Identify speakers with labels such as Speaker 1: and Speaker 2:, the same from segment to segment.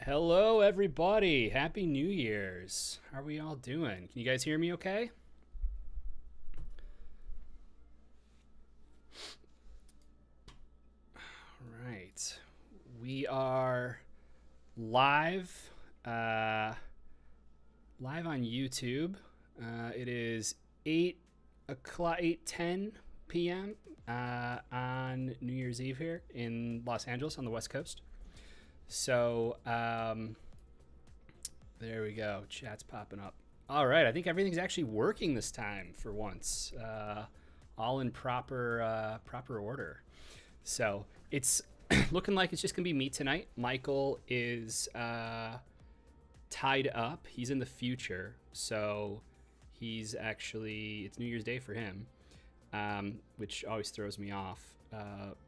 Speaker 1: Hello, everybody. Happy New Year's. How are we all doing? Can you guys hear me okay? All right. We are live, uh, live on YouTube. It is 8 o'clock, 8:10 p.m. On New Year's Eve here in Los Angeles on the West Coast. So, there we go. Chat's popping up. All right. I think everything's actually working this time for once. All in proper order. So it's looking like it's just gonna be me tonight. Michael is tied up. He's in the future, so he's actually it's New Year's Day for him, which always throws me off.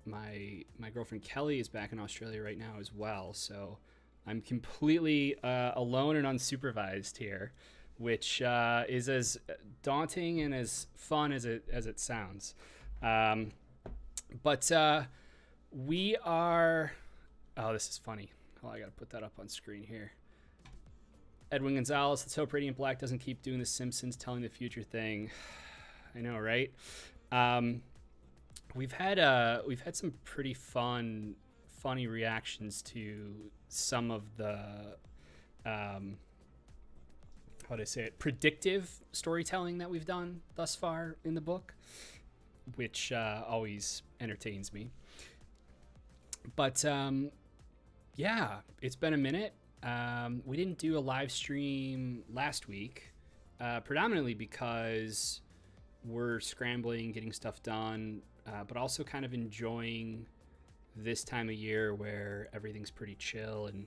Speaker 1: My girlfriend Kelly is back in Australia right now as well, so I'm completely alone and unsupervised here, which is as daunting and as fun as it sounds. Um, but we are. Oh, this is funny. Oh, I gotta put that up on screen here. Edwin Gonzalez, let's hope Radiant Black doesn't keep doing the Simpsons telling the future thing. I know, right? Um, we've had some pretty funny reactions to some of the um, how do I say it, predictive storytelling that we've done thus far in the book, which always entertains me. But yeah, it's been a minute. We didn't do a live stream last week, predominantly because we're scrambling, getting stuff done, but also kind of enjoying this time of year where everything's pretty chill and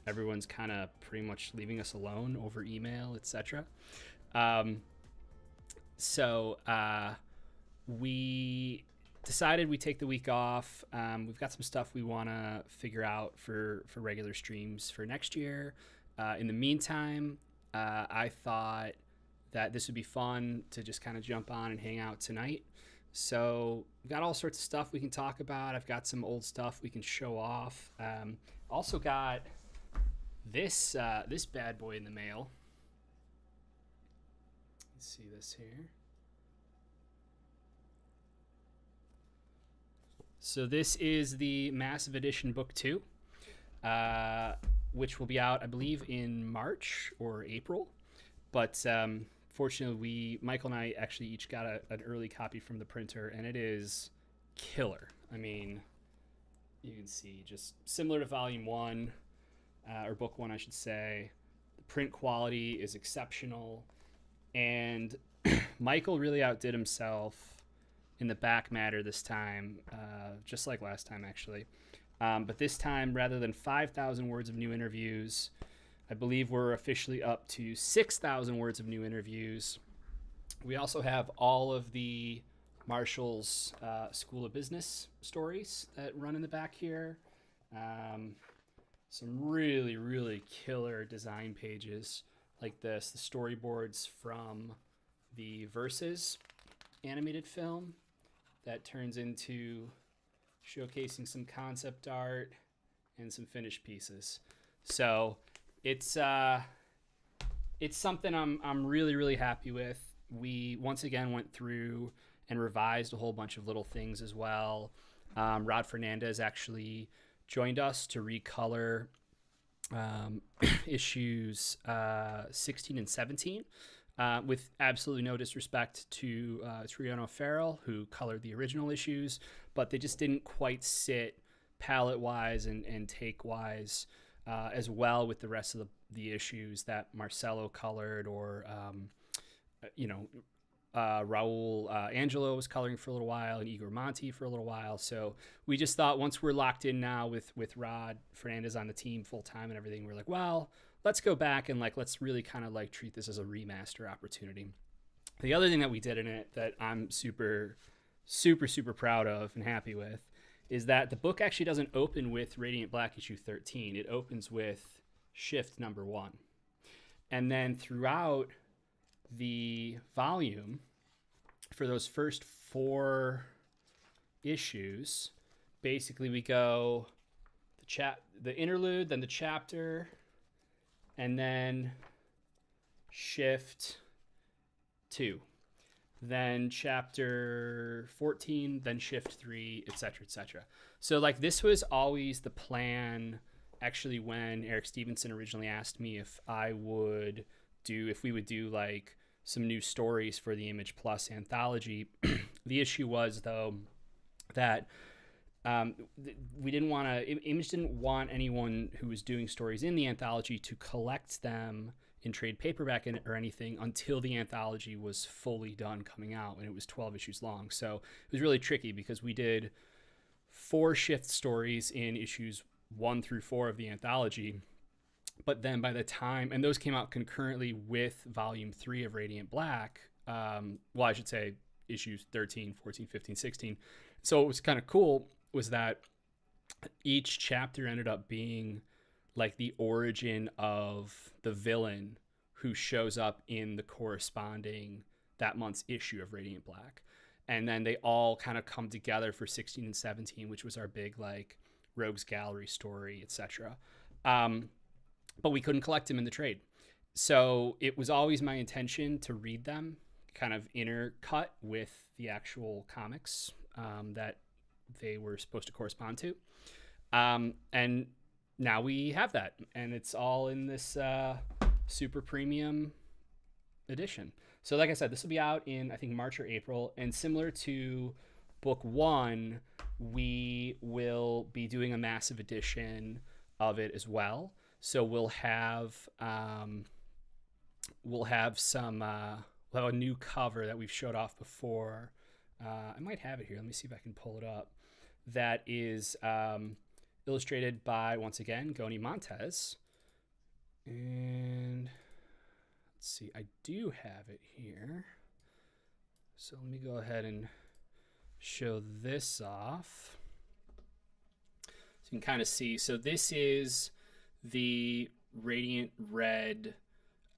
Speaker 1: everyone's kind of pretty much leaving us alone over email, etc. Um, so we decided we take the week off. We've got some stuff we want to figure out for regular streams for next year. In the meantime, I thought that this would be fun to just kind of jump on and hang out tonight. So we've got all sorts of stuff we can talk about. I've got some old stuff we can show off. Also got this bad boy in the mail. Let's see this here. So this is the Massive Edition Book 2, which will be out, I believe, in March or April. But fortunately, Michael and I actually each got an early copy from the printer, and it is killer. I mean, you can see just similar to Volume 1, or Book 1, I should say. The print quality is exceptional, and Michael really outdid himself in the back matter this time, just like last time, actually. But this time, rather than 5,000 words of new interviews, I believe we're officially up to 6,000 words of new interviews. We also have all of the Marshall's School of Business stories that run in the back here. Some really killer design pages like this, the storyboards from the Versus animated film that turns into showcasing some concept art and some finished pieces. So it's something I'm really happy with. We once again went through and revised a whole bunch of little things as well. Rod Fernandez actually joined us to recolor issues 16 and 17. With absolutely no disrespect to Triano Farrell, who colored the original issues, but they just didn't quite sit palette-wise and take-wise as well with the rest of the issues that Marcelo colored, or Raul Angelo was coloring for a little while, and Igor Monti for a little while. So we just thought, once we're locked in now with Rod Fernandez on the team full-time and everything, we're like, well, let's go back and let's really kind of treat this as a remaster opportunity. The other thing that we did in it that I'm super proud of and happy with is that the book actually doesn't open with Radiant Black issue 13. It opens with Shift number 1. And then throughout the volume, for those first 4 issues, basically we go the interlude, then the chapter, and then shift 2, then chapter 14, then shift 3, etc., etc. So like this was always the plan. Actually, when Eric Stevenson originally asked me if we would do like some new stories for the Image Plus anthology, the issue was though that we didn't want to. Image didn't want anyone who was doing stories in the anthology to collect them in trade paperback or anything until the anthology was fully done coming out, and it was 12 issues long. So it was really tricky because we did 4 shift stories in issues 1 through 4 of the anthology, but then by the time, and those came out concurrently with volume 3 of Radiant Black, I should say issues 13, 14, 15, 16. So what was kind of cool was that each chapter ended up being like the origin of the villain who shows up in the corresponding that month's issue of Radiant Black. And then they all kind of come together for 16 and 17, which was our big like Rogues Gallery story, etc. But we couldn't collect them in the trade. So it was always my intention to read them kind of intercut with the actual comics that they were supposed to correspond to. And now we have that, and it's all in this super premium edition. So like I said, this will be out in, I think, March or April, and similar to book 1, we will be doing a massive edition of it as well. So we'll have a new cover that we've showed off before. I might have it here. Let me see if I can pull it up. That is illustrated by, once again, Goni Montes. And let's see, I do have it here. So let me go ahead and show this off. So you can kind of see. So this is the Radiant Red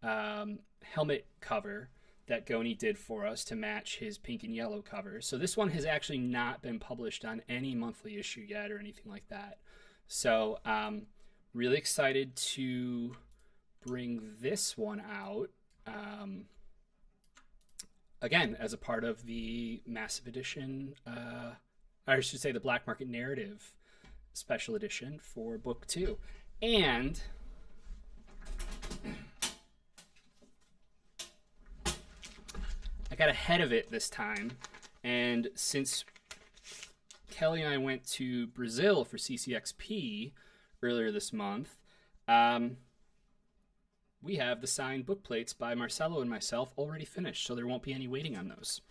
Speaker 1: helmet cover that Goni did for us to match his pink and yellow cover. So this one has actually not been published on any monthly issue yet or anything like that. So really excited to bring this one out again as a part of the massive edition, I should say the Black Market Narrative special edition for book 2. And I got ahead of it this time, and since Kelly and I went to Brazil for CCXP earlier this month, we have the signed book plates by Marcelo and myself already finished, so there won't be any waiting on those.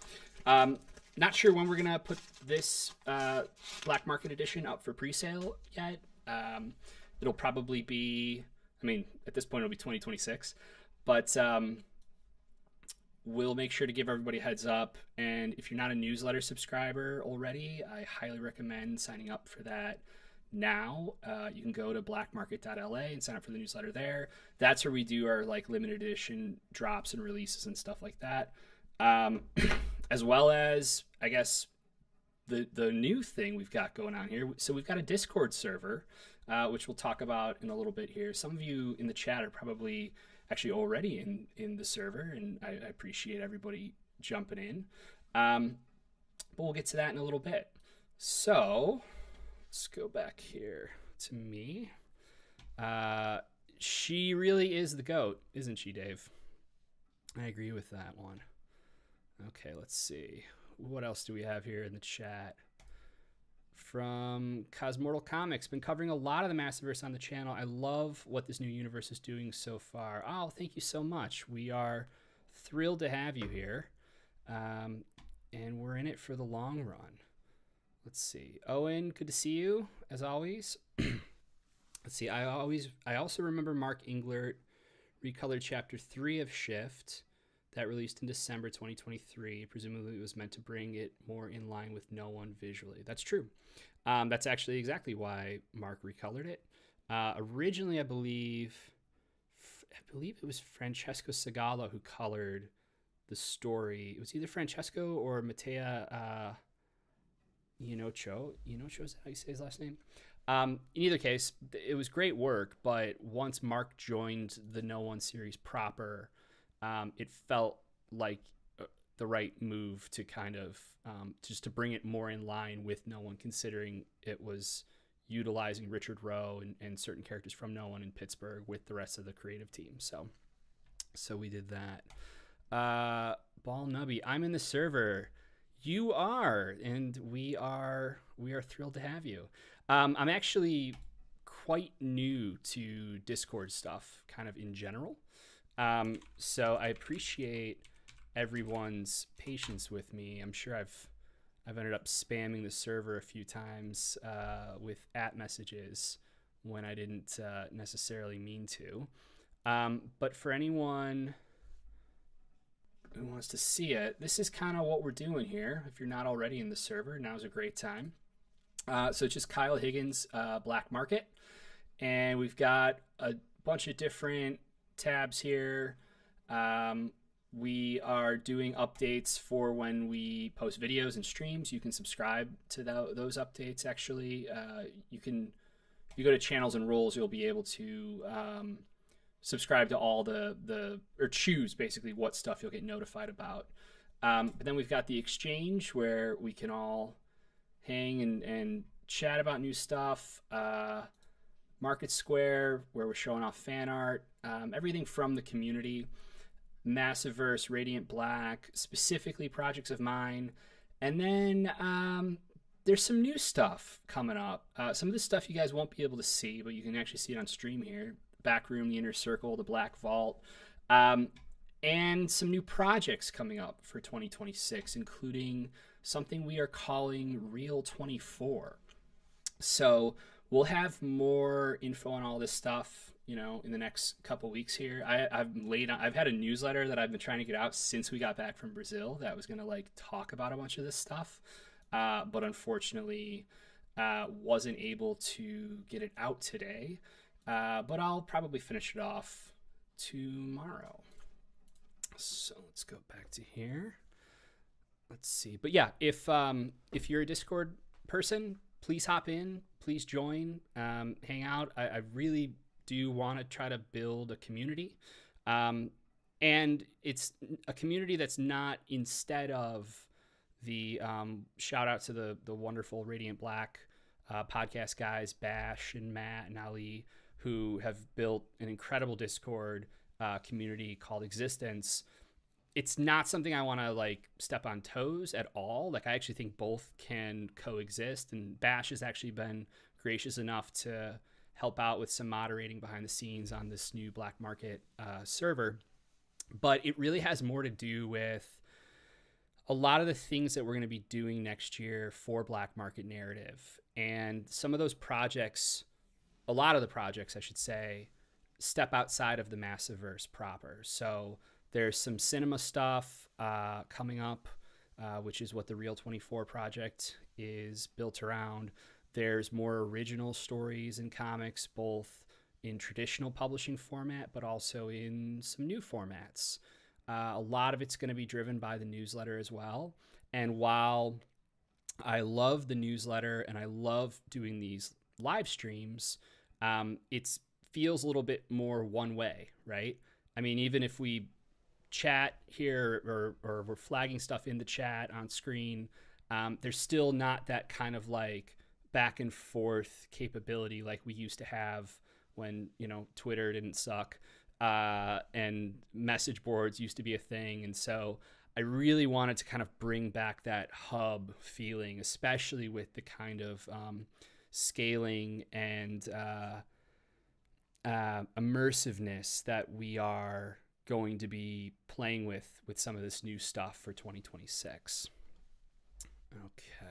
Speaker 1: Not sure when we're going to put this Black Market edition up for pre-sale yet. It'll probably be, I mean, at this point it'll be 2026, but we'll make sure to give everybody a heads up. And if you're not a newsletter subscriber already, I highly recommend signing up for that now. You can go to blackmarket.la and sign up for the newsletter there. That's where we do our like limited edition drops and releases and stuff like that. As well as, I guess, the new thing we've got going on here. So we've got a Discord server, which we'll talk about in a little bit here. Some of you in the chat are probably actually already in the server, and I appreciate everybody jumping in. But we'll get to that in a little bit. So let's go back here to me. She really is the GOAT, isn't she, Dave? I agree with that one. Okay, let's see. What else do we have here in the chat? From Cosmortal Comics, been covering a lot of the Massiverse on the channel. I love what this new universe is doing so far. Oh, thank you so much. We are thrilled to have you here. And we're in it for the long run. Let's see. Owen, good to see you, as always. Let's see. I also remember Mark Englert recolored Chapter 3 of Shift that released in December 2023. Presumably it was meant to bring it more in line with No One visually. That's true. That's actually exactly why Mark recolored it. Originally, I believe it was Francesco Segalo who colored the story. It was either Francesco or Matteo Inocho. Inocho, is that how you say his last name? In either case, it was great work, but once Mark joined the No One series proper, it felt like the right move to kind of just to bring it more in line with No One, considering it was utilizing Richard Rowe and certain characters from No One in Pittsburgh with the rest of the creative team. So we did that. Ball Nubby, I'm in the server. You are, and we are thrilled to have you. I'm actually quite new to Discord stuff, kind of in general. So I appreciate everyone's patience with me. I'm sure I've ended up spamming the server a few times with @messages when I didn't necessarily mean to. But for anyone who wants to see it, this is kind of what we're doing here. If you're not already in the server, now's a great time. So it's just Kyle Higgins, Black Market. And we've got a bunch of different tabs here. We are doing updates for when we post videos and streams. You can subscribe to those updates, actually. If you go to channels and roles, you'll be able to subscribe to all or choose basically what stuff you'll get notified about. But then we've got the exchange where we can all hang and chat about new stuff. Market Square, where we're showing off fan art, everything from the community. Massiverse, Radiant Black, specifically projects of mine. And then there's some new stuff coming up. Some of this stuff you guys won't be able to see, but you can actually see it on stream here. Backroom, the Inner Circle, the Black Vault, and some new projects coming up for 2026, including something we are calling Real 24. So we'll have more info on all this stuff, in the next couple weeks here. I've had a newsletter that I've been trying to get out since we got back from Brazil that was going to talk about a bunch of this stuff, but unfortunately wasn't able to get it out today. But I'll probably finish it off tomorrow. So let's go back to here. Let's see. But yeah, if you're a Discord person, please hop in, please join, hang out. I really do want to try to build a community. And it's a community that's not, instead of the shout out to the wonderful Radiant Black podcast guys, Bash and Matt and Ali, who have built an incredible Discord community called Existence. It's not something I want to step on toes at all. I actually think both can coexist, and Bash has actually been gracious enough to help out with some moderating behind the scenes on this new Black Market server. But it really has more to do with a lot of the things that we're going to be doing next year for Black Market Narrative. And some of those projects, a lot of the projects, I should say, step outside of the Massiverse proper. So there's some cinema stuff coming up, which is what the Real 24 project is built around. There's more original stories and comics, both in traditional publishing format, but also in some new formats. A lot of it's going to be driven by the newsletter as well. And while I love the newsletter and I love doing these live streams, it feels a little bit more one way, right? I mean, even if we chat here or we're flagging stuff in the chat on screen, there's still not that kind of back and forth capability like we used to have when Twitter didn't suck and message boards used to be a thing. And so I really wanted to kind of bring back that hub feeling, especially with the kind of scaling and immersiveness that we are going to be playing with some of this new stuff for 2026. Okay.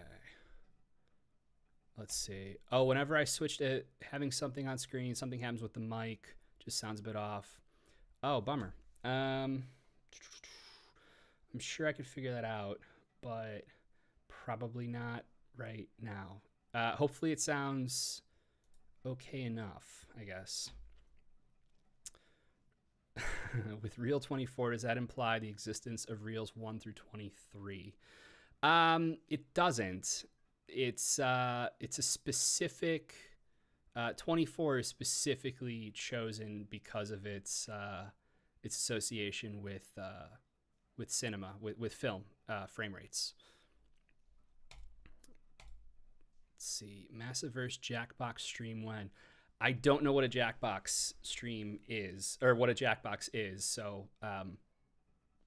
Speaker 1: Let's see. Oh, whenever I switch to having something on screen, something happens with the mic. Just sounds a bit off. Oh, bummer. I'm sure I could figure that out, but probably not right now. Hopefully it sounds okay enough, I guess. With Real 24, does that imply the existence of Reels 1 through 23? It doesn't. It's a specific 24 is specifically chosen because of its association with cinema, with film frame rates. Let's see, Massiveverse Jackbox stream when. I don't know what a Jackbox stream is, or what a Jackbox is, so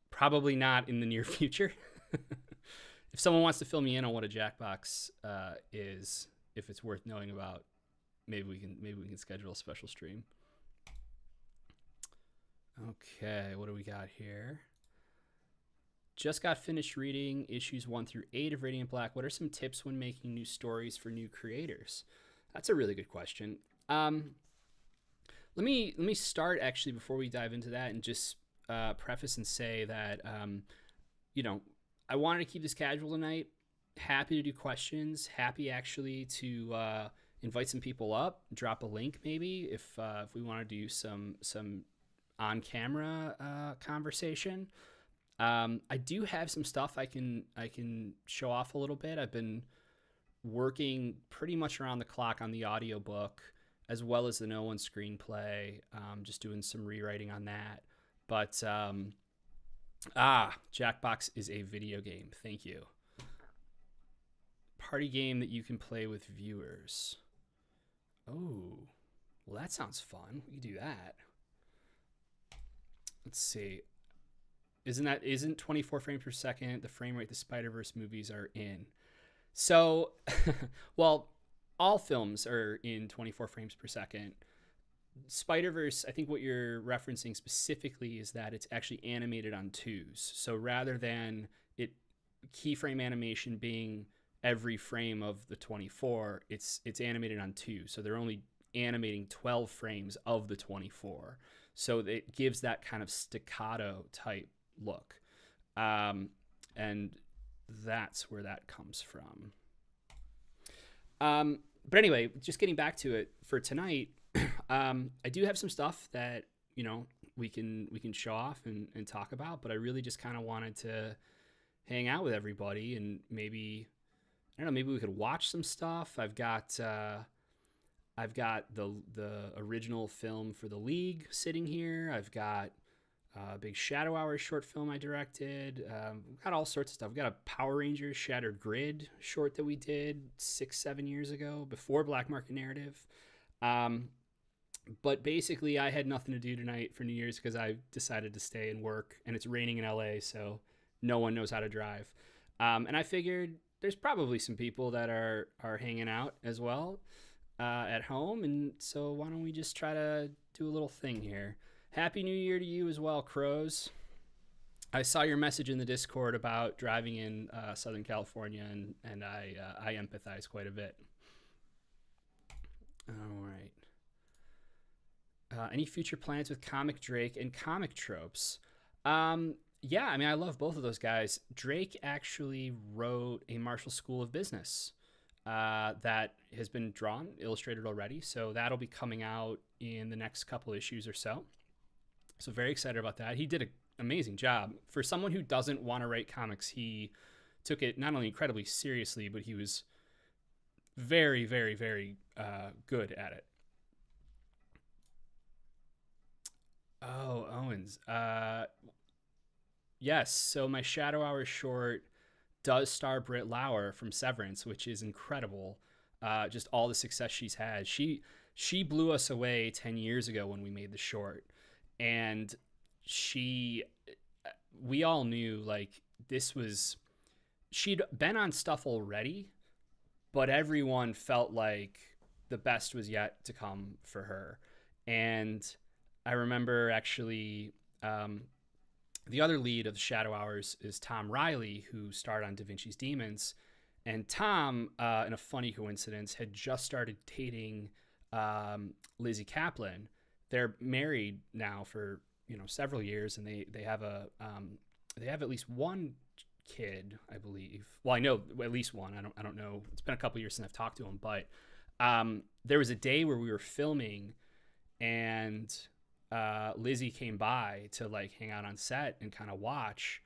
Speaker 1: probably not in the near future. If someone wants to fill me in on what a Jackbox is, if it's worth knowing about, maybe we can schedule a special stream. Okay, what do we got here? Just got finished reading issues 1 through 8 of Radiant Black. What are some tips when making new stories for new creators? That's a really good question. Let me start actually before we dive into that, and just preface and say that I wanted to keep this casual tonight. Happy to do questions. Happy actually to invite some people up. Drop a link maybe if we want to do some on camera conversation. I do have some stuff I can show off a little bit. I've been working pretty much around the clock on the audiobook, as well as the No One screenplay, just doing some rewriting on that. But Jackbox is a video game. Thank you. Party game that you can play with viewers. Oh, well, that sounds fun. We can do that. Let's see. Isn't 24 frames per second the frame rate the Spider-Verse movies are in? So, well, all films are in 24 frames per second. Spider-Verse, I think what you're referencing specifically is that it's actually animated on twos. So rather than it keyframe animation being every frame of the 24, it's animated on two. So they're only animating 12 frames of the 24. So it gives that kind of staccato type look. And that's where that comes from. But anyway, just getting back to it for tonight, I do have some stuff that, we can show off and talk about, but I really just kind of wanted to hang out with everybody and maybe we could watch some stuff. I've got the original film for The League sitting here. I've got a big Shadow Hours short film I directed. We've got all sorts of stuff. We've got a Power Rangers Shattered Grid short that we did 6-7 years ago before Black Market Narrative. But basically, I had nothing to do tonight for New Year's because I decided to stay and work, and it's raining in LA, so no one knows how to drive. And I figured there's probably some people that are hanging out as well at home, and so why don't we just try to do a little thing here. Happy New Year to you as well, Crows. I saw your message in the Discord about driving in Southern California, and I empathize quite a bit. All right. Any future plans with Comic Drake and Comic Tropes? Yeah, I mean, I love both of those guys. Drake actually wrote a Marshall School of Business that has been illustrated already. So that'll be coming out in the next couple issues or so. So very excited about that. He did an amazing job. For someone who doesn't want to write comics, he took it not only incredibly seriously, but he was very, very, very good at it. Oh, Owens. Yes, so my Shadow Hours short does star Britt Lauer from Severance, which is incredible. Just all the success she's had. She blew us away 10 years ago when we made the short. And we all knew, like, she'd been on stuff already, but everyone felt like the best was yet to come for her. And I remember actually the other lead of Shadow Hours is Tom Riley, who starred on Da Vinci's Demons. And Tom, in a funny coincidence, had just started dating Lizzie Kaplan. They're married now for several years, and they have at least one kid, I believe. Well, I know at least one. I don't know. It's been a couple years since I've talked to him, but there was a day where we were filming, and Lizzie came by to like hang out on set and kind of watch,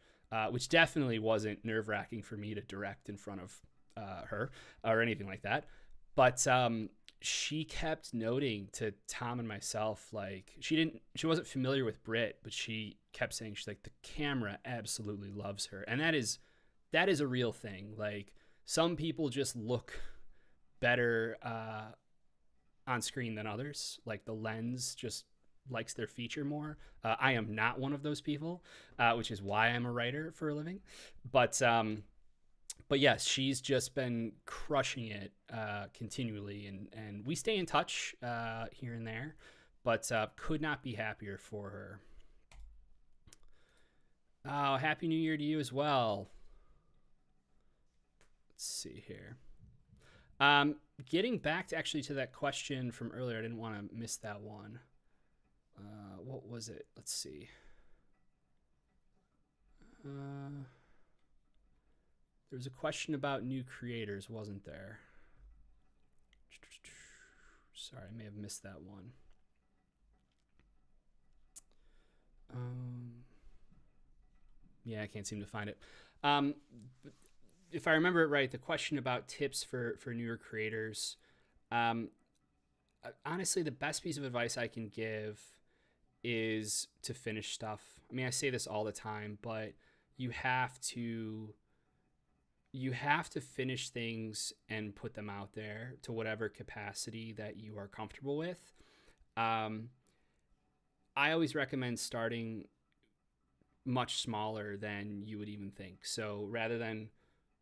Speaker 1: which definitely wasn't nerve-wracking for me to direct in front of her or anything like that. But she kept noting to Tom and myself, like she wasn't familiar with Brit, but she kept saying, she's like, the camera absolutely loves her. And that is a real thing. Like, some people just look better on screen than others. Like, the lens just likes their feature more. I am not one of those people, which is why I'm a writer for a living. But yes, she's just been crushing it continually, and we stay in touch here and there, but could not be happier for her. Oh, Happy New Year to you as well. Let's see here. Getting back to actually to that question from earlier, I didn't want to miss that one. What was it? Let's see. There was a question about new creators, wasn't there? Sorry, I may have missed that one. Yeah, I can't seem to find it. If I remember it right, the question about tips for newer creators. Honestly, the best piece of advice I can give is to finish stuff. I mean, I say this all the time, but you have to finish things and put them out there to whatever capacity that you are comfortable with. I always recommend starting much smaller than you would even think. So rather than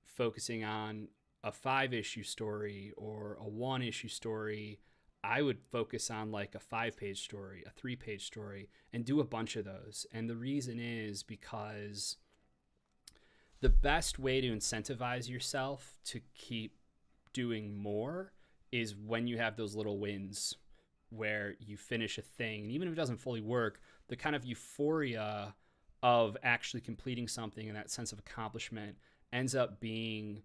Speaker 1: focusing on a 5-issue story or a 1-issue story, I would focus on like a 5-page story, a 3-page story, and do a bunch of those. And the reason is because the best way to incentivize yourself to keep doing more is when you have those little wins where you finish a thing. And even if it doesn't fully work, the kind of euphoria of actually completing something and that sense of accomplishment ends up being,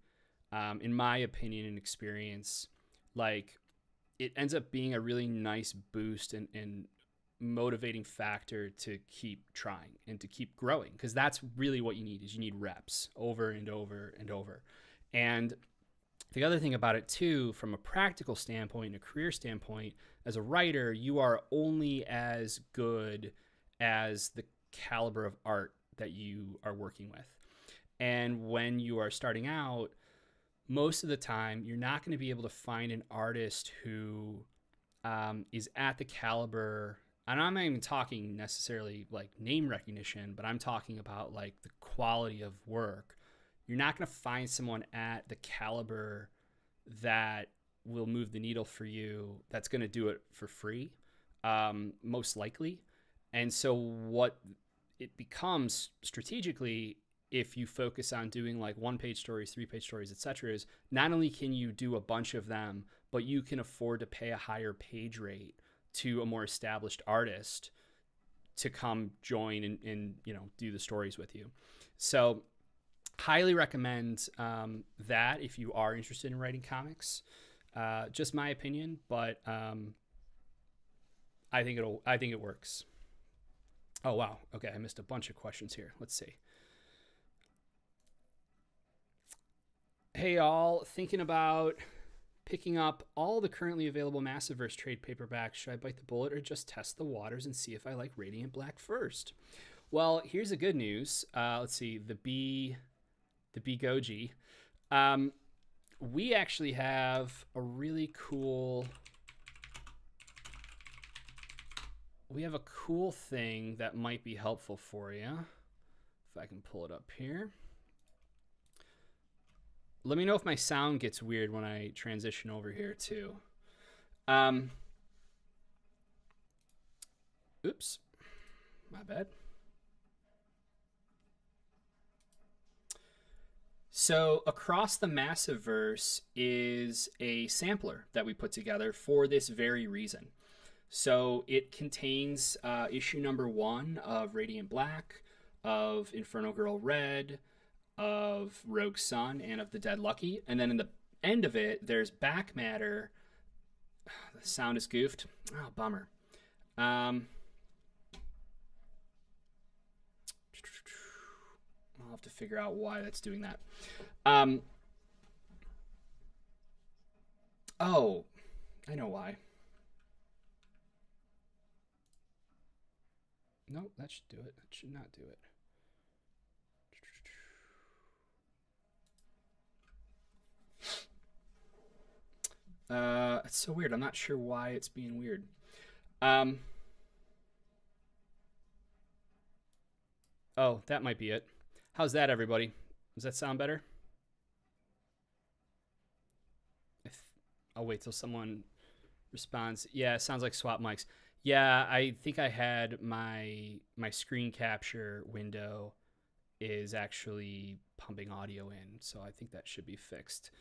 Speaker 1: in my opinion and experience, like, it ends up being a really nice boost and motivating factor to keep trying and to keep growing, because that's really what you need. Is you need reps over and over and over. And the other thing about it too, from a practical standpoint and a career standpoint, as a writer, you are only as good as the caliber of art that you are working with. And when you are starting out, most of the time, you're not going to be able to find an artist who is at the caliber. And I'm not even talking necessarily like name recognition, but I'm talking about like the quality of work. You're not going to find someone at the caliber that will move the needle for you, that's going to do it for free, most likely. And so what it becomes strategically, if you focus on doing like 1-page stories, 3-page stories, etc., is not only can you do a bunch of them, but you can afford to pay a higher page rate to a more established artist to come join and do the stories with you. So highly recommend that if you are interested in writing comics. Just my opinion, but I think it works. Oh wow, okay, I missed a bunch of questions here. Let's see. Hey all, thinking about picking up all the currently available Massiverse trade paperbacks. Should I bite the bullet or just test the waters and see if I like Radiant Black first? Well, here's the good news. Let's see, the B Goji. We actually have a really cool. We have a cool thing that might be helpful for you. If I can pull it up here. Let me know if my sound gets weird when I transition over here too. Oops, my bad. So Across the Massiverse is a sampler that we put together for this very reason. So it contains issue number 1 of Radiant Black, of Inferno Girl Red, of Rogue Sun, and of The Dead Lucky. And then in the end of it, there's back matter. The sound is goofed. Oh, bummer. I'll have to figure out why that's doing that. Oh, I know why. No, that should do it. That should not do it. It's so weird. I'm not sure why it's being weird. Um, oh, that might be it. How's that, everybody? Does that sound better? If I'll wait till someone responds. Yeah, it sounds like swap mics. Yeah, I think I had my screen capture window is actually pumping audio in, so I think that should be fixed.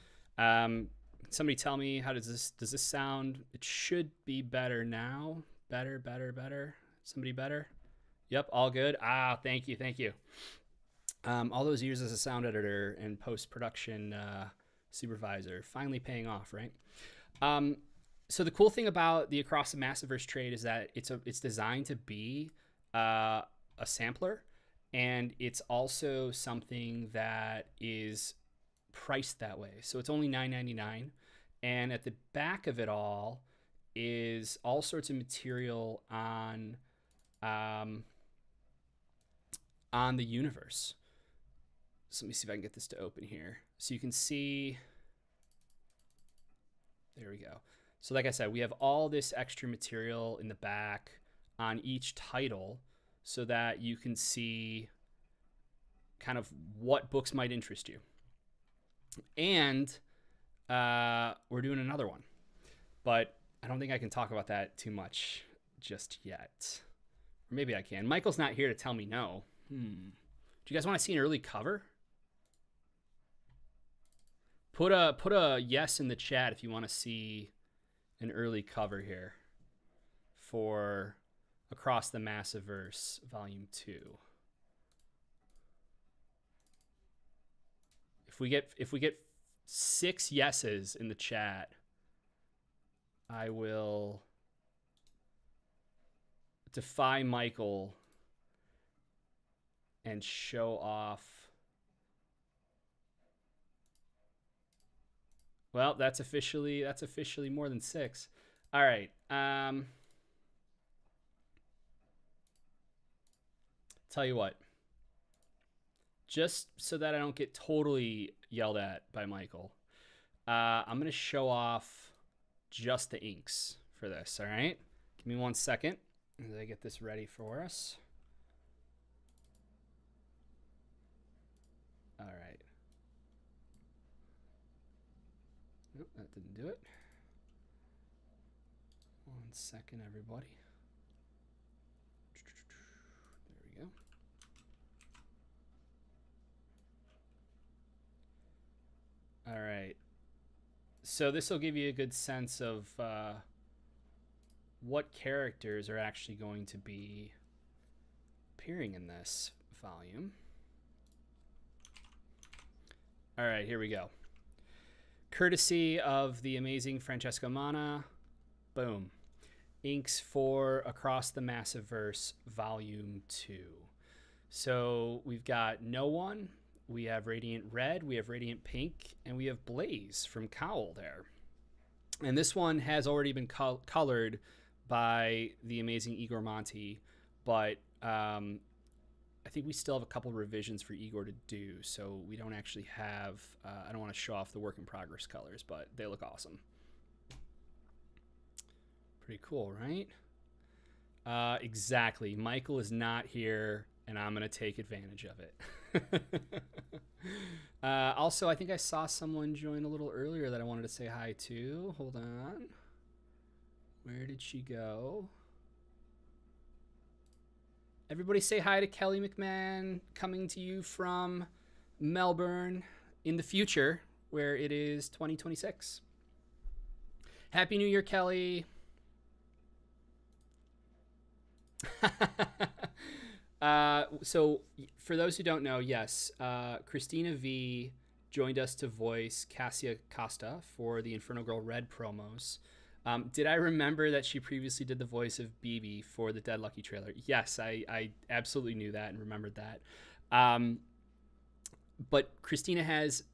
Speaker 1: Somebody tell me, how does this sound? It should be better now. Better. Somebody better? Yep, all good. Thank you. All those years as a sound editor and post production supervisor finally paying off, right? So the cool thing about the Across the Massiverse trade is that it's designed to be a sampler, and it's also something that is priced that way. So it's only $9.99, and at the back of it all is all sorts of material on the universe. So let me see if I can get this to open here, so you can see. There we go. So like I said, we have all this extra material in the back on each title so that you can see kind of what books might interest you. And we're doing another one, but I don't think I can talk about that too much just yet. Or maybe I can. Michael's not here to tell me no. Do you guys want to see an early cover? Put a yes in the chat if you want to see an early cover here for Across the Massiverse Volume 2. If we get 6 yeses in the chat, I will defy Michael and show off. Well, that's officially more than 6. All right. Tell you what. Just so that I don't get totally yelled at by Michael, I'm going to show off just the inks for this, all right? Give me 1 second as I get this ready for us. All right. Nope, that didn't do it. 1 second, everybody. There we go. All right. So this will give you a good sense of what characters are actually going to be appearing in this volume. All right, here we go. Courtesy of the amazing Francesco Manna, boom. Inks for Across the Massiverse Volume 2. So we've got No One, we have Radiant Red, we have Radiant Pink, and we have Blaze from Cowl there. And this one has already been colored by the amazing Igor Monti, but I think we still have a couple revisions for Igor to do, so we don't actually have, I don't want to show off the work in progress colors, but they look awesome. Pretty cool, right? Exactly. Michael is not here, and I'm going to take advantage of it. Also, I think I saw someone join a little earlier that I wanted to say hi to. Hold on. Where did she go? Everybody say hi to Kelly McMahon, coming to you from Melbourne in the future, where it is 2026. Happy New Year, Kelly. So for those who don't know, yes, Christina V joined us to voice Cassia Costa for the Inferno Girl Red promos. Did I remember that she previously did the voice of BB for the Dead Lucky trailer? Yes, I absolutely knew that and remembered that. But Christina has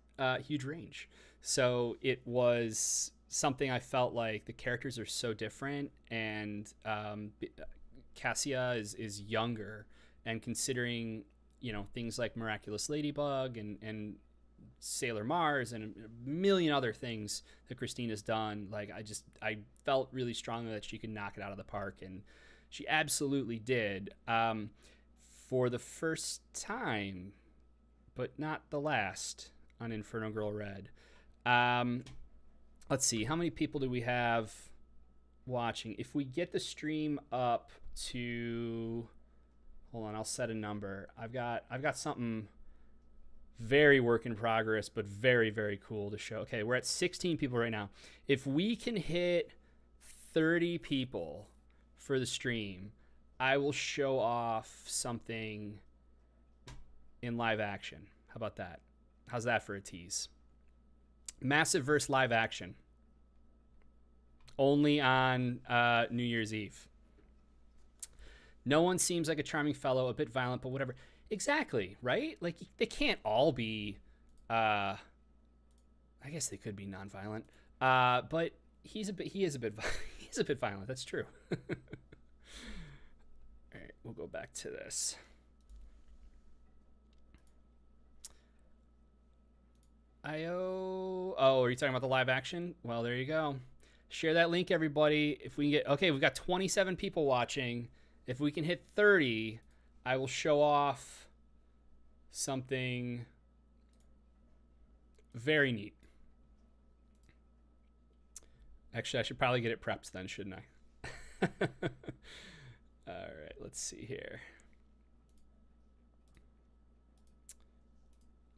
Speaker 1: huge range. So it was something I felt like the characters are so different, and Cassia is younger, and considering things like Miraculous Ladybug and Sailor Mars and a million other things that Christina's done, like I felt really strongly that she could knock it out of the park, and she absolutely did. For the first time, but not the last, on Inferno Girl Red. Let's see, how many people do we have watching? If we get the stream up to, hold on, I'll set a number. I've got something very work in progress, but very, very cool to show. Okay, we're at 16 people right now. If we can hit 30 people for the stream, I will show off something in live action. How about that? How's that for a tease? Massive-verse live action. Only on New Year's Eve. No one seems like a charming fellow, a bit violent, but whatever. Exactly, right? Like, they can't all be, I guess they could be nonviolent. But he is a bit he's a bit violent. That's true. All right, we'll go back to this. Oh, are you talking about the live action? Well, there you go. Share that link, everybody. If we can get, okay, we've got 27 people watching. If we can hit 30, I will show off something very neat. Actually, I should probably get it prepped then, shouldn't I? All right, let's see here.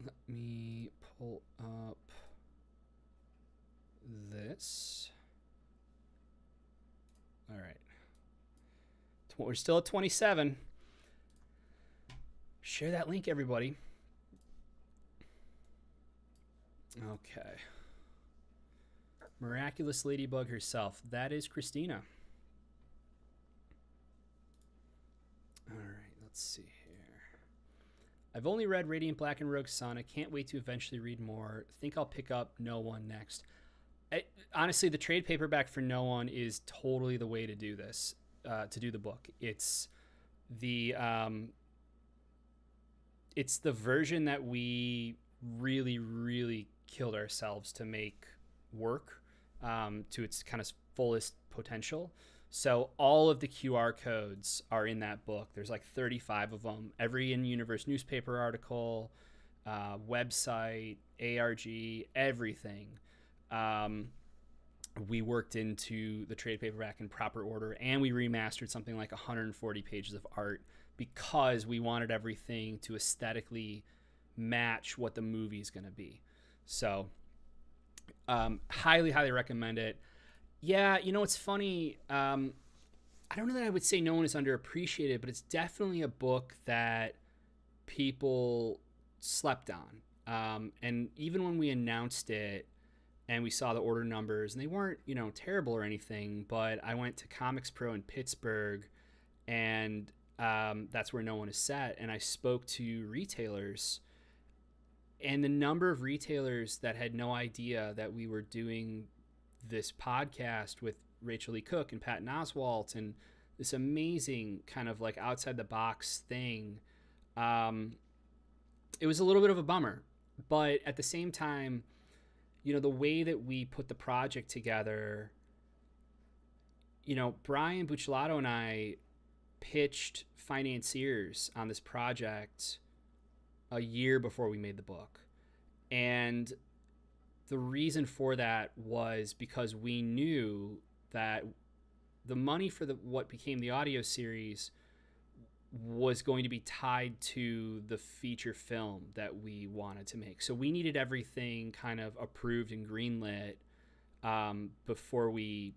Speaker 1: Let me pull up this. All right. We're still at 27. Share that link, everybody. Okay. Miraculous Ladybug herself. That is Christina. All right, let's see here. I've only read Radiant Black and Rogue Sun. I can't wait to eventually read more. Think I'll pick up No One next. Honestly, the trade paperback for No One is totally the way to do this, to do the book. It's the version that we really, really killed ourselves to make work to its kind of fullest potential. So all of the QR codes are in that book. There's like 35 of them. Every in-universe newspaper article, website, ARG, everything. We worked into the trade paperback in proper order, and we remastered something like 140 pages of art because we wanted everything to aesthetically match what the movie is going to be. So highly, highly recommend it. Yeah, it's funny. I don't know that I would say No One is underappreciated, but it's definitely a book that people slept on. And even when we announced it and we saw the order numbers, and they weren't, terrible or anything, but I went to Comics Pro in Pittsburgh, and that's where No One is set. And I spoke to retailers, and the number of retailers that had no idea that we were doing this podcast with Rachel Lee Cook and Patton Oswalt and this amazing kind of like outside the box thing. It was a little bit of a bummer, but at the same time, the way that we put the project together, Brian Buccellato and I pitched financiers on this project a year before we made the book. And the reason for that was because we knew that the money for what became the audio series was going to be tied to the feature film that we wanted to make. So we needed everything kind of approved and greenlit before we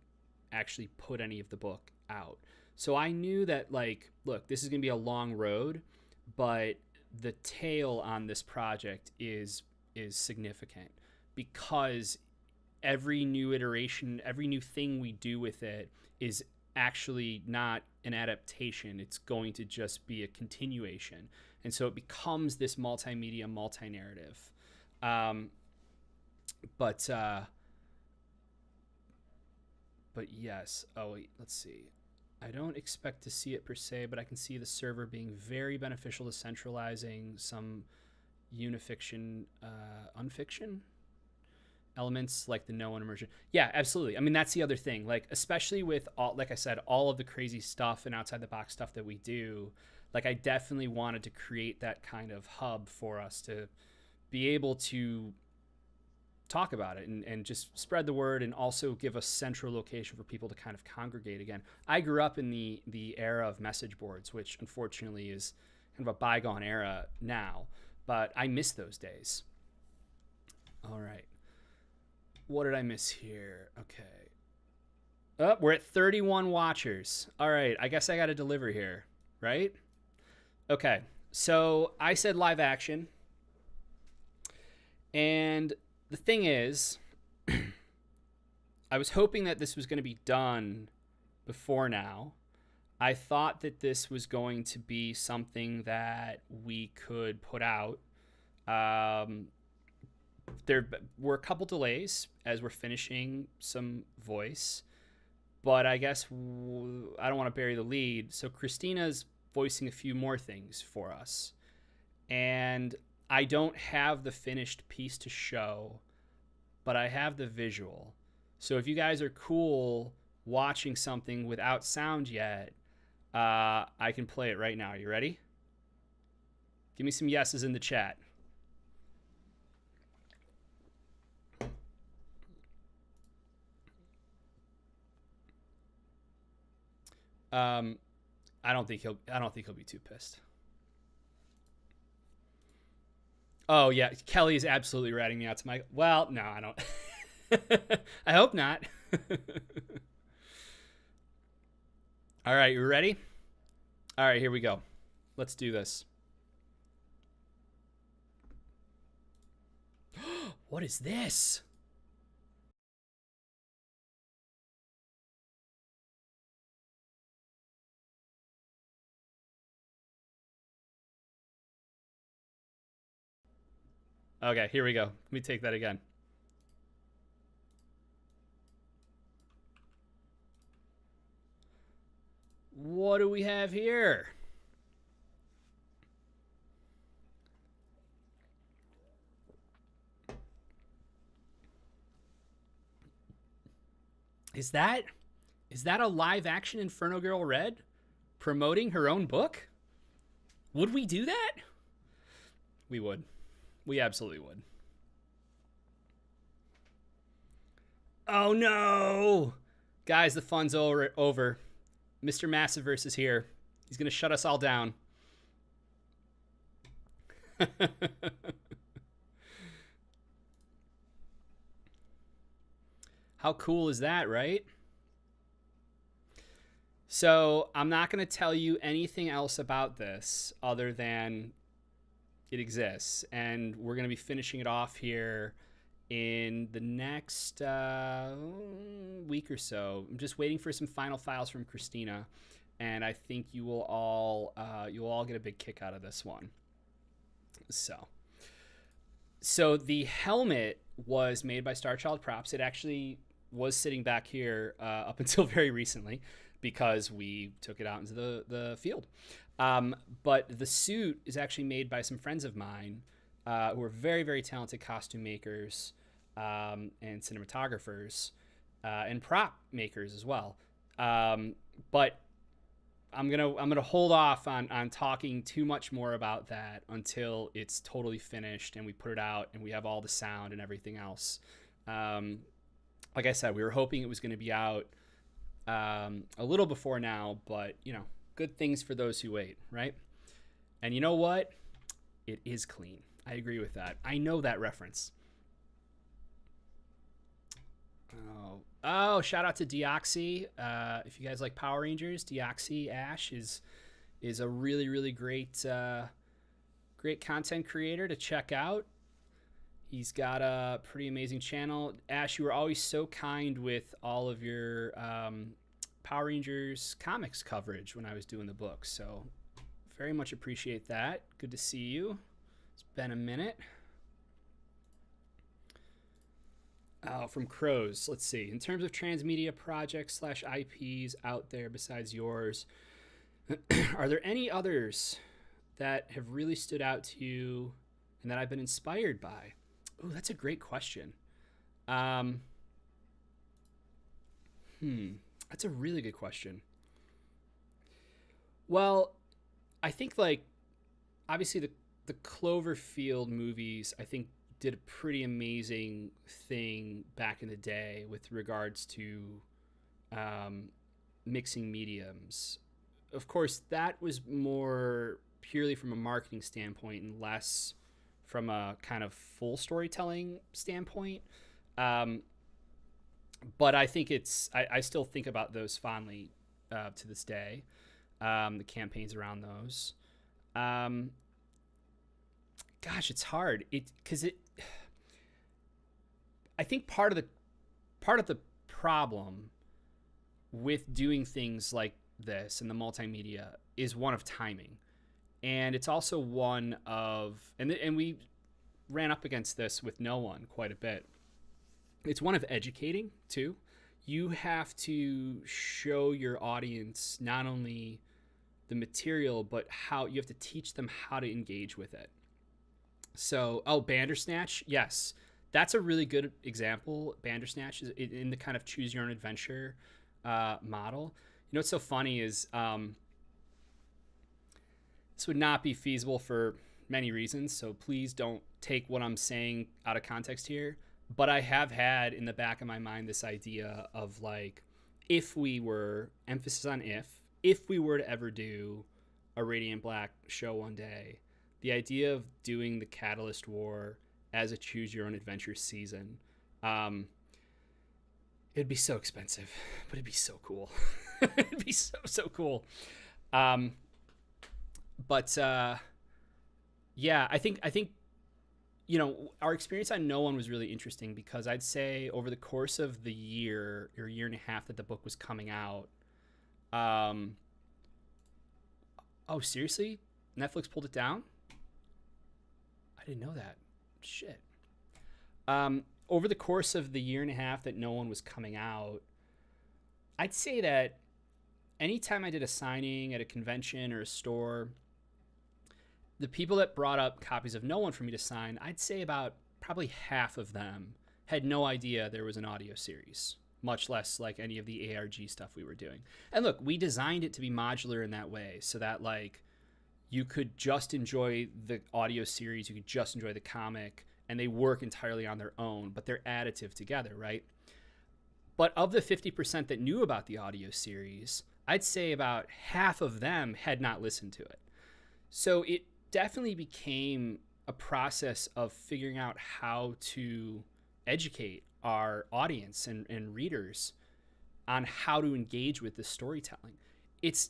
Speaker 1: actually put any of the book out. So I knew that, like, look, this is going to be a long road, but the tail on this project is significant, because every new iteration, every new thing we do with it is actually not an adaptation. It's going to just be a continuation. And so it becomes this multimedia, multi-narrative. But But yes. Oh, wait, let's see. I don't expect to see it per se, but I can see the server being very beneficial to centralizing some unifiction, unfiction elements like the no one immersion. Yeah, absolutely. I mean, that's the other thing. Like, especially with all, like I said, all of the crazy stuff and outside the box stuff that we do. Like, I definitely wanted to create that kind of hub for us to be able to talk about it and just spread the word and also give a central location for people to kind of congregate again. I grew up in the era of message boards, which unfortunately is kind of a bygone era now, but I miss those days. All right. What did I miss here? Okay. Oh, we're at 31 watchers. All right. I guess I got to deliver here, right? Okay. So I said live action. And the thing is, I was hoping that this was going to be done before now. I thought that this was going to be something that we could put out. There were a couple delays as we're finishing some voice, but I guess I don't want to bury the lead. So Christina's voicing a few more things for us, and I don't have the finished piece to show, but I have the visual. So if you guys are cool watching something without sound yet, I can play it right now. Are you ready? Give me some yeses in the chat. I don't think he'll be too pissed. Oh yeah, Kelly is absolutely ratting me out to my. Well, no, I don't. I hope not. All right, you ready? All right, here we go. Let's do this. What is this? Okay, here we go. Let me take that again. What do we have here? Is that a live action Inferno Girl Red promoting her own book? Would we do that? We would. We absolutely would. Oh no! Guys, the fun's over. Mr. Massiverse is here. He's going to shut us all down. How cool is that, right? So I'm not going to tell you anything else about this other than it exists. And we're going to be finishing it off here in the next week or so. I'm just waiting for some final files from Christina. And I think you will all get a big kick out of this one. So the helmet was made by Starchild Props. It actually was sitting back here up until very recently because we took it out into the field. But the suit is actually made by some friends of mine who are very, very talented costume makers and cinematographers and prop makers as well. But I'm gonna hold off on talking too much more about that until it's totally finished and we put it out and we have all the sound and everything else. Like I said, we were hoping it was going to be out a little before now, but good things for those who wait, right? And you know what? It is clean. I agree with that. I know that reference. Oh, shout out to Deoxy. If you guys like Power Rangers, Deoxy Ash is a really, really great content creator to check out. He's got a pretty amazing channel. Ash, you were always so kind with all of your Power Rangers comics coverage when I was doing the book. So very much appreciate that. Good to see you. It's been a minute. From Crows, let's see. In terms of transmedia projects slash IPs out there besides yours, are there any others that have really stood out to you and that I've been inspired by? Oh, that's a great question. Um, that's a really good question. Well, I think like obviously the Cloverfield movies I think did a pretty amazing thing back in the day with regards to um, mixing mediums. Of course, that was more purely from a marketing standpoint and less from a kind of full storytelling standpoint. Um, but I think I still think about those fondly to this day. The campaigns around those. Um, Gosh, it's hard. I think part of the problem with doing things like this and the multimedia is one of timing, and it's also one of and we ran up against this with No One quite a bit. It's one of educating too. You have to show your audience not only the material but how you have to teach them how to engage with it. So, Bandersnatch, yes, that's a really good example. Bandersnatch is in the kind of choose your own adventure model. You know what's so funny is this would not be feasible for many reasons. So please don't take what I'm saying out of context here. But I have had in the back of my mind this idea of like, if we were emphasis on if we were to ever do a Radiant Black show one day, the idea of doing the Catalyst War as a choose your own adventure season, um, it'd be so expensive, but it'd be so cool. It'd be so cool. Um, but yeah, I think our experience on No One was really interesting because I'd say over the course of the year or year and a half that the book was coming out, um, oh seriously, Netflix pulled it down. I didn't know that. Shit. Over the course of the year and a half that No One was coming out, I'd say that anytime I did a signing at a convention or a store, the people that brought up copies of No One for me to sign, I'd say about probably half of them had no idea there was an audio series, much less like any of the ARG stuff we were doing. And look, we designed it to be modular in that way so that like you could just enjoy the audio series, you could just enjoy the comic, and they work entirely on their own, but they're additive together, right? But of the 50% that knew about the audio series, I'd say about half of them had not listened to it. So it definitely became a process of figuring out how to educate our audience and readers on how to engage with the storytelling. It's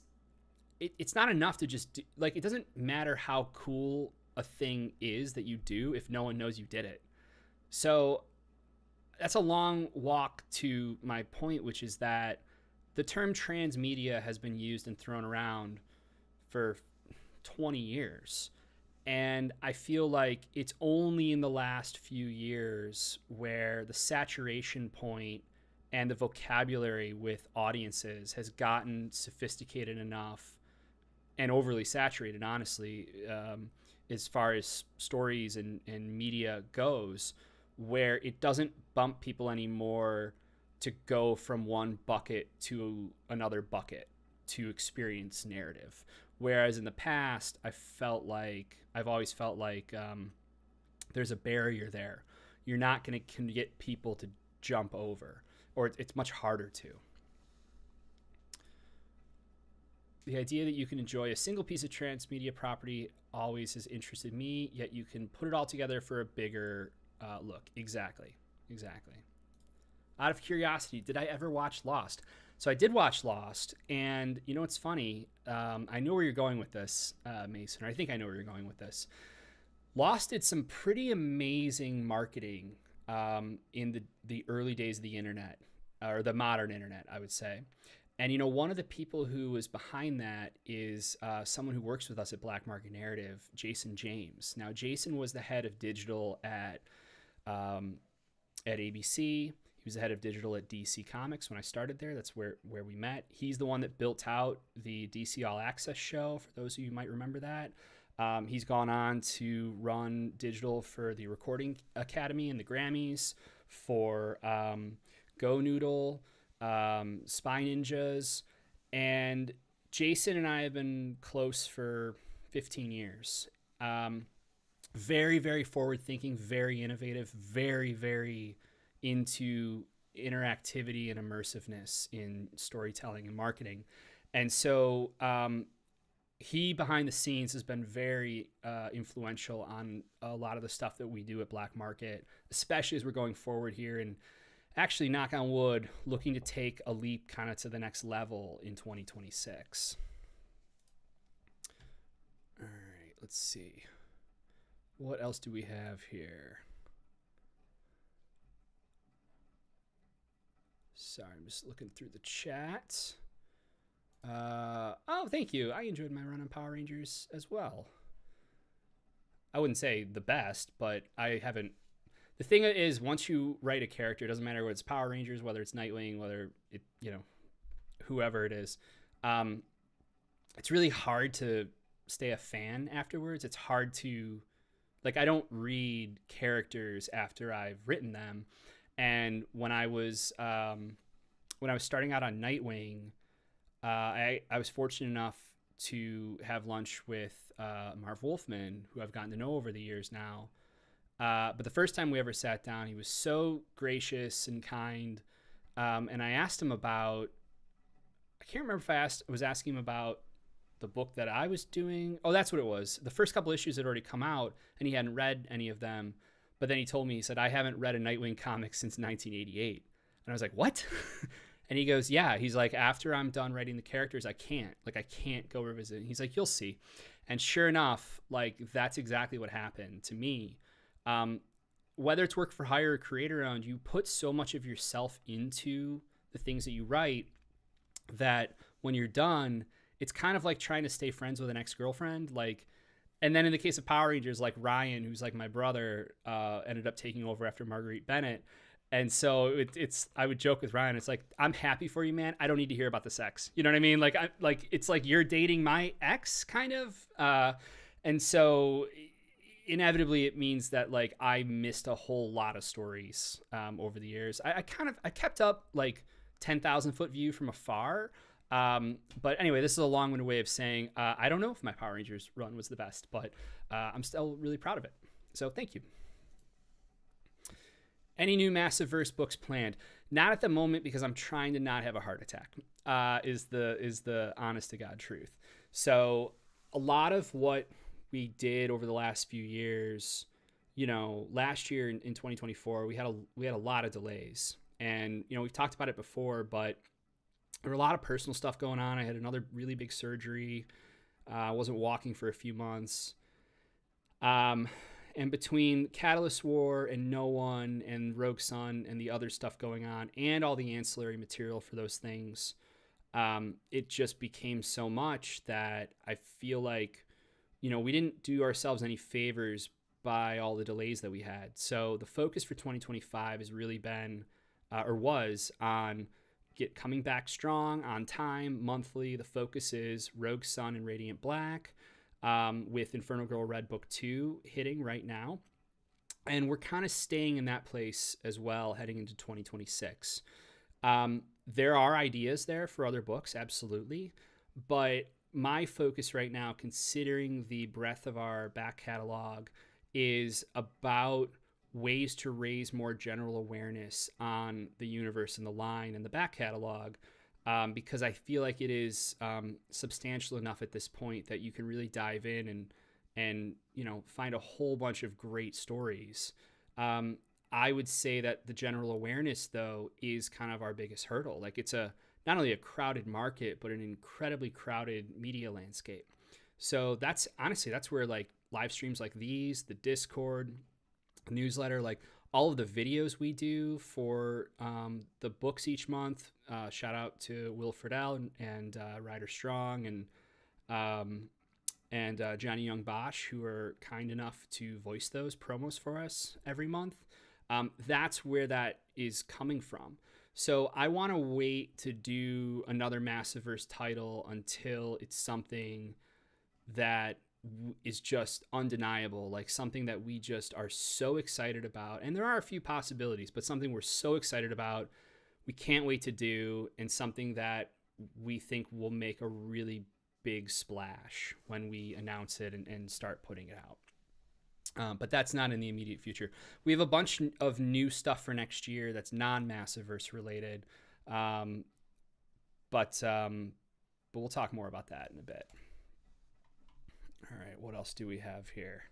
Speaker 1: it's not enough to just do, like, it doesn't matter how cool a thing is that you do if no one knows you did it. So that's a long walk to my point, which is that the term transmedia has been used and thrown around for 20 years. And I feel like it's only in the last few years where the saturation point and the vocabulary with audiences has gotten sophisticated enough and overly saturated, honestly, as far as stories and media goes, where it doesn't bump people anymore to go from one bucket to another bucket to experience narrative. Whereas in the past, I've always felt like there's a barrier there. You're not going to get people to jump over, or it's much harder to. The idea that you can enjoy a single piece of transmedia property always has interested me, yet you can put it all together for a bigger look. Exactly. Out of curiosity, did I ever watch Lost? So I did watch Lost, and you know what's funny? I know where you're going with this, Mason, or I think I know where you're going with this. Lost did some pretty amazing marketing in the early days of the internet, or the modern internet, I would say. And, one of the people who was behind that is someone who works with us at Black Market Narrative, Jason James. Now, Jason was the head of digital at at ABC. He was the head of digital at DC Comics when I started there. That's where we met. He's the one that built out the DC All Access show, for those of you who might remember that. He's gone on to run digital for the Recording Academy and the Grammys, for Go Noodle, Spy Ninjas, and Jason and I have been close for 15 years. Very, very forward thinking, very innovative, very, very into interactivity and immersiveness in storytelling and marketing. And so he, behind the scenes, has been very influential on a lot of the stuff that we do at Black Market, especially as we're going forward here and actually, knock on wood, looking to take a leap kind of to the next level in 2026. All right, let's see. What else do we have here? Sorry, I'm just looking through the chat. Oh, thank you. I enjoyed my run on Power Rangers as well. I wouldn't say the best, but I haven't. The thing is, once you write a character, it doesn't matter whether it's Power Rangers, whether it's Nightwing, whether it, whoever it is. It's really hard to stay a fan afterwards. It's hard to, I don't read characters after I've written them. And when I was starting out on Nightwing, I was fortunate enough to have lunch with Marv Wolfman, who I've gotten to know over the years now. But the first time we ever sat down, he was so gracious and kind. And I asked him about, I can't remember if I was asking him about the book that I was doing. Oh, that's what it was. The first couple issues had already come out and he hadn't read any of them. But then he told me, he said, I haven't read a Nightwing comic since 1988. And I was like, what? And he goes, yeah. He's like, after I'm done writing the characters, I can't go revisit. And he's like, you'll see. And sure enough, that's exactly what happened to me. Whether it's work for hire or creator owned, you put so much of yourself into the things that you write that when you're done, it's kind of like trying to stay friends with an ex-girlfriend. And then in the case of Power Rangers, Ryan, who's my brother, ended up taking over after Marguerite Bennett. And so it's I would joke with Ryan, it's like, I'm happy for you, man. I don't need to hear about the sex. You know what I mean? It's like you're dating my ex kind of. And so inevitably it means that I missed a whole lot of stories over the years. I kept up 10,000 foot view from afar. But anyway, this is a long-winded way of saying I don't know if my Power Rangers run was the best, but I'm still really proud of it. So thank you. Any new Massiverse books planned? Not at the moment, because I'm trying to not have a heart attack. Is the honest to God truth. So a lot of what we did over the last few years, last year in 2024, we had a lot of delays, and we've talked about it before, but there were a lot of personal stuff going on. I had another really big surgery. I wasn't walking for a few months. And between Catalyst War and No One and Rogue Sun and the other stuff going on and all the ancillary material for those things, it just became so much that I feel like, we didn't do ourselves any favors by all the delays that we had. So the focus for 2025 has really been, was on coming back strong, on time, monthly. The focus is Rogue Sun and Radiant Black, with Inferno Girl Red Book 2 hitting right now. And we're kind of staying in that place as well heading into 2026. There are ideas there for other books, absolutely. But my focus right now, considering the breadth of our back catalog, is about ways to raise more general awareness on the universe and the line and the back catalog, because I feel like it is substantial enough at this point that you can really dive in and find a whole bunch of great stories. I would say that the general awareness, though, is kind of our biggest hurdle. It's not only a crowded market, but an incredibly crowded media landscape. So that's where live streams like these, the Discord, newsletter, all of the videos we do for the books each month. Shout out to Will Friedel and Ryder Strong and Johnny Young Bosch, who are kind enough to voice those promos for us every month. That's where that is coming from. So I want to wait to do another Massiverse title until it's something that is just undeniable, like something that we just are so excited about. And there are a few possibilities, but something we're so excited about, we can't wait to do, and something that we think will make a really big splash when we announce it and start putting it out. But that's not in the immediate future. We have a bunch of new stuff for next year that's non-Massiverse related, but we'll talk more about that in a bit. All right, what else do we have here?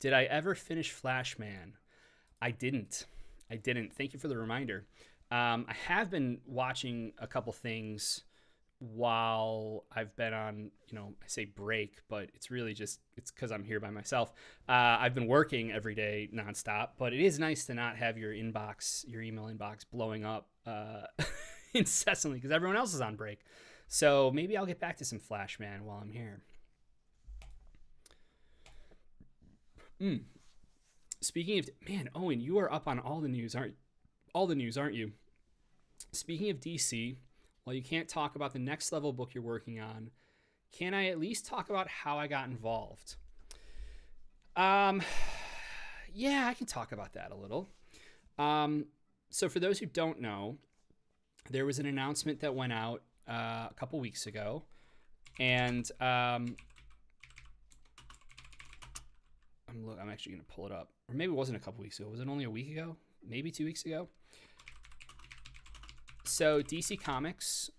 Speaker 1: Did I ever finish Flashman? I didn't. Thank you for the reminder. I have been watching a couple things while I've been on, I say break, but it's really just, it's because I'm here by myself. I've been working every day nonstop, but it is nice to not have your email inbox blowing up incessantly because everyone else is on break. So maybe I'll get back to some Flashman while I'm here. Speaking of, man, Owen, you are up on all the news, aren't you? Speaking of DC, while you can't talk about the Next Level book you're working on, can I at least talk about how I got involved? Yeah, I can talk about that a little. So for those who don't know, there was an announcement that went out a couple weeks ago, and I'm actually going to pull it up. Or maybe it wasn't a couple weeks ago. Was it only a week ago? Maybe 2 weeks ago? So DC Comics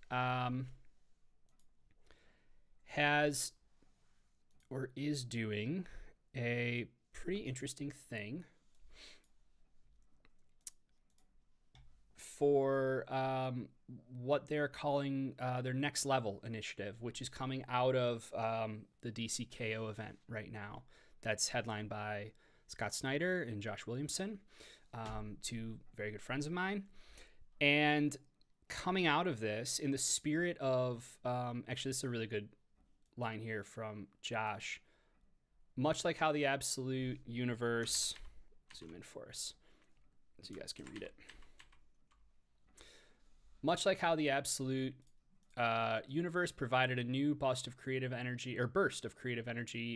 Speaker 1: has or is doing a pretty interesting thing for what they're calling their Next Level initiative, which is coming out of the DC KO event right now. That's headlined by Scott Snyder and Josh Williamson, two very good friends of mine. And coming out of this, in the spirit of, actually, this is a really good line here from Josh. Much like how the Absolute Universe, zoom in for us so you guys can read it. Much like how the Absolute Universe provided a new burst of creative energy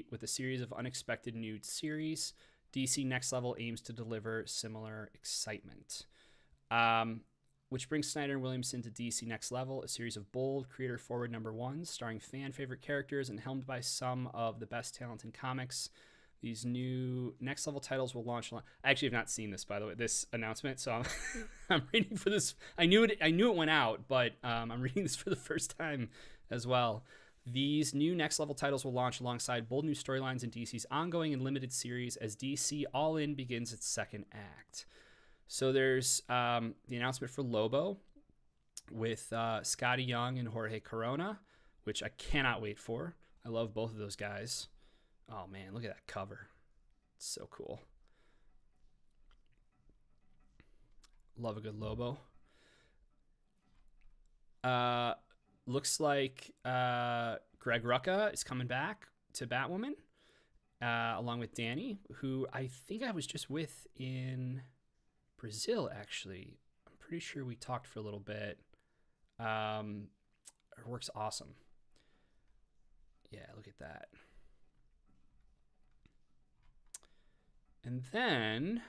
Speaker 1: with a series of unexpected new series, DC Next Level aims to deliver similar excitement. Which brings Snyder and Williamson to DC Next Level, a series of bold, creator-forward #1s, starring fan-favorite characters and helmed by some of the best talent in comics. These new Next Level titles will launch. I actually have not seen this, by the way, this announcement, so I'm reading for this. I knew it went out, but I'm reading this for the first time as well. These new Next Level titles will launch alongside bold new storylines in DC's ongoing and limited series as DC All In begins its second act. So there's the announcement for Lobo with Scotty Young and Jorge Corona, which I cannot wait for. I love both of those guys. Oh, man, look at that cover. It's so cool. Love a good Lobo. Looks like Greg Rucka is coming back to Batwoman, along with Danny, who I think I was just with in Brazil, actually. I'm pretty sure we talked for a little bit. Her work's awesome. Yeah, look at that. And then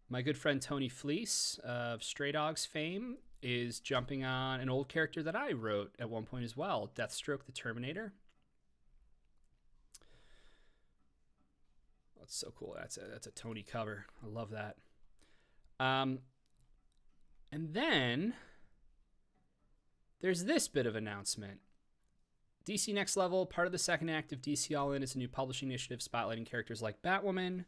Speaker 1: my good friend Tony Fleece of Stray Dogs fame is jumping on an old character that I wrote at one point as well, Deathstroke the Terminator. That's so cool. That's a Tony cover. I love that. And then there's this bit of announcement. DC Next Level, part of the second act of DC All In, is a new publishing initiative spotlighting characters like Batwoman,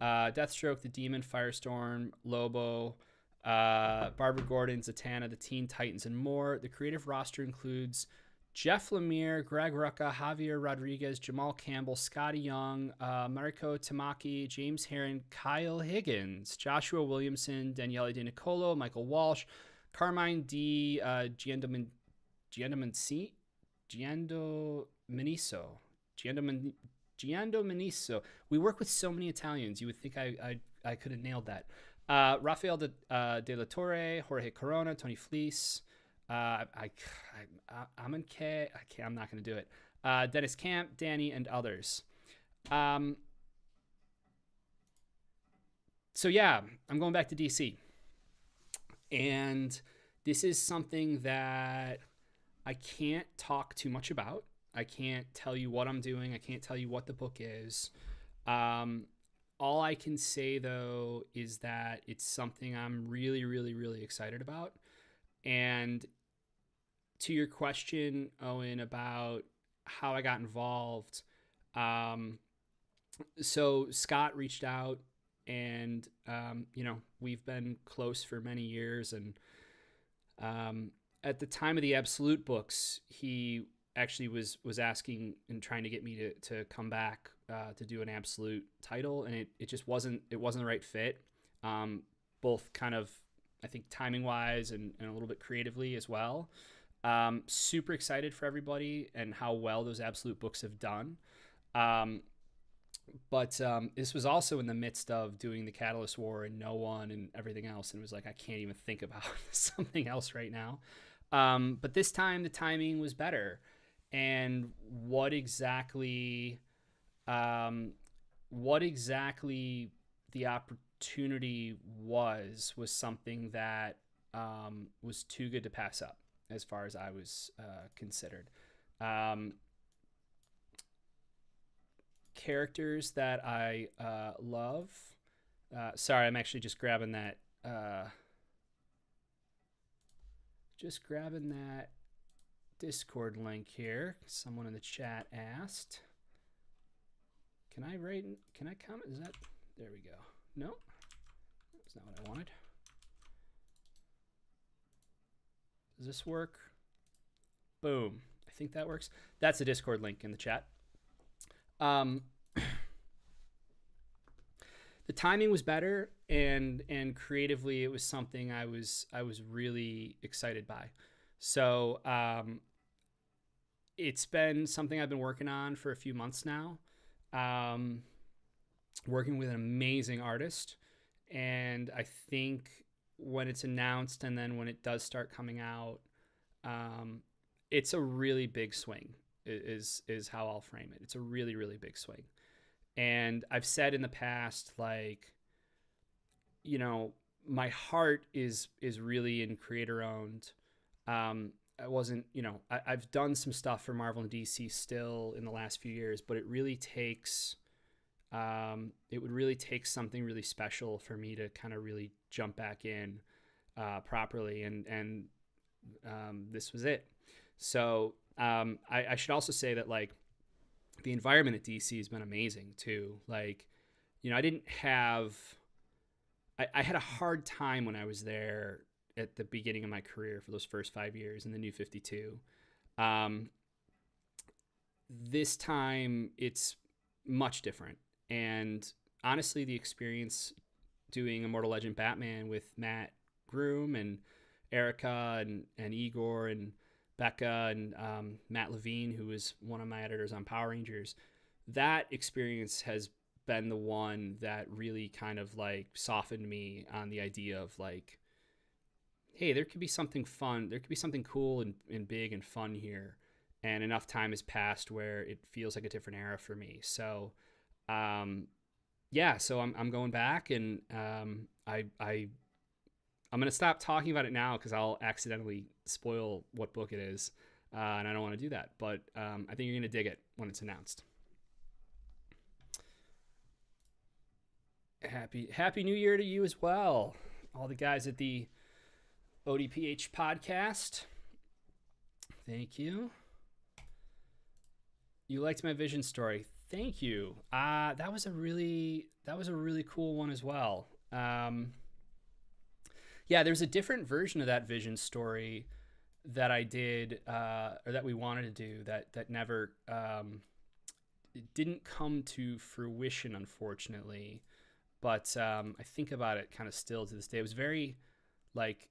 Speaker 1: Deathstroke, the Demon, Firestorm, Lobo, Barbara Gordon, Zatanna, the Teen Titans, and more. The creative roster includes Jeff Lemire, Greg Rucka, Javier Rodriguez, Jamal Campbell, Scotty Young, Mariko Tamaki, James Herron, Kyle Higgins, Joshua Williamson, Daniele De Nicolo, Michael Walsh, Carmine D. Giandomeniso, Giando Maniso. We work with so many Italians. You would think I could have nailed that. Rafael de la Torre, Jorge Corona, Tony Fleece. I'm not going to do it. Dennis Camp, Danny, and others. So yeah, I'm going back to DC. And this is something that I can't talk too much about. I can't tell you what I'm doing. I can't tell you what the book is. All I can say, though, is that it's something I'm really, really, really excited about. And to your question, Owen, about how I got involved, so Scott reached out, and we've been close for many years. And at the time of the Absolute books, he actually was asking and trying to get me to come back to do an Absolute title, and it just wasn't the right fit, both kind of, I think, timing wise and a little bit creatively as well. Super excited for everybody and how well those Absolute books have done. But this was also in the midst of doing the Catalyst War and No One and everything else, and it was like, I can't even think about something else right now. But this time the timing was better. And what exactly the opportunity was something that was too good to pass up, as far as I was considered. Characters that I love. Sorry, I'm actually just grabbing that. Discord link here. Someone in the chat asked. Can I comment? Is that? There we go. No, that's not what I wanted. Does this work? Boom. I think that works. That's a Discord link in the chat. The timing was better, and creatively it was something I was really excited by. So it's been something I've been working on for a few months now, working with an amazing artist. And I think when it's announced and then when it does start coming out, it's a really big swing is how I'll frame it. It's a really, really big swing. And I've said in the past, like, my heart is really in creator owned. I wasn't, I've done some stuff for Marvel and DC still in the last few years, but it really takes, it would really take something really special for me to kind of really jump back in properly. And this was it. So I should also say that, like, the environment at DC has been amazing too. Like, I had a hard time when I was there at the beginning of my career for those first 5 years in the New 52. This time it's much different. And honestly, the experience doing Immortal Legend Batman with Matt Groom and Erica and Igor and Becca and Matt Levine, who was one of my editors on Power Rangers, that experience has been the one that really kind of like softened me on the idea of like, hey, there could be something fun. There could be something cool and big and fun here. And enough time has passed where it feels like a different era for me. So, so I'm going back, and I'm going to stop talking about it now because I'll accidentally spoil what book it is. And I don't want to do that, but I think you're going to dig it when it's announced. Happy New Year to you as well. All the guys at the ODPH podcast. Thank you. You liked my Vision story. Thank you. That was a really cool one as well. There's a different version of that Vision story that I did, or that we wanted to do that never, it didn't come to fruition, unfortunately. But I think about it kind of still to this day. It was very, like,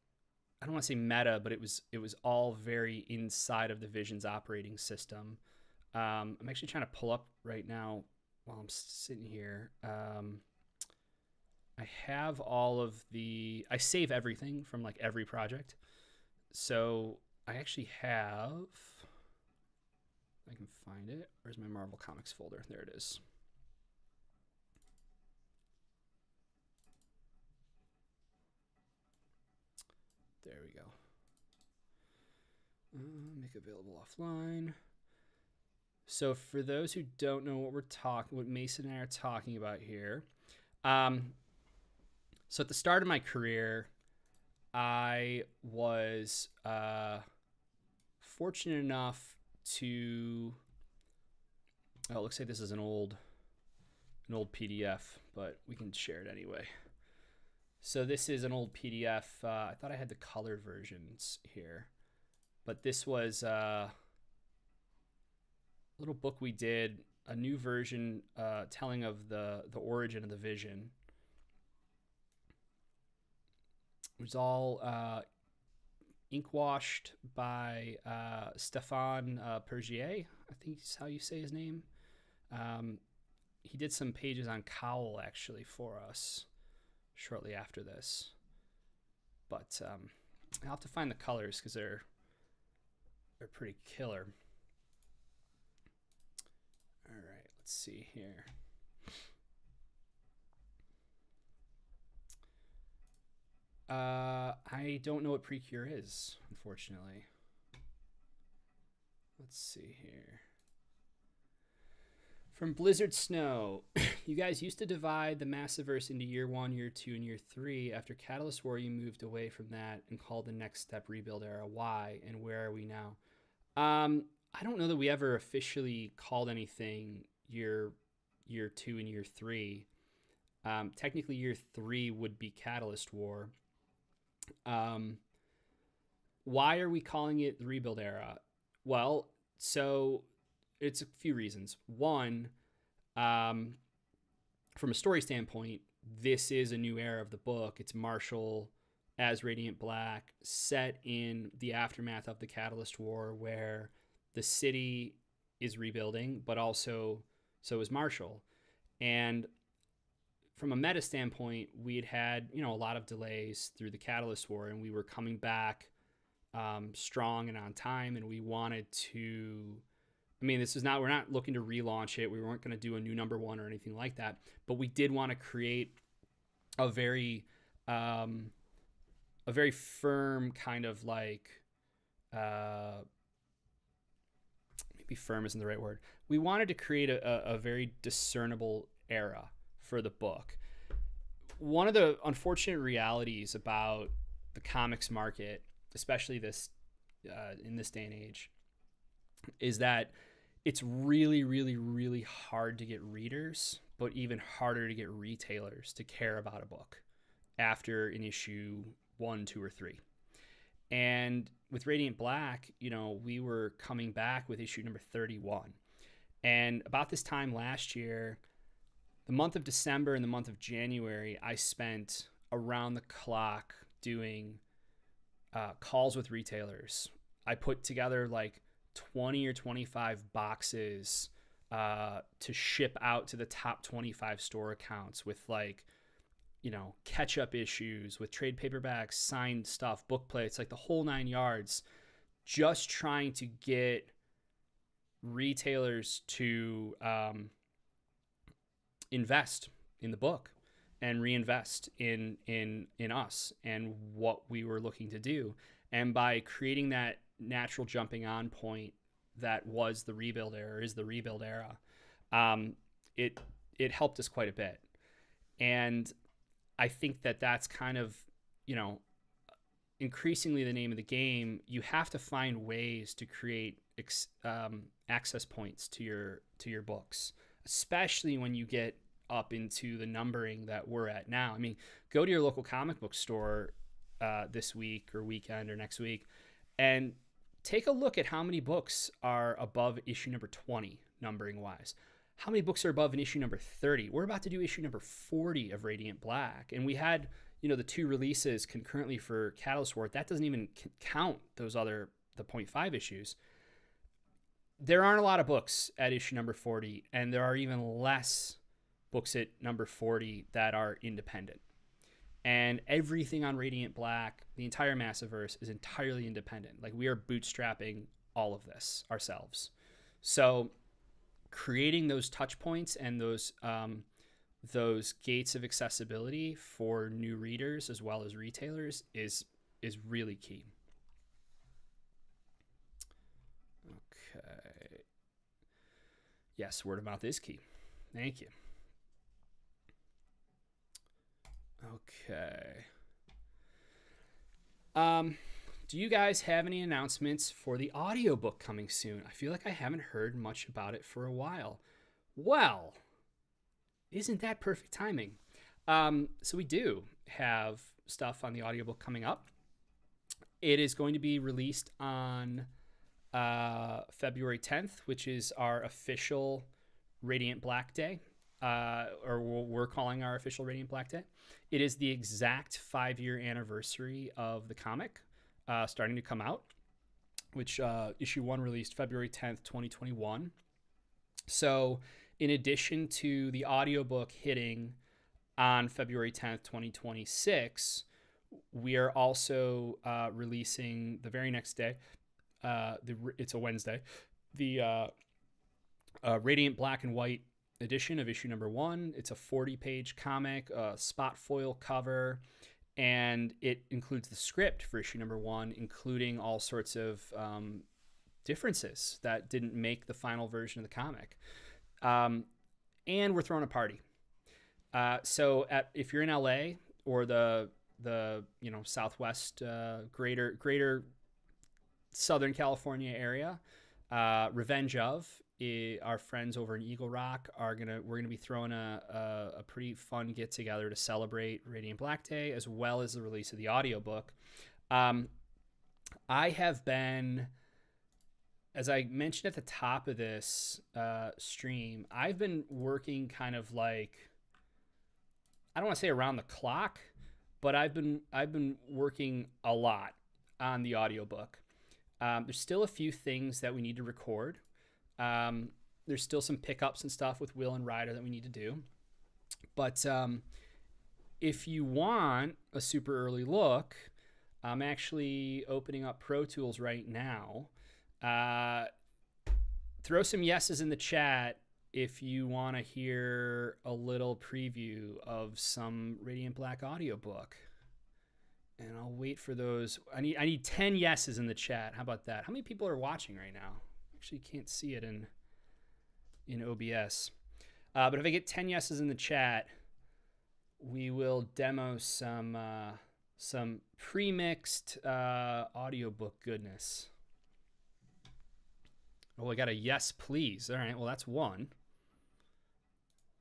Speaker 1: I don't want to say meta, but it was all very inside of the Vision's operating system. I'm actually trying to pull up right now while I'm sitting here, I have all of I save everything from like every project. So I actually have, I can find it. Where's my Marvel Comics folder? There it is. There we go. Make available offline. So for those who don't know what Mason and I are talking about here, so at the start of my career, I was fortunate enough to. Oh, it looks like this is an old PDF, but we can share it anyway. So this is an old PDF. I thought I had the colored versions here, but this was a little book we did, a new version telling of the origin of the Vision. It was all ink washed by Stéphane Pergier, I think is how you say his name. He did some pages on Cowl actually for us shortly after this, but I'll have to find the colors because they're pretty killer. All right, let's see here. I don't know what Precure is, unfortunately. Let's see here. From Blizzard Snow, you guys used to divide the Massiverse into Year 1, Year 2, and Year 3. After Catalyst War, you moved away from that and called the next step Rebuild Era. Why, and where are we now? I don't know that we ever officially called anything Year 2 and Year 3. Technically, Year 3 would be Catalyst War. Why are we calling it the Rebuild Era? Well, so it's a few reasons. One, from a story standpoint, this is a new era of the book. It's Marshall as Radiant Black, set in the aftermath of the Catalyst War, where the city is rebuilding, but also so is Marshall. And from a meta standpoint, we had a lot of delays through the Catalyst War, and we were coming back strong and on time, and we wanted to. I mean, we're not looking to relaunch it. We weren't going to do a new number 1 or anything like that, but we did want to create a very firm kind of like, maybe firm isn't the right word. We wanted to create a very discernible era for the book. One of the unfortunate realities about the comics market, especially this in this day and age, is that it's really, really, really hard to get readers, but even harder to get retailers to care about a book after an issue 1, 2, or 3. And with Radiant Black, we were coming back with issue number 31. And about this time last year, the month of December and the month of January, I spent around the clock doing calls with retailers. I put together like 20 or 25 boxes to ship out to the top 25 store accounts with catch-up issues, with trade paperbacks, signed stuff, book plates, like the whole 9 yards, just trying to get retailers to invest in the book and reinvest in us and what we were looking to do. And by creating that natural jumping on point that was the rebuild era, is the rebuild era, it helped us quite a bit. And I think that's kind of, increasingly the name of the game. You have to find ways to create access points to your books, especially when you get up into the numbering that we're at now. I mean, go to your local comic book store this week or weekend or next week and take a look at how many books are above issue number 20 numbering wise. How many books are above in issue number 30? We're about to do issue number 40 of Radiant Black. And we had, the 2 releases concurrently for Catalyst War. That doesn't even count the 0.5 issues. there aren't a lot of books at issue number 40, and there are even less books at number 40 that are independent. And everything on Radiant Black, the entire Massiverse, is entirely independent. Like, we are bootstrapping all of this ourselves. So creating those touch points and those gates of accessibility for new readers as well as retailers is really key. Okay. Yes, word of mouth is key. Thank you. Okay. Do you guys have any announcements for the audiobook coming soon? I feel like I haven't heard much about it for a while. Well, isn't that perfect timing? So we do have stuff on the audiobook coming up. It is going to be released on February 10th, which is our official Radiant Black Day, or we're calling our official Radiant Black Day. It is the exact 5-year anniversary of the comic starting to come out, which issue 1 released February 10th, 2021. So in addition to the audiobook hitting on February 10th, 2026, we are also releasing the very next day. It's a Wednesday. The Radiant Black and White edition of issue number 1. It's a 40-page comic, spot foil cover, and it includes the script for issue number 1, including all sorts of differences that didn't make the final version of the comic. And we're throwing a party. So if you're in LA or the Southwest, greater Southern California area, Revenge of, our friends over in Eagle Rock we're gonna be throwing a pretty fun get together to celebrate Radiant Black Day as well as the release of the audiobook. I have been, as I mentioned at the top of this stream, I've been working kind of like, I don't want to say around the clock, but I've been working a lot on the audiobook. There's still a few things that we need to record. There's still some pickups and stuff with Will and Ryder that we need to do. But if you want a super early look, I'm actually opening up Pro Tools right now. Throw some yeses in the chat if you want to hear a little preview of some Radiant Black audiobook. And I'll wait for those. I need 10 yeses in the chat. How about that? How many people are watching right now? Actually can't see it in OBS. But if I get 10 yeses in the chat, we will demo some pre-mixed audiobook goodness. Oh, I got a yes, please. All right, well, that's 1.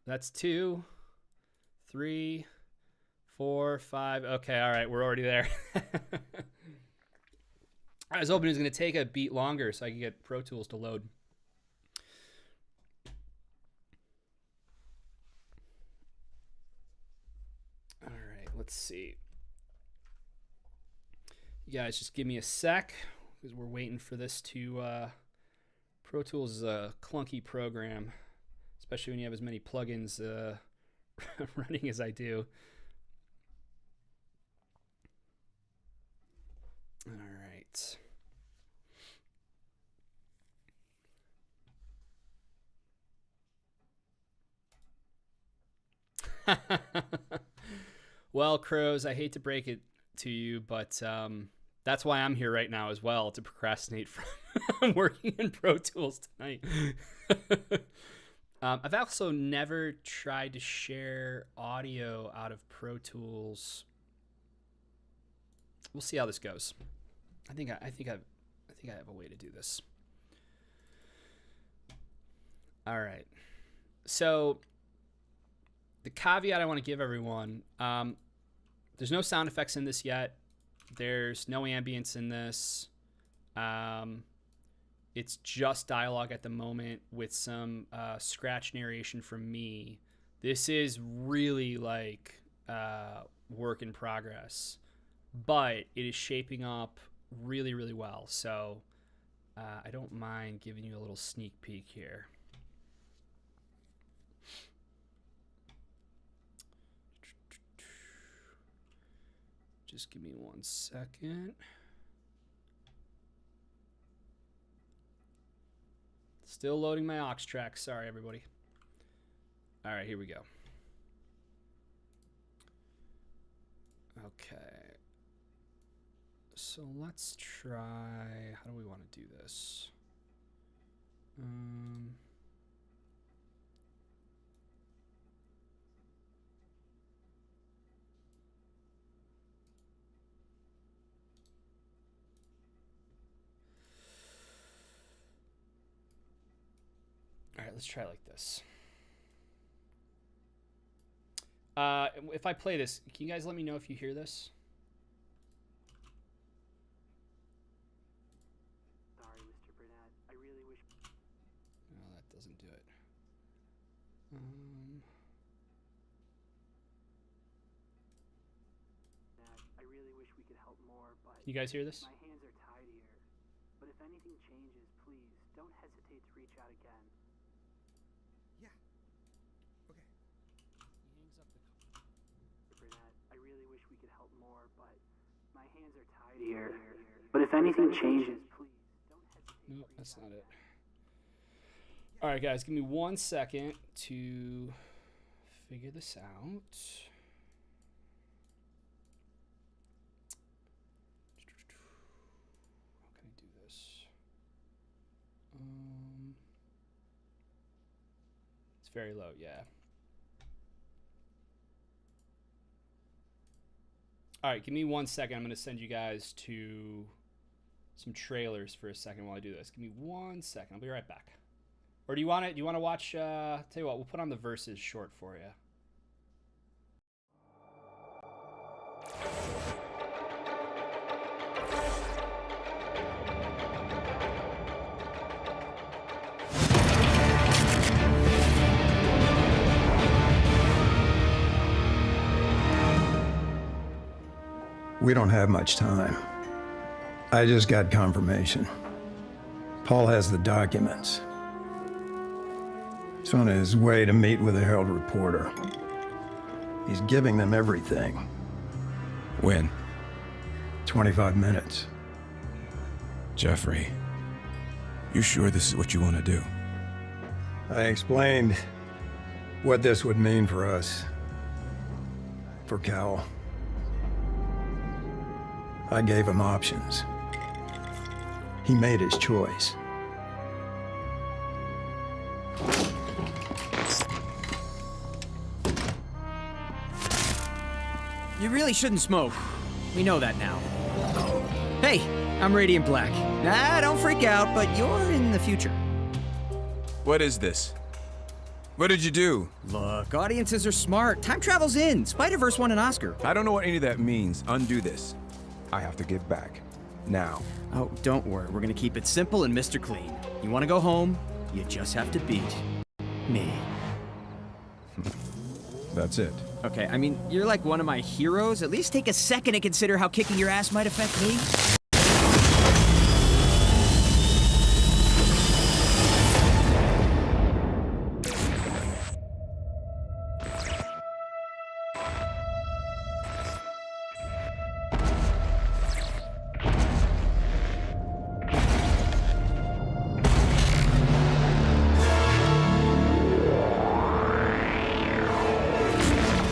Speaker 1: That's 2, 3, 4, 5. Okay, all right, we're already there. I was hoping it was going to take a beat longer so I could get Pro Tools to load. All right, let's see. You guys just give me a sec because we're waiting for this to... Pro Tools is a clunky program, especially when you have as many plugins running as I do. All right. Well, Crows, I hate to break it to you, but that's why I'm here right now as well, to procrastinate from working in Pro Tools tonight. I've also never tried to share audio out of Pro Tools. We'll see how this goes. I think I have a way to do this. All right. So the caveat I want to give everyone, there's no sound effects in this yet. There's no ambience in this. It's just dialogue at the moment with some scratch narration from me. This is really like work in progress, but it is shaping up really, really well. So I don't mind giving you a little sneak peek here. Just give me 1 second. Still loading my aux track. Sorry, everybody. All right, here we go. Okay. So let's try, how do we want to do this? All right, let's try like this. If I play this, can you guys let me know if you hear this?
Speaker 2: Sorry, Mr. Burnett. I really wish...
Speaker 1: No, that doesn't do it.
Speaker 2: I really wish we could help more, but...
Speaker 1: You guys hear this?
Speaker 2: My hands are tied here. But if anything changes, please, don't hesitate to reach out again.
Speaker 3: Yeah. Okay.
Speaker 1: He hangs up the call.
Speaker 2: Mr. Burnett, I really wish we could help more, but my hands are tied here. But if anything changes, please, don't hesitate
Speaker 1: Nope,
Speaker 2: to reach
Speaker 1: that's
Speaker 2: out
Speaker 1: not it.
Speaker 2: again.
Speaker 1: All right, guys, give me 1 second to figure this out. How can I do this? It's very low, yeah. All right, give me 1 second. I'm going to send you guys to some trailers for a second while I do this. Give me 1 second. I'll be right back. Or do you want it? Do you want to watch? Tell you what, we'll put on the Versus short for you.
Speaker 4: We don't have much time. I just got confirmation. Paul has the documents. He's on his way to meet with a Herald reporter. He's giving them everything.
Speaker 3: When?
Speaker 4: 25 minutes.
Speaker 3: Jeffrey, you sure this is what you want to do?
Speaker 4: I explained what this would mean for us. For Cal. I gave him options. He made his choice.
Speaker 5: You really shouldn't smoke. We know that now. Hey, I'm Radiant Black. Nah, don't freak out, but you're in the future.
Speaker 3: What is this? What did you do?
Speaker 5: Look, audiences are smart. Time travel's in. Spider-Verse won an Oscar.
Speaker 3: I don't know what any of that means. Undo this. I have to give back. Now.
Speaker 5: Oh, don't worry. We're gonna keep it simple and Mr. Clean. You wanna go home? You just have to beat me.
Speaker 3: That's it.
Speaker 5: Okay, I mean, you're like one of my heroes. At least take a second to consider how kicking your ass might affect me.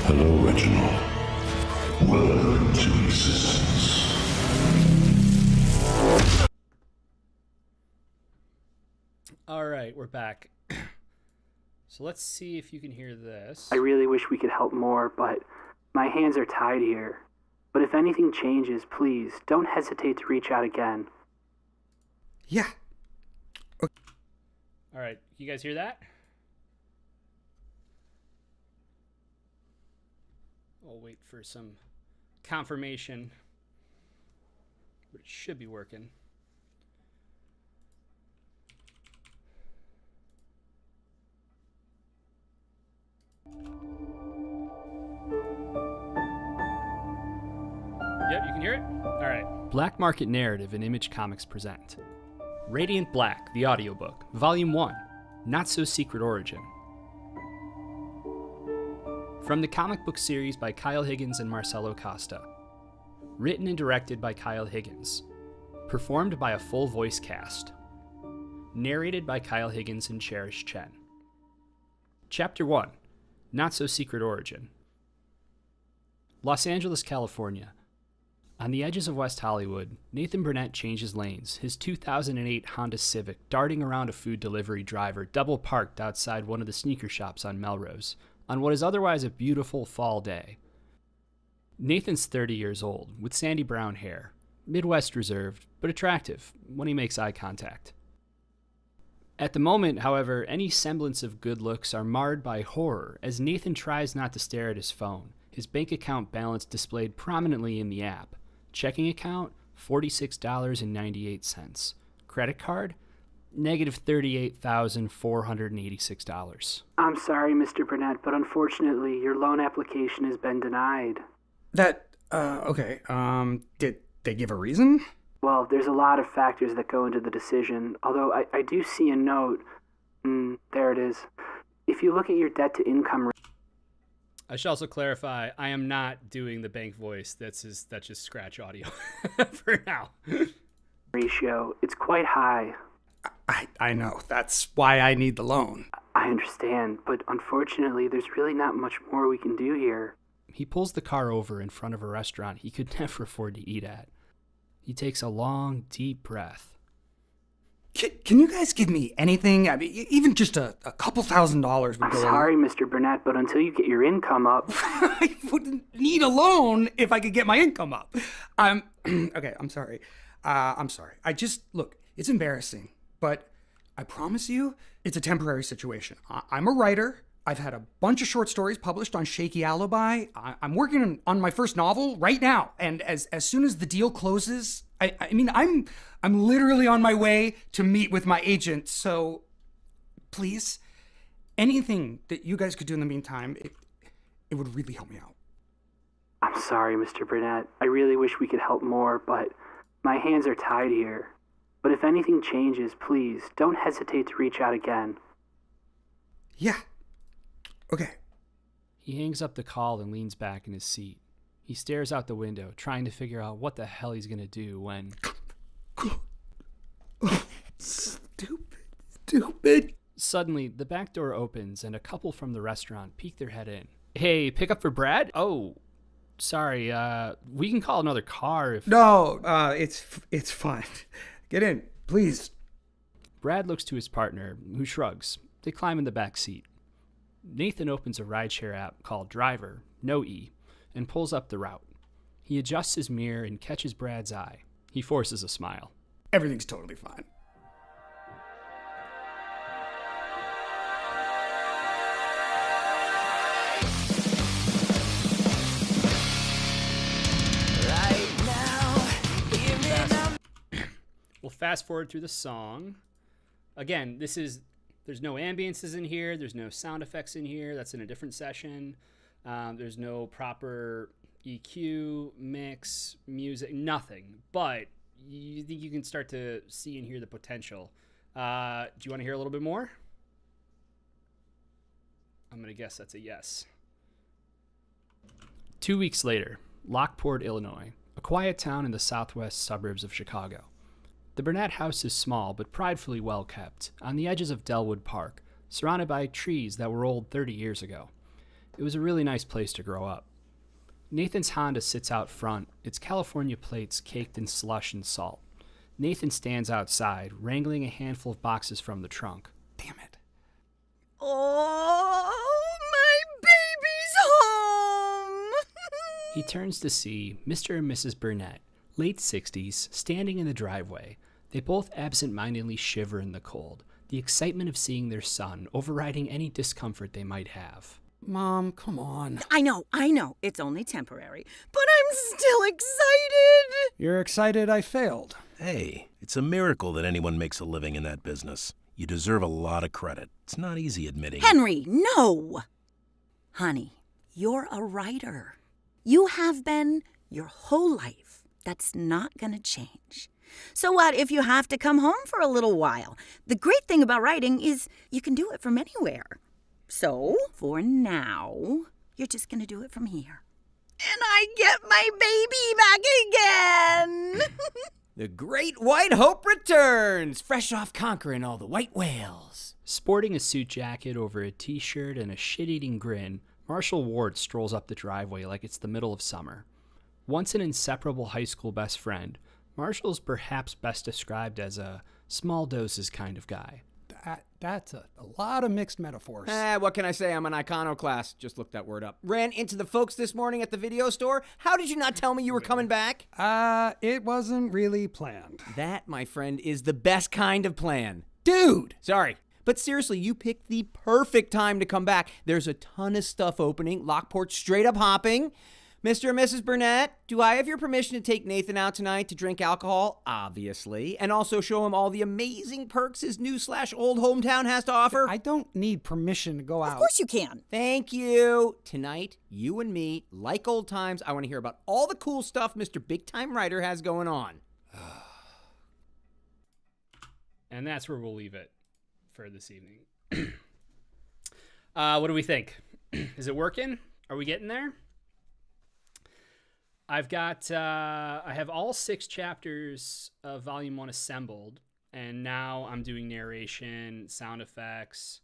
Speaker 6: Hello, Reginald. Welcome to existence.
Speaker 1: All right, we're back. So let's see if you can hear this.
Speaker 2: I really wish we could help more, but my hands are tied here. But if anything changes, please, don't hesitate to reach out again.
Speaker 3: Yeah.
Speaker 1: All right, you guys hear that? I'll wait for some confirmation, but it should be working. Yep, you can hear it? All right. Black Market Narrative and Image Comics present Radiant Black, the audiobook, Volume 1, Not So Secret Origin. From the comic book series by Kyle Higgins and Marcelo Costa. Written and directed by Kyle Higgins. Performed by a full voice cast. Narrated by Kyle Higgins and Cherish Chen. Chapter 1, Not So Secret Origin. Los Angeles, California. On the edges of West Hollywood, Nathan Burnett changes lanes, his 2008 Honda Civic darting around a food delivery driver double parked outside one of the sneaker shops on Melrose, on what is otherwise a beautiful fall day. Nathan's 30 years old, with sandy brown hair, Midwest reserved, but attractive when he makes eye contact. At the moment, however, any semblance of good looks are marred by horror as Nathan tries not to stare at his phone, his bank account balance displayed prominently in the app. Checking account, $46.98. Credit card, negative $38,486.
Speaker 2: I'm sorry, Mr. Burnett, but unfortunately, your loan application has been denied.
Speaker 5: Okay, did they give a reason?
Speaker 2: Well, there's a lot of factors that go into the decision, although I do see a note. There it is. If you look at your debt-to-income
Speaker 1: I should also clarify, I am not doing the bank voice. That's just scratch audio for now.
Speaker 2: ratio, it's quite high.
Speaker 5: I know. That's why I need the loan.
Speaker 2: I understand, but unfortunately, there's really not much more we can do here.
Speaker 1: He pulls the car over in front of a restaurant he could never afford to eat at. He takes a long, deep breath.
Speaker 5: Can you guys give me anything? I mean, even just a couple $1,000s would
Speaker 2: I'm
Speaker 5: go.
Speaker 2: sorry, Mr. Burnett, but until you get your income up...
Speaker 5: I wouldn't need a loan if I could get my income up. Okay, I'm sorry. I'm sorry. Look, it's embarrassing, but I promise you, it's a temporary situation. I'm a writer. I've had a bunch of short stories published on Shaky Alibi. I'm working on my first novel right now, and as soon as the deal closes, I'm literally on my way to meet with my agent. So, please, anything that you guys could do in the meantime, it would really help me out.
Speaker 2: I'm sorry, Mr. Burnett. I really wish we could help more, but my hands are tied here. But if anything changes, please, don't hesitate to reach out again.
Speaker 5: Yeah. Okay.
Speaker 1: He hangs up the call and leans back in his seat. He stares out the window, trying to figure out what the hell he's gonna do when... Stupid. Suddenly, the back door opens and a couple from the restaurant peek their head in. Hey, pick up for Brad? Oh, sorry, we can call another car if...
Speaker 5: No, it's fine. Get in, please.
Speaker 1: Brad looks to his partner, who shrugs. They climb in the back seat. Nathan opens a rideshare app called Driver, no E, and pulls up the route. He adjusts his mirror and catches Brad's eye. He forces a smile.
Speaker 5: Everything's totally fine.
Speaker 1: We'll fast forward through the song. Again, there's no ambiances in here. There's no sound effects in here. That's in a different session. There's no proper EQ, mix, music, nothing. But you think you can start to see and hear the potential. Do you want to hear a little bit more? I'm going to guess that's a yes. 2 weeks later, Lockport, Illinois, a quiet town in the southwest suburbs of Chicago. The Burnett house is small but pridefully well kept, on the edges of Delwood Park, surrounded by trees that were old 30 years ago. It was a really nice place to grow up. Nathan's Honda sits out front, its California plates caked in slush and salt. Nathan stands outside, wrangling a handful of boxes from the trunk.
Speaker 5: Damn it.
Speaker 7: Oh, my baby's home!
Speaker 1: He turns to see Mr. and Mrs. Burnett, late 60s, standing in the driveway. They both absent-mindedly shiver in the cold, the excitement of seeing their son overriding any discomfort they might have.
Speaker 5: Mom, come on.
Speaker 7: I know. It's only temporary. But I'm still excited!
Speaker 5: You're excited I failed.
Speaker 8: Hey, it's a miracle that anyone makes a living in that business. You deserve a lot of credit. It's not easy admitting.
Speaker 7: Henry, no! Honey, you're a writer. You have been your whole life. That's not gonna change. So what if you have to come home for a little while? The great thing about writing is you can do it from anywhere. So, for now, you're just going to do it from here. And I get my baby back again!
Speaker 9: The Great White Hope returns, fresh off conquering all the white whales.
Speaker 1: Sporting a suit jacket over a t-shirt and a shit-eating grin, Marshall Ward strolls up the driveway like it's the middle of summer. Once an inseparable high school best friend, Marshall's perhaps best described as a small doses kind of guy.
Speaker 5: That's a lot of mixed metaphors.
Speaker 9: What can I say? I'm an iconoclast. Just looked that word up. Ran into the folks this morning at the video store. How did you not tell me you were coming back?
Speaker 5: It wasn't really planned.
Speaker 9: That, my friend, is the best kind of plan. Dude! Sorry. But seriously, you picked the perfect time to come back. There's a ton of stuff opening. Lockport's straight up hopping. Mr. and Mrs. Burnett, do I have your permission to take Nathan out tonight to drink alcohol? Obviously. And also show him all the amazing perks his new/old hometown has to offer?
Speaker 5: I don't need permission to go out.
Speaker 7: Of course you can.
Speaker 9: Thank you. Tonight, you and me, like old times, I want to hear about all the cool stuff Mr. Big Time Writer has going on.
Speaker 1: And that's where we'll leave it for this evening. What do we think? Is it working? Are we getting there? I've got, I have all 6 chapters of Volume 1 assembled, and now I'm doing narration, sound effects.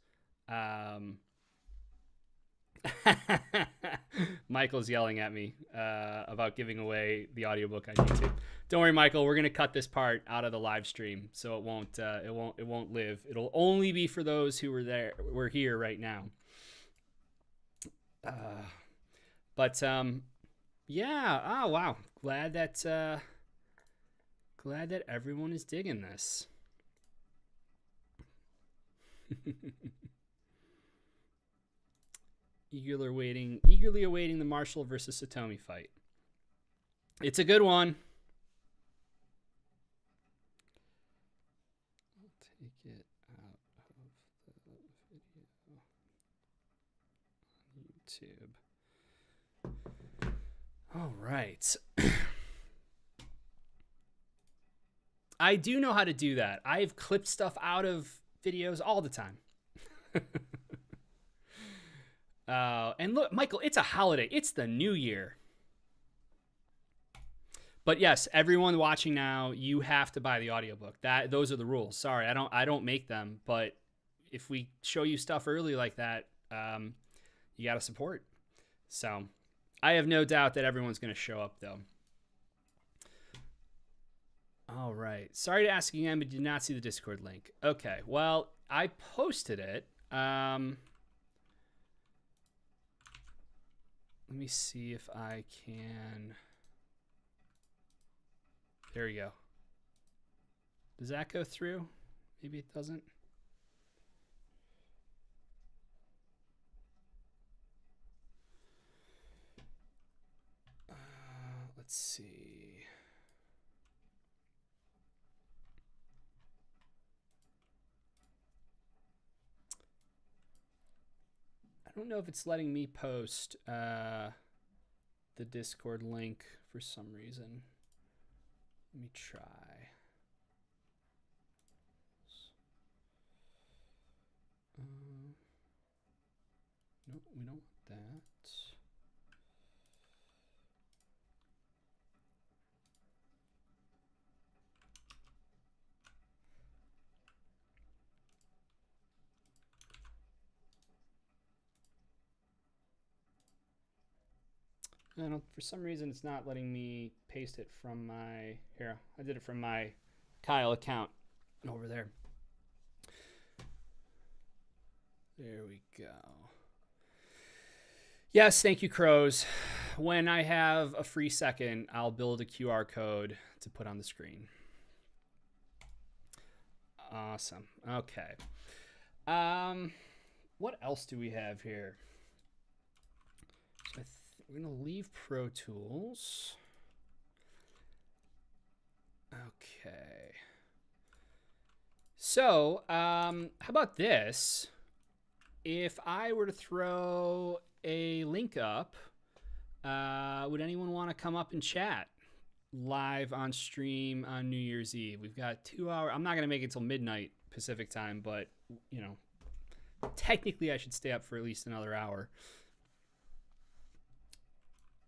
Speaker 1: Michael's yelling at me about giving away the audiobook on YouTube. Don't worry, Michael, we're going to cut this part out of the live stream, so it won't live. It'll only be for those who we're here right now. Yeah. Oh, wow. Glad that everyone is digging this. Eagerly awaiting the Marshall versus Satomi fight. It's a good one. I'll take it out of the video on YouTube. All right. I do know how to do that. I've clipped stuff out of videos all the time. And look, Michael, it's a holiday. It's the new year. But yes, everyone watching now, you have to buy the audiobook. Those are the rules. Sorry, I don't make them, but if we show you stuff early like that, you got to support. So, I have no doubt that everyone's going to show up, though. All right. Sorry to ask again, but did not see the Discord link. Okay. Well, I posted it. Let me see if I can. There we go. Does that go through? Maybe it doesn't. Let's see. I don't know if it's letting me post the Discord link for some reason. Let me try. Nope, we don't want that. For some reason, it's not letting me paste it from my, here, I did it from my Kyle account over there. There we go. Yes, thank you, Crows. When I have a free second, I'll build a QR code to put on the screen. Awesome. Okay. What else do we have here? So we're going to leave Pro Tools. Okay. So, how about this? If I were to throw a link up, would anyone want to come up and chat? live on stream on New Year's Eve. We've got 2 hours. I'm not going to make it till midnight Pacific time, but, you know, technically I should stay up for at least another hour.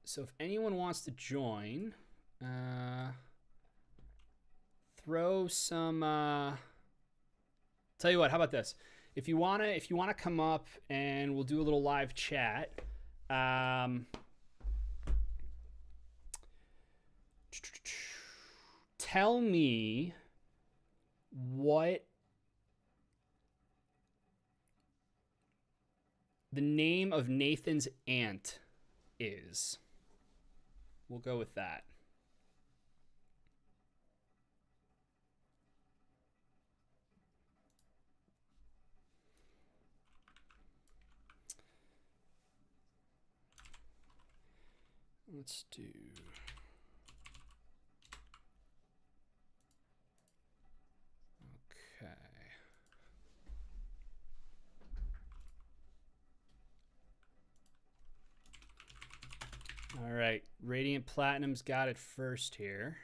Speaker 1: So if anyone wants to join, throw some, tell you what, how about this? If you wanna come up and we'll do a little live chat, tell me what the name of Nathan's aunt is. We'll go with that. Let's do... Okay. All right, Radiant Platinum's got it first here.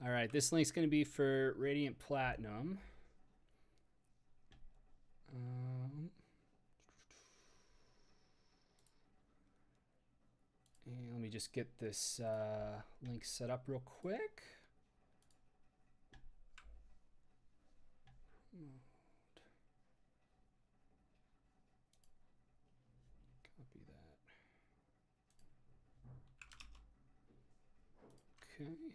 Speaker 1: All right, this link's going to be for Radiant Platinum. And let me just get this link set up real quick. Copy that. Okay.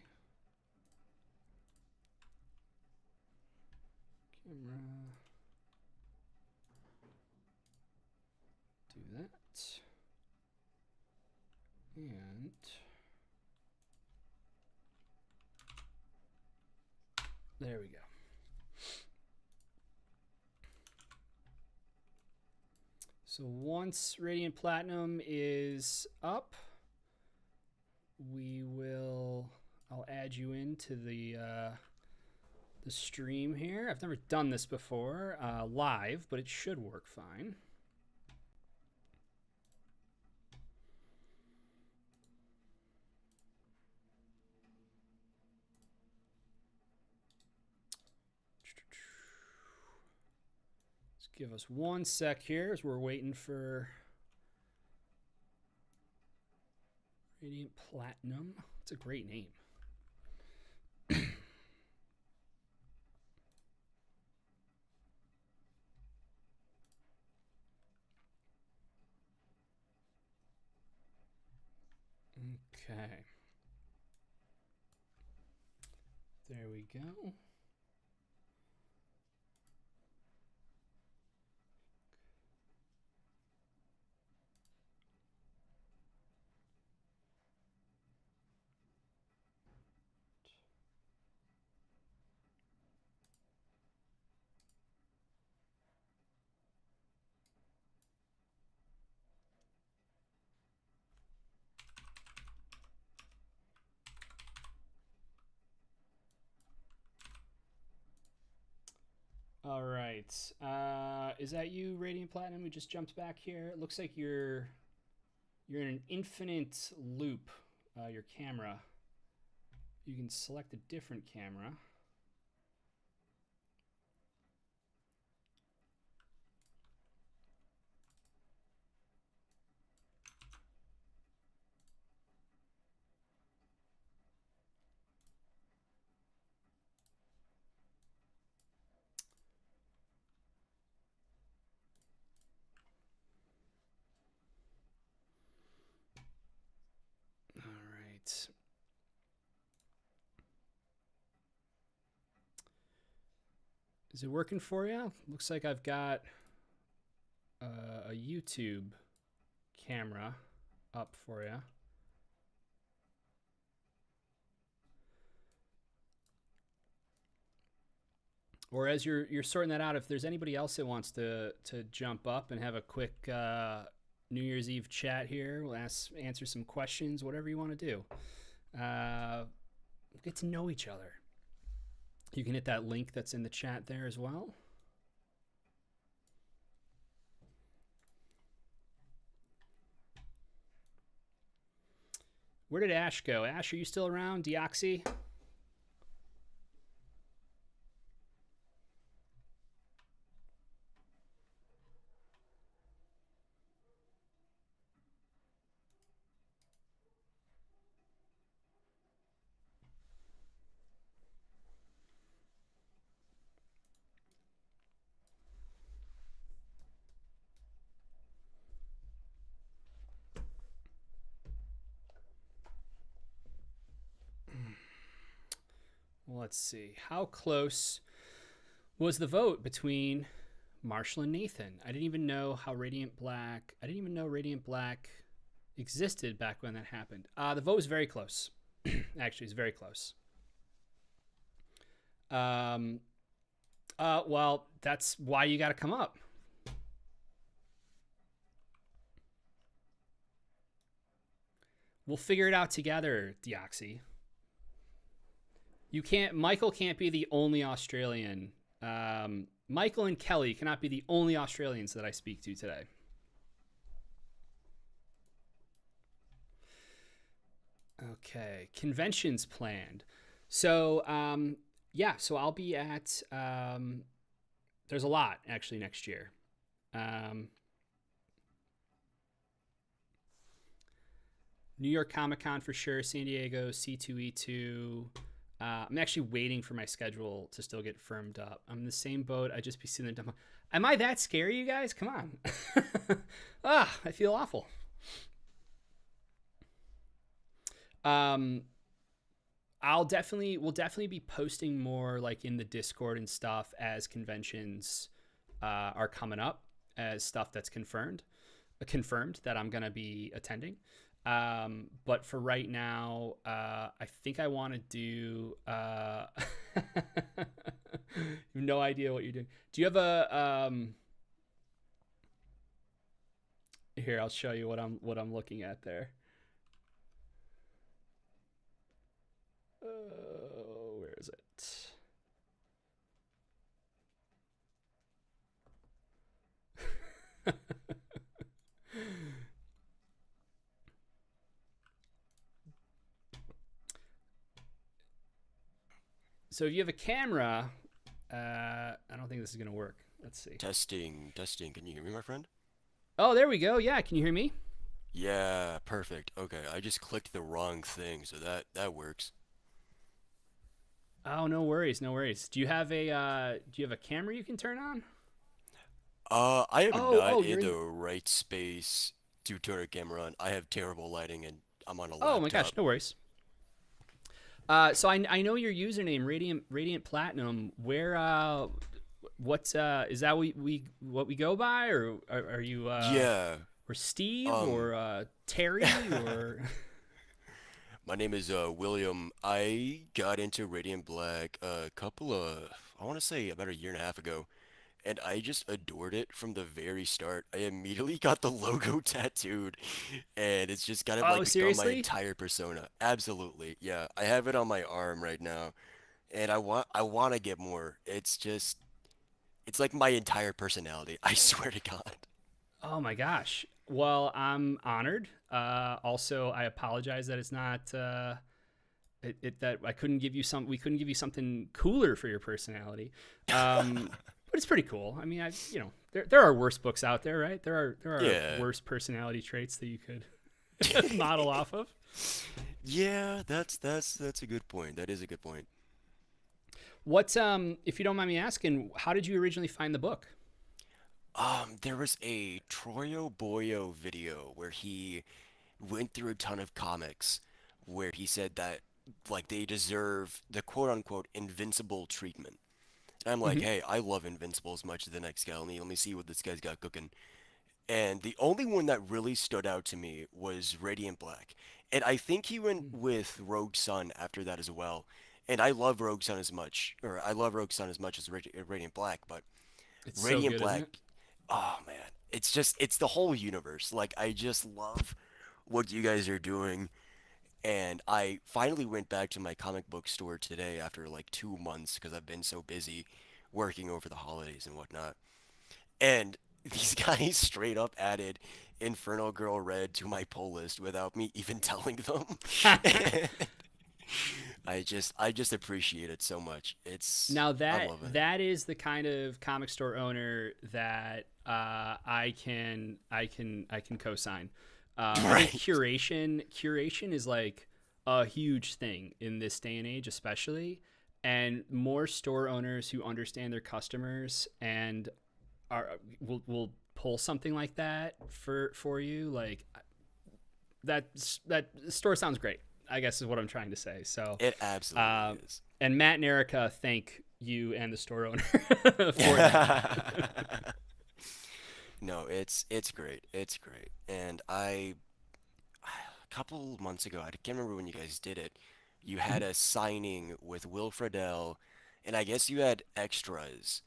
Speaker 1: Camera. Do that. And there we go. So once Radiant Platinum is up, I'll add you into the stream here. I've never done this before live, but it should work fine. Give us 1 sec here as we're waiting for Radiant Platinum. It's a great name. Okay. There we go. All right. Is that you, Radiant Platinum? We just jumped back here. It looks like you're in an infinite loop. Your camera. You can select a different camera. Is it working for you? Looks like I've got a YouTube camera up for you. Or as you're sorting that out, if there's anybody else that wants to jump up and have a quick New Year's Eve chat here, we'll answer some questions, whatever you want to do. Get to know each other. You can hit that link that's in the chat there as well. Where did Ash go? Ash, are you still around? Deoxy? Let's see. How close was the vote between Marshall and Nathan? I didn't even know Radiant Black existed back when that happened. The vote was very close. Actually, it's very close. Well, that's why you got to come up. We'll figure it out together, Deoxy. Michael can't be the only Australian. Michael and Kelly cannot be the only Australians that I speak to today. Okay, conventions planned. So, so I'll be at, there's a lot actually next year. New York Comic Con for sure, San Diego, C2E2. I'm actually waiting for my schedule to still get firmed up. I'm in the same boat. I just be sitting there. Am I that scary, you guys? Come on. I feel awful. We'll definitely be posting more like in the Discord and stuff as conventions are coming up, as stuff that's confirmed that I'm gonna be attending. But for right now, I think I want to do, you have no idea what you're doing. Do you have here, I'll show you what I'm looking at there. Where is it? So if you have a camera, I don't think this is going to work. Let's see.
Speaker 10: Testing. Can you hear me, my friend?
Speaker 1: Oh, there we go. Yeah, can you hear me?
Speaker 10: Yeah, perfect. Okay, I just clicked the wrong thing, so that works.
Speaker 1: Oh, no worries. Do you have a camera you can turn on?
Speaker 10: I am not in the right space to turn a camera on. I have terrible lighting and I'm on a laptop.
Speaker 1: Oh my gosh, no worries. So I know your username, Radiant Platinum. Where is that what we go by, or are you
Speaker 10: yeah,
Speaker 1: or Steve or Terry or
Speaker 10: My name is William. I got into Radiant Black I want to say about a year and a half ago, and I just adored it from the very start. I immediately got the logo tattooed, and it's just kind of become my
Speaker 1: seriously?
Speaker 10: entire persona. Absolutely, yeah. I have it on my arm right now, and I want to get more. It's like my entire personality. I swear to God.
Speaker 1: Oh my gosh. Well, I'm honored. Also, I apologize that it's not that we couldn't give you something cooler for your personality. But it's pretty cool. I mean, there are worse books out there, right? There are worse personality traits that you could model off of.
Speaker 10: Yeah, that's a good point. That is a good point.
Speaker 1: What if you don't mind me asking, how did you originally find the book?
Speaker 10: There was a Troyo Boyo video where he went through a ton of comics where he said that like they deserve the quote unquote invincible treatment. And I'm like, hey, I love Invincible as much as the next guy. Let me see what this guy's got cooking. And the only one that really stood out to me was Radiant Black. And I think he went with Rogue Sun after that as well. And I love Rogue Sun as much as Radiant Black, but
Speaker 1: It's
Speaker 10: Radiant
Speaker 1: so good,
Speaker 10: Black,
Speaker 1: isn't it?
Speaker 10: oh man, it's the whole universe. Like I just love what you guys are doing. And I finally went back to my comic book store today after like 2 months because I've been so busy working over the holidays and whatnot. And these guys straight up added Infernal Girl Red to my pull list without me even telling them. I just appreciate it so much.
Speaker 1: Now
Speaker 10: I love it.
Speaker 1: that is the kind of comic store owner that I can co-sign. I think curation is like a huge thing in this day and age, especially, and more store owners who understand their customers and will pull something like that for you. Like that store sounds great, I guess is what I'm trying to say. So
Speaker 10: It absolutely is.
Speaker 1: And Matt and Erica thank you and the store owner for that.
Speaker 10: No, it's great. It's great. And a couple months ago, I can't remember when you guys did it. You had a signing with Will Friedle, and I guess you had extras.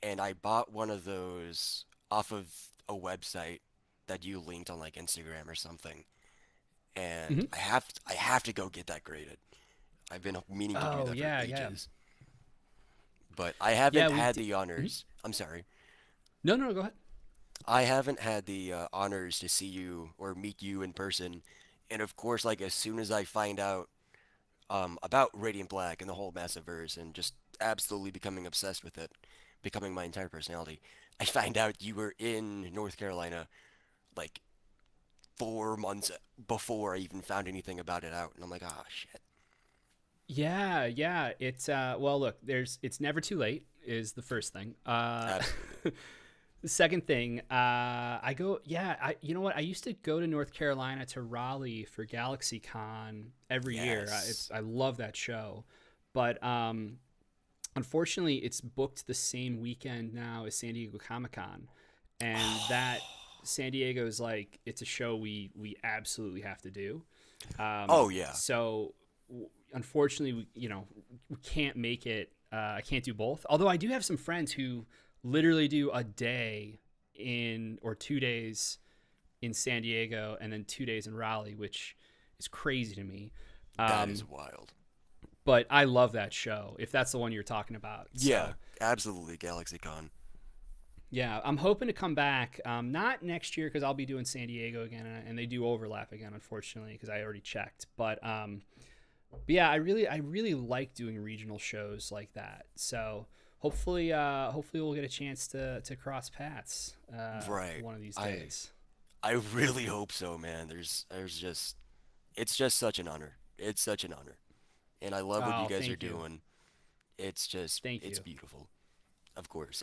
Speaker 10: And I bought one of those off of a website that you linked on like Instagram or something. And I have to go get that graded. I've been meaning to do that for ages. But I haven't had the honors. I'm sorry.
Speaker 1: No, go ahead.
Speaker 10: I haven't had the honors to see you or meet you in person. And of course, like as soon as I find out about Radiant Black and the whole Massiverse and just absolutely becoming obsessed with it, becoming my entire personality, I find out you were in North Carolina like 4 months before I even found anything about it out. And I'm like, oh, shit.
Speaker 1: Yeah. It's well, look, it's never too late is the first thing.
Speaker 10: Absolutely.
Speaker 1: The second thing, you know what? I used to go to North Carolina to Raleigh for GalaxyCon every year. I love that show. But unfortunately, it's booked the same weekend now as San Diego Comic-Con. And that San Diego is like, it's a show we absolutely have to do. So unfortunately, we can't make it. I can't do both. Although I do have some friends who literally do a day or 2 days in San Diego and then 2 days in Raleigh, which is crazy to me.
Speaker 10: That is wild.
Speaker 1: But I love that show, if that's the one you're talking about.
Speaker 10: Yeah, absolutely, GalaxyCon.
Speaker 1: Yeah, I'm hoping to come back, not next year because I'll be doing San Diego again, and they do overlap again, unfortunately, because I already checked. But yeah, I really like doing regional shows like that. So hopefully we'll get a chance to cross paths one of these days.
Speaker 10: I really hope so, man. It's just such an honor. It's such an honor, and I love what you guys are doing. It's just it's beautiful. Of course.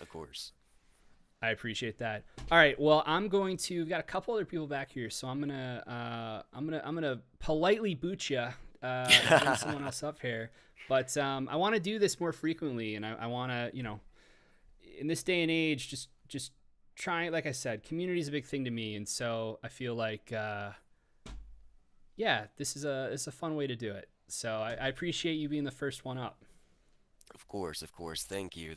Speaker 1: I appreciate that. All right, well, we've got a couple other people back here, so I'm gonna politely boot you, bring someone else up here. But I want to do this more frequently, and I want to, in this day and age, just try. Like I said, community is a big thing to me, and so I feel like, this is a fun way to do it. So I appreciate you being the first one up.
Speaker 10: Of course. Thank you.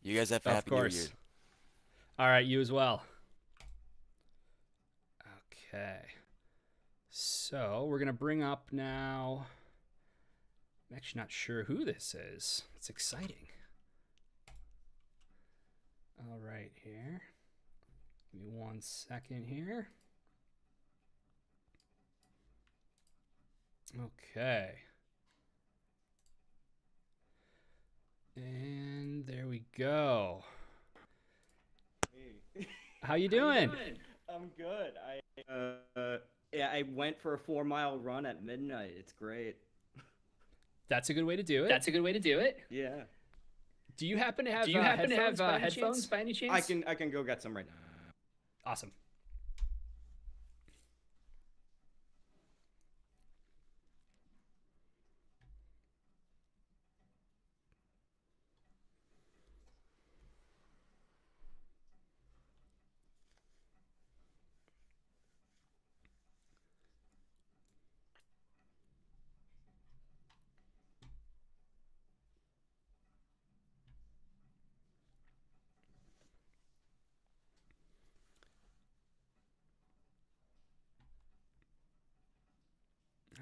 Speaker 10: You guys have a happy New Year.
Speaker 1: All right, you as well. Okay. So we're going to bring up now. I'm actually not sure who this is. It's exciting. All right, here. Give me 1 second here. Okay. And there we go. How you doing?
Speaker 11: I'm good. I went for a 4-mile run at midnight. It's great.
Speaker 1: That's a good way to do it.
Speaker 11: Yeah.
Speaker 1: Do you happen to have headphones by any chance?
Speaker 11: I can go get some right now.
Speaker 1: Awesome.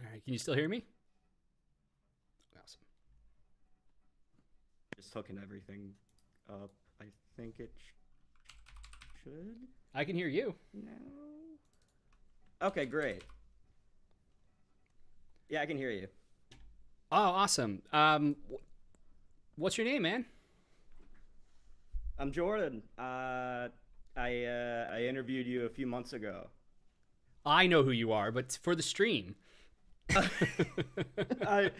Speaker 1: All right, can you still hear me? Awesome.
Speaker 11: Just hooking everything up. I think it should
Speaker 1: I can hear you.
Speaker 11: now. Okay, great. Yeah, I can hear you.
Speaker 1: Oh, awesome. What's your name, man?
Speaker 11: I'm Jordan. I interviewed you a few months ago.
Speaker 1: I know who you are, but for the stream.
Speaker 11: Hi,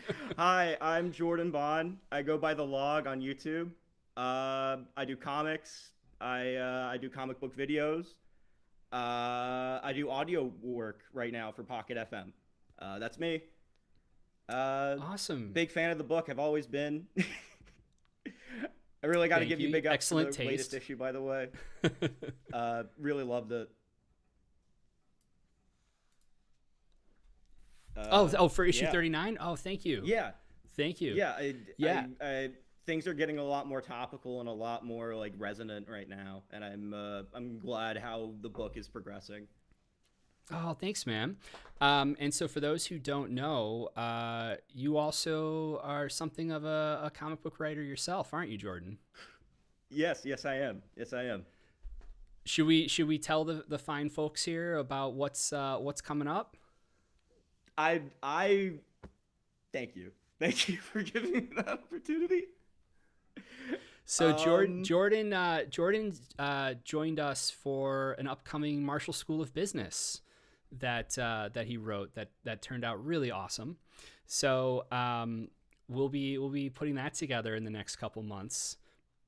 Speaker 11: I'm Jordan Bond. I go by The Log on YouTube. I do comics. I do comic book videos. I do audio work right now for Pocket FM. That's me.
Speaker 1: Awesome.
Speaker 11: Big fan of the book. I've always been. I really got to give you big ups for the latest issue, by the way. Really loved it.
Speaker 1: For issue 39? Oh, thank you.
Speaker 11: Yeah.
Speaker 1: Thank you.
Speaker 11: Yeah. Things are getting a lot more topical and a lot more like resonant right now, and I'm glad how the book is progressing.
Speaker 1: Oh, thanks, man. And so for those who don't know, you also are something of a comic book writer yourself, aren't you, Jordan?
Speaker 11: Yes, I am.
Speaker 1: Should we tell the fine folks here about what's coming up?
Speaker 11: I thank you for giving me that opportunity.
Speaker 1: So Jordan joined us for an upcoming Marshall School of Business that he wrote that turned out really awesome. So we'll be putting that together in the next couple months.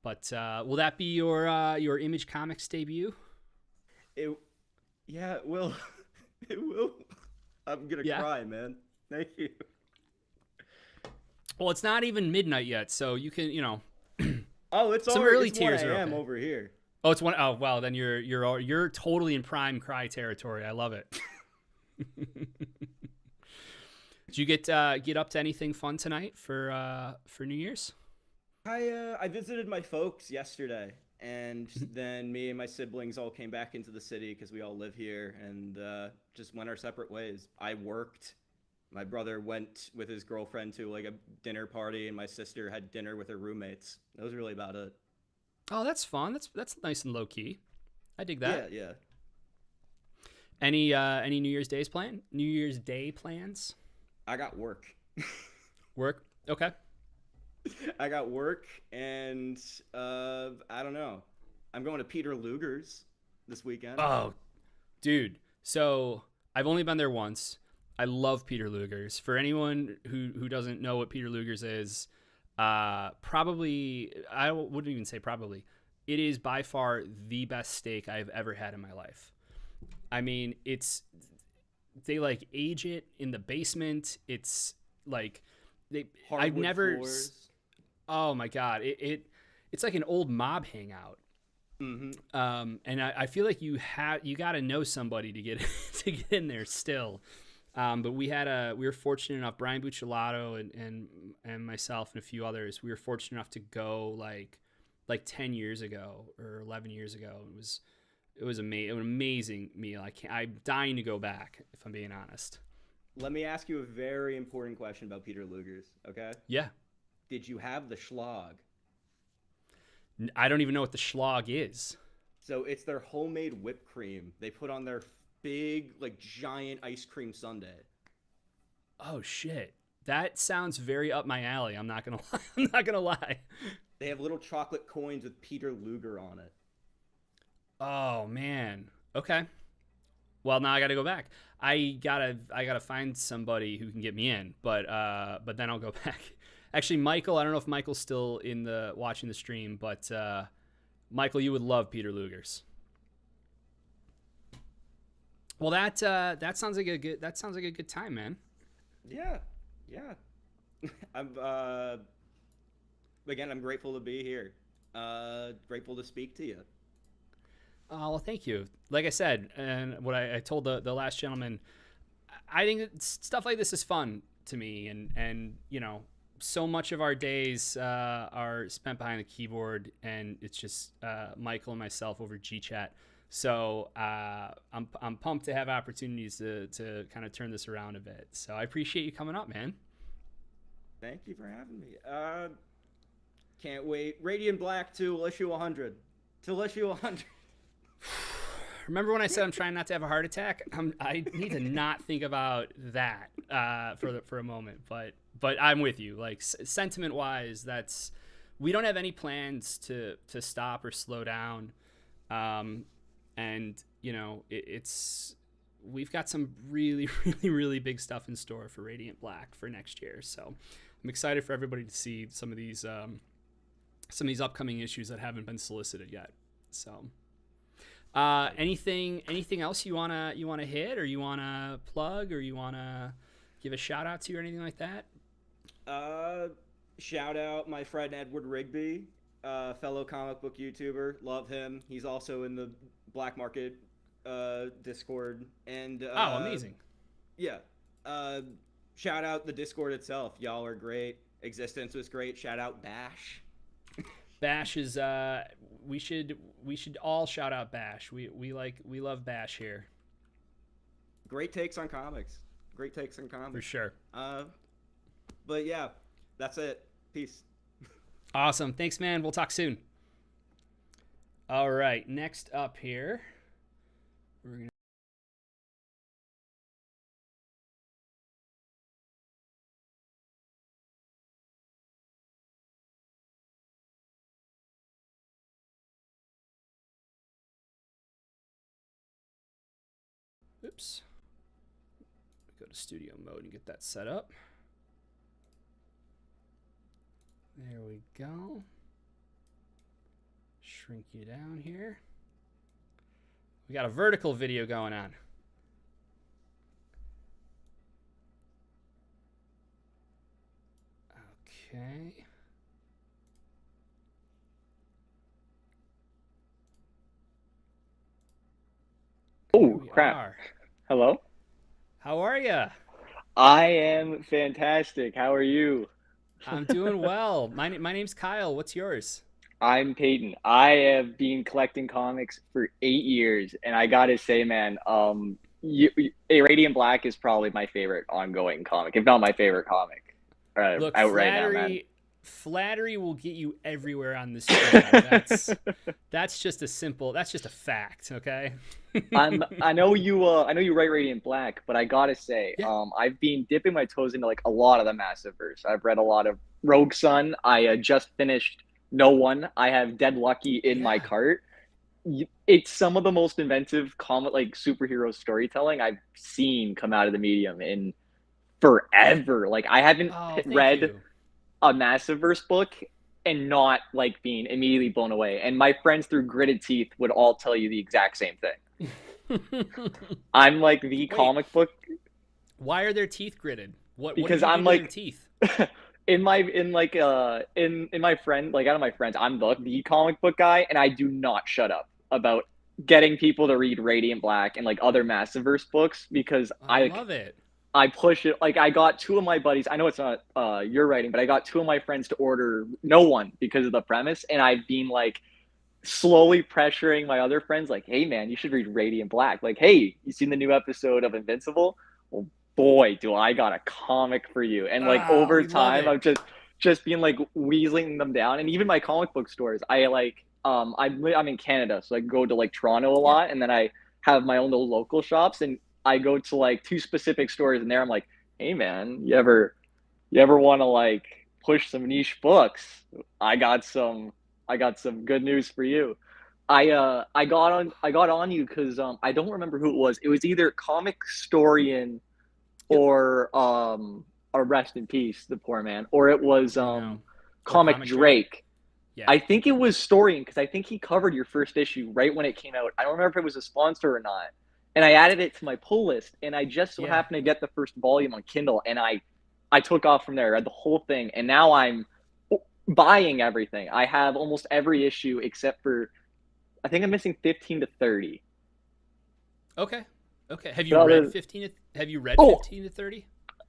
Speaker 1: But will that be your Image Comics debut?
Speaker 11: It will. It will. I'm gonna cry, man. Thank you.
Speaker 1: Well, it's not even midnight yet, so you can,
Speaker 11: Oh, it's
Speaker 1: some
Speaker 11: already,
Speaker 1: early
Speaker 11: it's
Speaker 1: tears
Speaker 11: 1
Speaker 1: are
Speaker 11: a.m.
Speaker 1: okay.
Speaker 11: over here.
Speaker 1: Oh, it's 1. Oh, wow. Then you're totally in prime cry territory. I love it. Did you get up to anything fun tonight for New Year's?
Speaker 11: I visited my folks yesterday, and then me and my siblings all came back into the city because we all live here, and just went our separate ways. I worked. My brother went with his girlfriend to like a dinner party, and my sister had dinner with her roommates. That was really about it.
Speaker 1: Oh, that's fun. That's nice and low key. I dig that.
Speaker 11: Yeah.
Speaker 1: Any New Year's Day plans?
Speaker 11: I got work.
Speaker 1: Work? Okay.
Speaker 11: I got work, and I don't know. I'm going to Peter Luger's this weekend.
Speaker 1: Oh, dude. So I've only been there once. I love Peter Luger's. For anyone who doesn't know what Peter Luger's is, probably, I wouldn't even say probably, it is by far the best steak I've ever had in my life. I mean, they like age it in the basement. It's like I've never.
Speaker 11: Floors.
Speaker 1: Oh my God. It's like an old mob hangout.
Speaker 11: Mm-hmm.
Speaker 1: And I feel like you got to know somebody to get in there still. But we were fortunate enough, Brian Buccellato and myself and a few others, we were fortunate enough to go like 10 years ago or 11 years ago. It was an amazing meal. I'm dying to go back, if I'm being honest.
Speaker 11: Let me ask you a very important question about Peter Luger's, okay?
Speaker 1: Yeah.
Speaker 11: Did you have the schlag?
Speaker 1: I don't even know what the schlag is.
Speaker 11: So it's their homemade whipped cream they put on their big, like, giant ice cream sundae.
Speaker 1: Oh shit, that sounds very up my alley. I'm not gonna lie.
Speaker 11: They have little chocolate coins with Peter Luger on it.
Speaker 1: Oh man. Okay. Well, now I got to go back. I gotta find somebody who can get me in, but then I'll go back. Actually, Michael, I don't know if Michael's still watching the stream, but Michael, you would love Peter Luger's. Well, that sounds like a good time, man.
Speaker 11: Yeah. I'm grateful to be here. Grateful to speak to you.
Speaker 1: Oh, well, thank you. Like I said, and what I told the last gentleman, I think stuff like this is fun to me, and so much of our days are spent behind the keyboard, and it's just Michael and myself over GChat. So I'm pumped to have opportunities to kind of turn this around a bit. So I appreciate you coming up, man.
Speaker 11: Thank you for having me. Can't wait. Radiant Black 2 will issue 100. Till issue 100.
Speaker 1: Remember when I said I'm trying not to have a heart attack? I need to not think about that for a moment. But I'm with you. Like sentiment wise, we don't have any plans to stop or slow down. And you know, we've got some really, really, really big stuff in store for Radiant Black for next year. So I'm excited for everybody to see some of these upcoming issues that haven't been solicited yet. So, anything else you wanna hit, or you wanna plug, or you wanna give a shout out to, or anything like that?
Speaker 11: Shout out my friend Edward Rigby, fellow comic book YouTuber. Love him. He's also in the Black Market Discord. And
Speaker 1: oh, amazing.
Speaker 11: Yeah. Shout out the Discord itself. Y'all are great. Existence was great. Shout out Bash.
Speaker 1: Bash is we should all shout out Bash. We love Bash here.
Speaker 11: Great takes on comics.
Speaker 1: For sure.
Speaker 11: But yeah, that's it. Peace.
Speaker 1: Awesome. Thanks, man. We'll talk soon. All right. Next up here, we're gonna. Oops. Go to studio mode and get that set up. There we go. Shrink you down here. We got a vertical video going on. Okay.
Speaker 12: Oh, crap. Hello?
Speaker 1: How are you?
Speaker 12: I am fantastic. How are you?
Speaker 1: I'm doing well. My name's Kyle. What's yours?
Speaker 12: I'm Peyton. I have been collecting comics for 8 years, and I gotta say, man, Radiant Black is probably my favorite ongoing comic, if not my favorite comic.
Speaker 1: Look,
Speaker 12: out right now, man.
Speaker 1: Flattery will get you everywhere on this show. That's just a fact, okay?
Speaker 12: I know you write Radiant Black, but I gotta say,
Speaker 1: Yeah.
Speaker 12: I've been dipping my toes into like a lot of the Massiverse. I've read a lot of Rogue Sun. I just finished No One. I have Dead Lucky in my cart. It's some of the most inventive comic, like superhero storytelling I've seen come out of the medium in forever. Like I haven't read a Massiverse book and not like being immediately blown away. And my friends through gritted teeth would all tell you the exact same thing. I'm like the comic book.
Speaker 1: Why are their teeth gritted?
Speaker 12: Because
Speaker 1: what
Speaker 12: I'm
Speaker 1: do
Speaker 12: like
Speaker 1: their teeth?
Speaker 12: in my friend, like out of my friends, I'm the comic book guy, and I do not shut up about getting people to read Radiant Black and like other Massiverse books because
Speaker 1: I love it.
Speaker 12: I push it. Like I got two of my buddies. I know it's not your writing, but I got two of my friends to order No One because of the premise, and I've been like slowly pressuring my other friends, like, "Hey, man, you should read Radiant Black." Like, "Hey, you seen the new episode of Invincible? Well, boy, do I got a comic for you!" And like over time, I've just been like weaseling them down, and even my comic book stores. I like I'm in Canada, so I go to like Toronto a lot, and then I have my own little local shops, and I go to like two specific stores, and there I'm like, "Hey, man, you ever want to like push some niche books? I got some good news for you." I got on you because I don't remember who it was. It was either Comic Storian or Rest in Peace, the poor man, or it was Comic Drake.
Speaker 1: Yeah.
Speaker 12: I think it was Storian because I think he covered your first issue right when it came out. I don't remember if it was a sponsor or not. And I added it to my pull list, and I just so happened to get the first volume on Kindle, and I took off from there, read the whole thing, and now I'm buying everything. I have almost every issue except for, I think I'm missing 15 to 30.
Speaker 1: Okay. Have you read 15 to 30?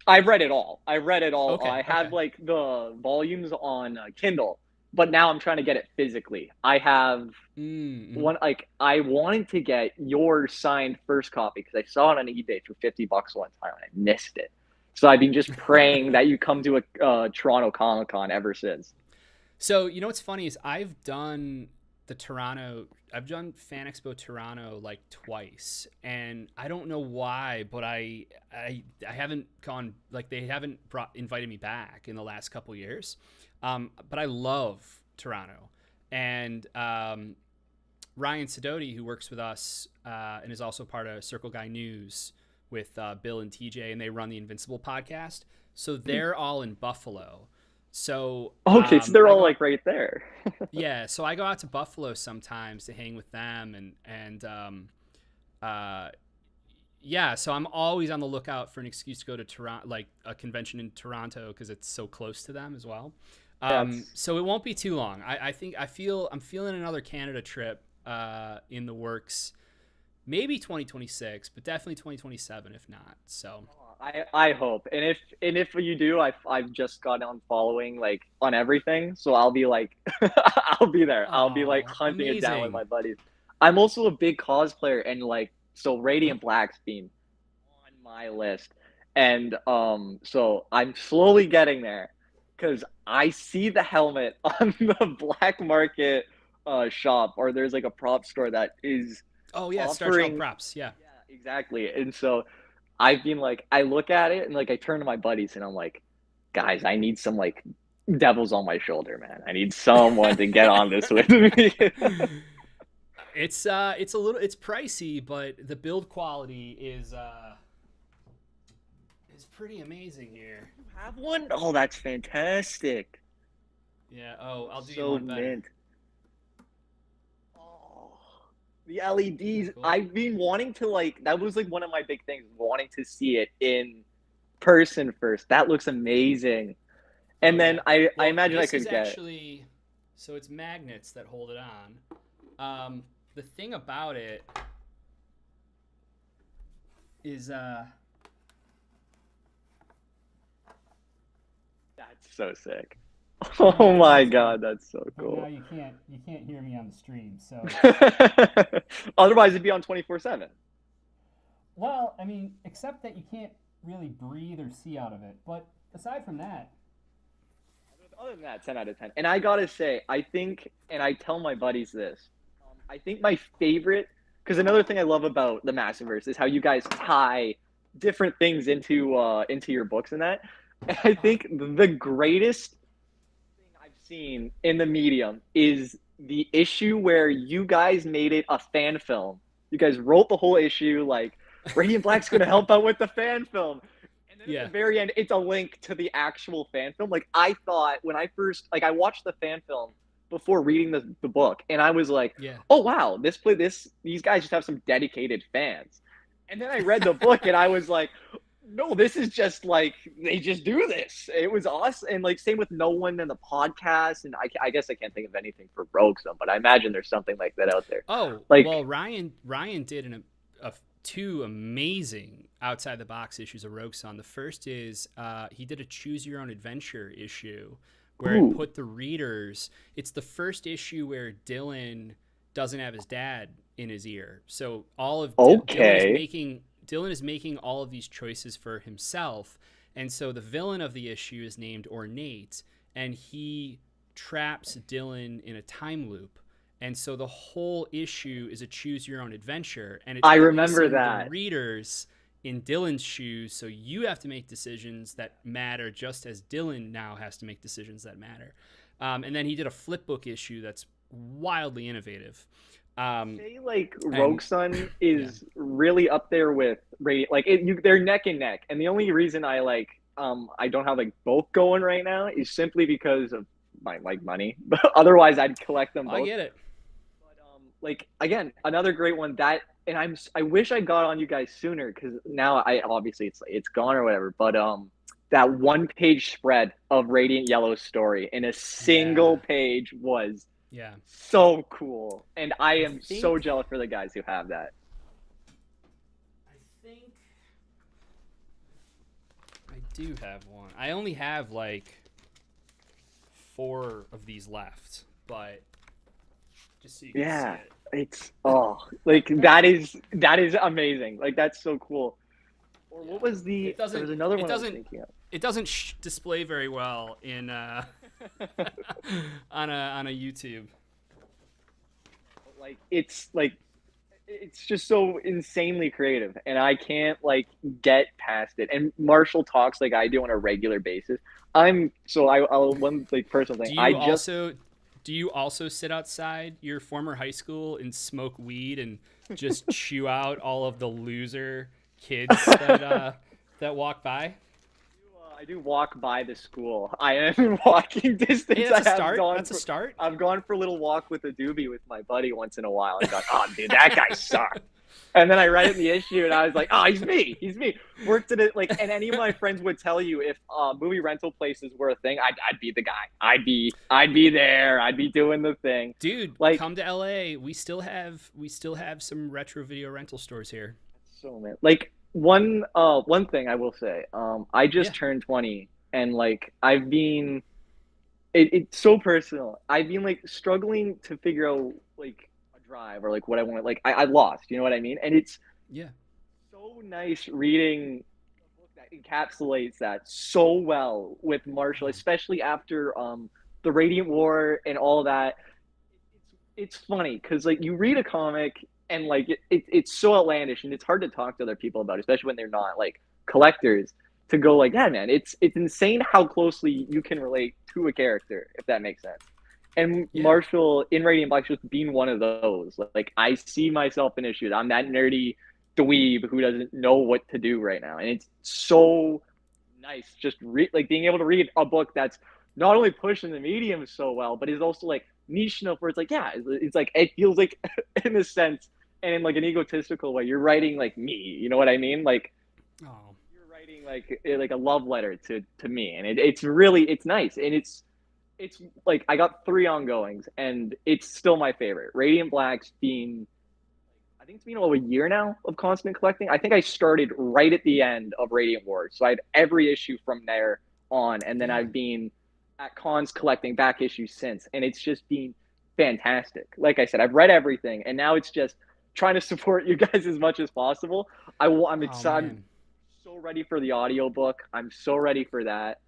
Speaker 12: I've read it all.
Speaker 1: Okay,
Speaker 12: I have like the volumes on Kindle, but now I'm trying to get it physically. I have one, like I wanted to get your signed first copy because I saw it on eBay for $50 one time and I missed it. So I've been just praying that you come to a Toronto Comic Con ever since.
Speaker 1: So, you know what's funny is I've done the Toronto. I've done Fan Expo Toronto like twice, and I don't know why, but I haven't gone, like they haven't invited me back in the last couple years. But I love Toronto, and Ryan Sidoti, who works with us and is also part of Circle Guy News with Bill and TJ, and they run the Invincible podcast. So they're all in Buffalo. So
Speaker 12: okay, so they're all like right there.
Speaker 1: Yeah, so I go out to Buffalo sometimes to hang with them, and yeah, so I'm always on the lookout for an excuse to go to Toronto, like a convention in Toronto, because it's so close to them as well. So it won't be too long. I'm feeling another Canada trip in the works, maybe 2026, but definitely 2027 if not. So
Speaker 12: I hope, and if you do, I've just got on following like on everything, so I'll be like I'll be there. I'll be like hunting it down with my buddies. I'm also a big cosplayer, and like so Radiant Black's been on my list, and so I'm slowly getting there because I see the helmet on the black market shop, or there's like a prop store that is
Speaker 1: Star Trek props, yeah,
Speaker 12: exactly, and so I've been like, I look at it and like I turn to my buddies and I'm like, guys, I need some like devils on my shoulder, man. I need someone to get on this with me.
Speaker 1: It's pricey, but the build quality is pretty amazing here.
Speaker 12: You have one? Oh, that's fantastic.
Speaker 1: Yeah. Oh, I'll do you one better.
Speaker 12: Mint. The LEDs, cool. I've been wanting to like, that was like one of my big things, wanting to see it in person first. That looks amazing. And then I imagine I could get
Speaker 1: actually, so it's magnets that hold it on. The thing about it is
Speaker 12: that's so sick. Oh my god, that's so cool.
Speaker 1: Now you can't hear me on the stream, so
Speaker 12: otherwise it'd be on 24/7.
Speaker 1: Well, I mean, except that you can't really breathe or see out of it. But aside from that,
Speaker 12: other than that, 10 out of 10. And I gotta say, I think, and I tell my buddies this, I think my favorite, because another thing I love about the Massiverse is how you guys tie different things into your books and that. And I think the greatest thing I've seen in the medium is the issue where you guys made it a fan film. You guys wrote the whole issue, like, Radiant Black's going to help out with the fan film. And then at the very end, it's a link to the actual fan film. Like, I thought when I first, like, I watched the fan film before reading the book, and I was like, oh, wow, these guys just have some dedicated fans. And then I read the book, and I was like, no, this is just like, they just do this. It was awesome. And like, same with No One in the podcast. And I guess I can't think of anything for Rogue Sun, but I imagine there's something like that out there.
Speaker 1: Oh,
Speaker 12: like,
Speaker 1: well, Ryan did two amazing outside the box issues of Rogue Sun. The first is he did a Choose Your Own Adventure issue where it put the readers. It's the first issue where Dylan doesn't have his dad in his ear. So all of Dylan is making all of these choices for himself. And so the villain of the issue is named Ornate, and he traps Dylan in a time loop. And so the whole issue is a choose your own adventure. And it's
Speaker 12: I remember that.
Speaker 1: The readers in Dylan's shoes, so you have to make decisions that matter just as Dylan now has to make decisions that matter. And then he did a flip book issue that's wildly innovative.
Speaker 12: Say like Rogue Sun is really up there with Radiant, like they're neck and neck, and the only reason I don't have like both going right now is simply because of my money. But otherwise, I'd collect them both.
Speaker 1: I get it.
Speaker 12: But like again, another great one that, and I wish I got on you guys sooner because now obviously it's gone or whatever. But that 1-page spread of Radiant Yellow's story in a single page was.
Speaker 1: Yeah.
Speaker 12: So cool. And I am so jealous for the guys who have that.
Speaker 1: I think I do have one. I only have like 4 of these left, but just so you can see it.
Speaker 12: It's like that is amazing. Like that's so cool. Or what was there was another one I was thinking of.
Speaker 1: It doesn't display very well in on a YouTube.
Speaker 12: It's just so insanely creative, and I can't like get past it. And Marshall talks like I do on a regular basis. I'll one like personal thing.
Speaker 1: Do you also sit outside your former high school and smoke weed and just chew out all of the loser kids that walk by?
Speaker 12: I do walk by the school. I am in walking distance.
Speaker 1: Hey, that's a start. That's a start.
Speaker 12: I've gone for a little walk with a doobie with my buddy once in a while and gone, oh, dude, that guy sucks. And then I read it in the issue and I was like, oh, he's me. He's me. Worked at it like, and any of my friends would tell you if movie rental places were a thing, I'd be the guy. I'd be there. I'd be doing the thing.
Speaker 1: Dude, like, come to LA. We still have some retro video rental stores here.
Speaker 12: So man, like. One thing I will say, I just turned 20 and like I've been, it's so personal. I've been like struggling to figure out like a drive or like what I want. Like I lost, you know what I mean? And it's so nice reading a book that encapsulates that so well with Marshall, especially after the Radiant War and all that. It's funny because like you read a comic. And like it's so outlandish and it's hard to talk to other people about, especially when they're not like collectors, to go like, yeah, man, it's insane how closely you can relate to a character, if that makes sense. And Marshall in Radiant Black just being one of those. Like I see myself in issues. I'm that nerdy dweeb who doesn't know what to do right now. And it's so nice just like being able to read a book that's not only pushing the medium so well, but is also like niche enough where it's like, yeah, it's like, it feels like in a sense and in like an egotistical way, you're writing like me, you know what I mean? Like, you're writing like a love letter to me. And it's nice. And it's like, I got 3 ongoings and it's still my favorite. Radiant Black's been, I think it's been over a year now of constant collecting. I think I started right at the end of Radiant Wars. So I had every issue from there on. And then I've been at cons collecting back issues since, and it's just been fantastic. Like I said, I've read everything, and now it's just trying to support you guys as much as possible. I'm excited. I'm so ready for the audiobook. I'm so ready for that.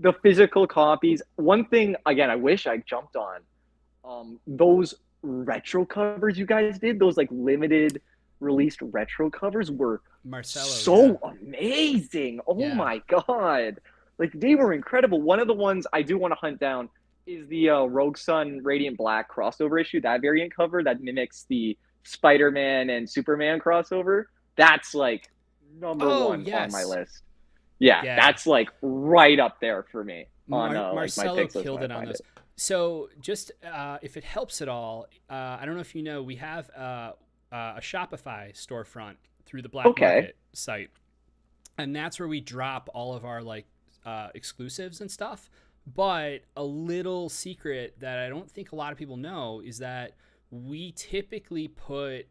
Speaker 12: The physical copies. One thing, again, I wish I jumped on. Those retro covers you guys did, those like limited released retro covers were so amazing. Oh my God. Like, they were incredible. One of the ones I do want to hunt down is the Rogue Sun Radiant Black crossover issue, that variant cover that mimics the Spider-Man and Superman crossover. That's, like, number one on my list. Yeah, that's, like, right up there for me.
Speaker 1: Marcelo
Speaker 12: like, my
Speaker 1: killed it on those. So, just if it helps at all, I don't know if you know, we have a Shopify storefront through the Black Market site. And that's where we drop all of our, like, exclusives and stuff. But a little secret that I don't think a lot of people know is that we typically put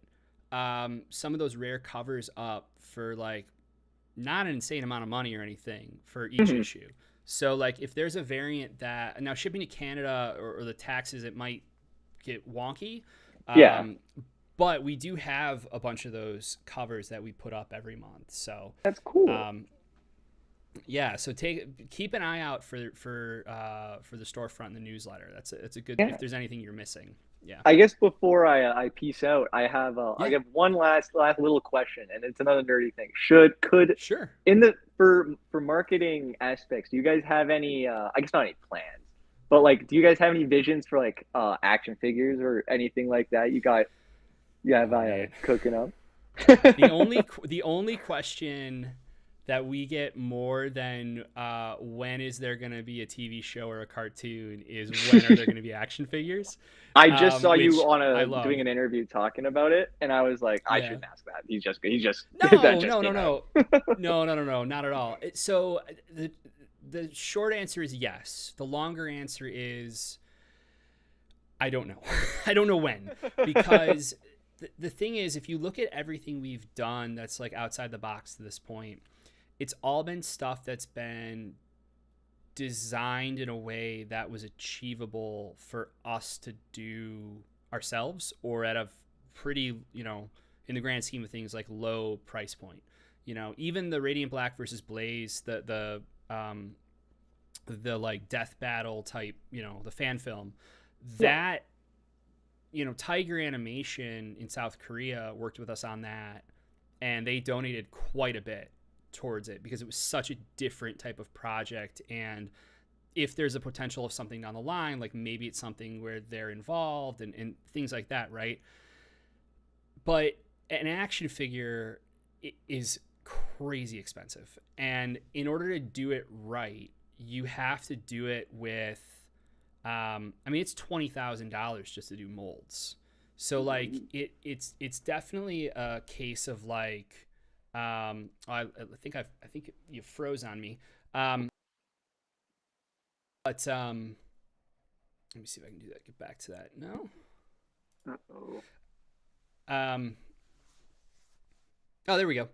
Speaker 1: some of those rare covers up for like not an insane amount of money or anything for each issue. So like if there's a variant that now shipping to Canada or the taxes, it might get wonky. But we do have a bunch of those covers that we put up every month. So
Speaker 12: that's cool.
Speaker 1: Yeah, so keep an eye out for the storefront and the newsletter. That's a good if there's anything you're missing. Yeah.
Speaker 12: I guess before I peace out, I have one last little question, and it's another nerdy thing. Could in the for marketing aspects, do you guys have any? I guess not any plans, but like, do you guys have any visions for like action figures or anything like that? You have cooking up.
Speaker 1: The only question that we get more than when is there going to be a TV show or a cartoon is when are there going to be action figures?
Speaker 12: I just saw you on doing an interview talking about it, and I was like, I shouldn't ask that. He's just
Speaker 1: no, not at all. So the short answer is yes. The longer answer is I don't know. I don't know when, because the thing is, if you look at everything we've done that's like outside the box to this point, it's all been stuff that's been designed in a way that was achievable for us to do ourselves or at a pretty, in the grand scheme of things, like low price point. Even the Radiant Black versus Blaze, the like death battle type, the fan film, that Tiger Animation in South Korea worked with us on that, and they donated quite a bit towards it because it was such a different type of project. And if there's a potential of something down the line, like maybe it's something where they're involved and things like that, right? But an action figure is crazy expensive. And in order to do it right, you have to do it with, it's $20,000 just to do molds. So like it's definitely a case of like, I think you froze on me. But let me see if I can do that. Get back to that. No.
Speaker 12: Uh-oh.
Speaker 1: Oh, there we go.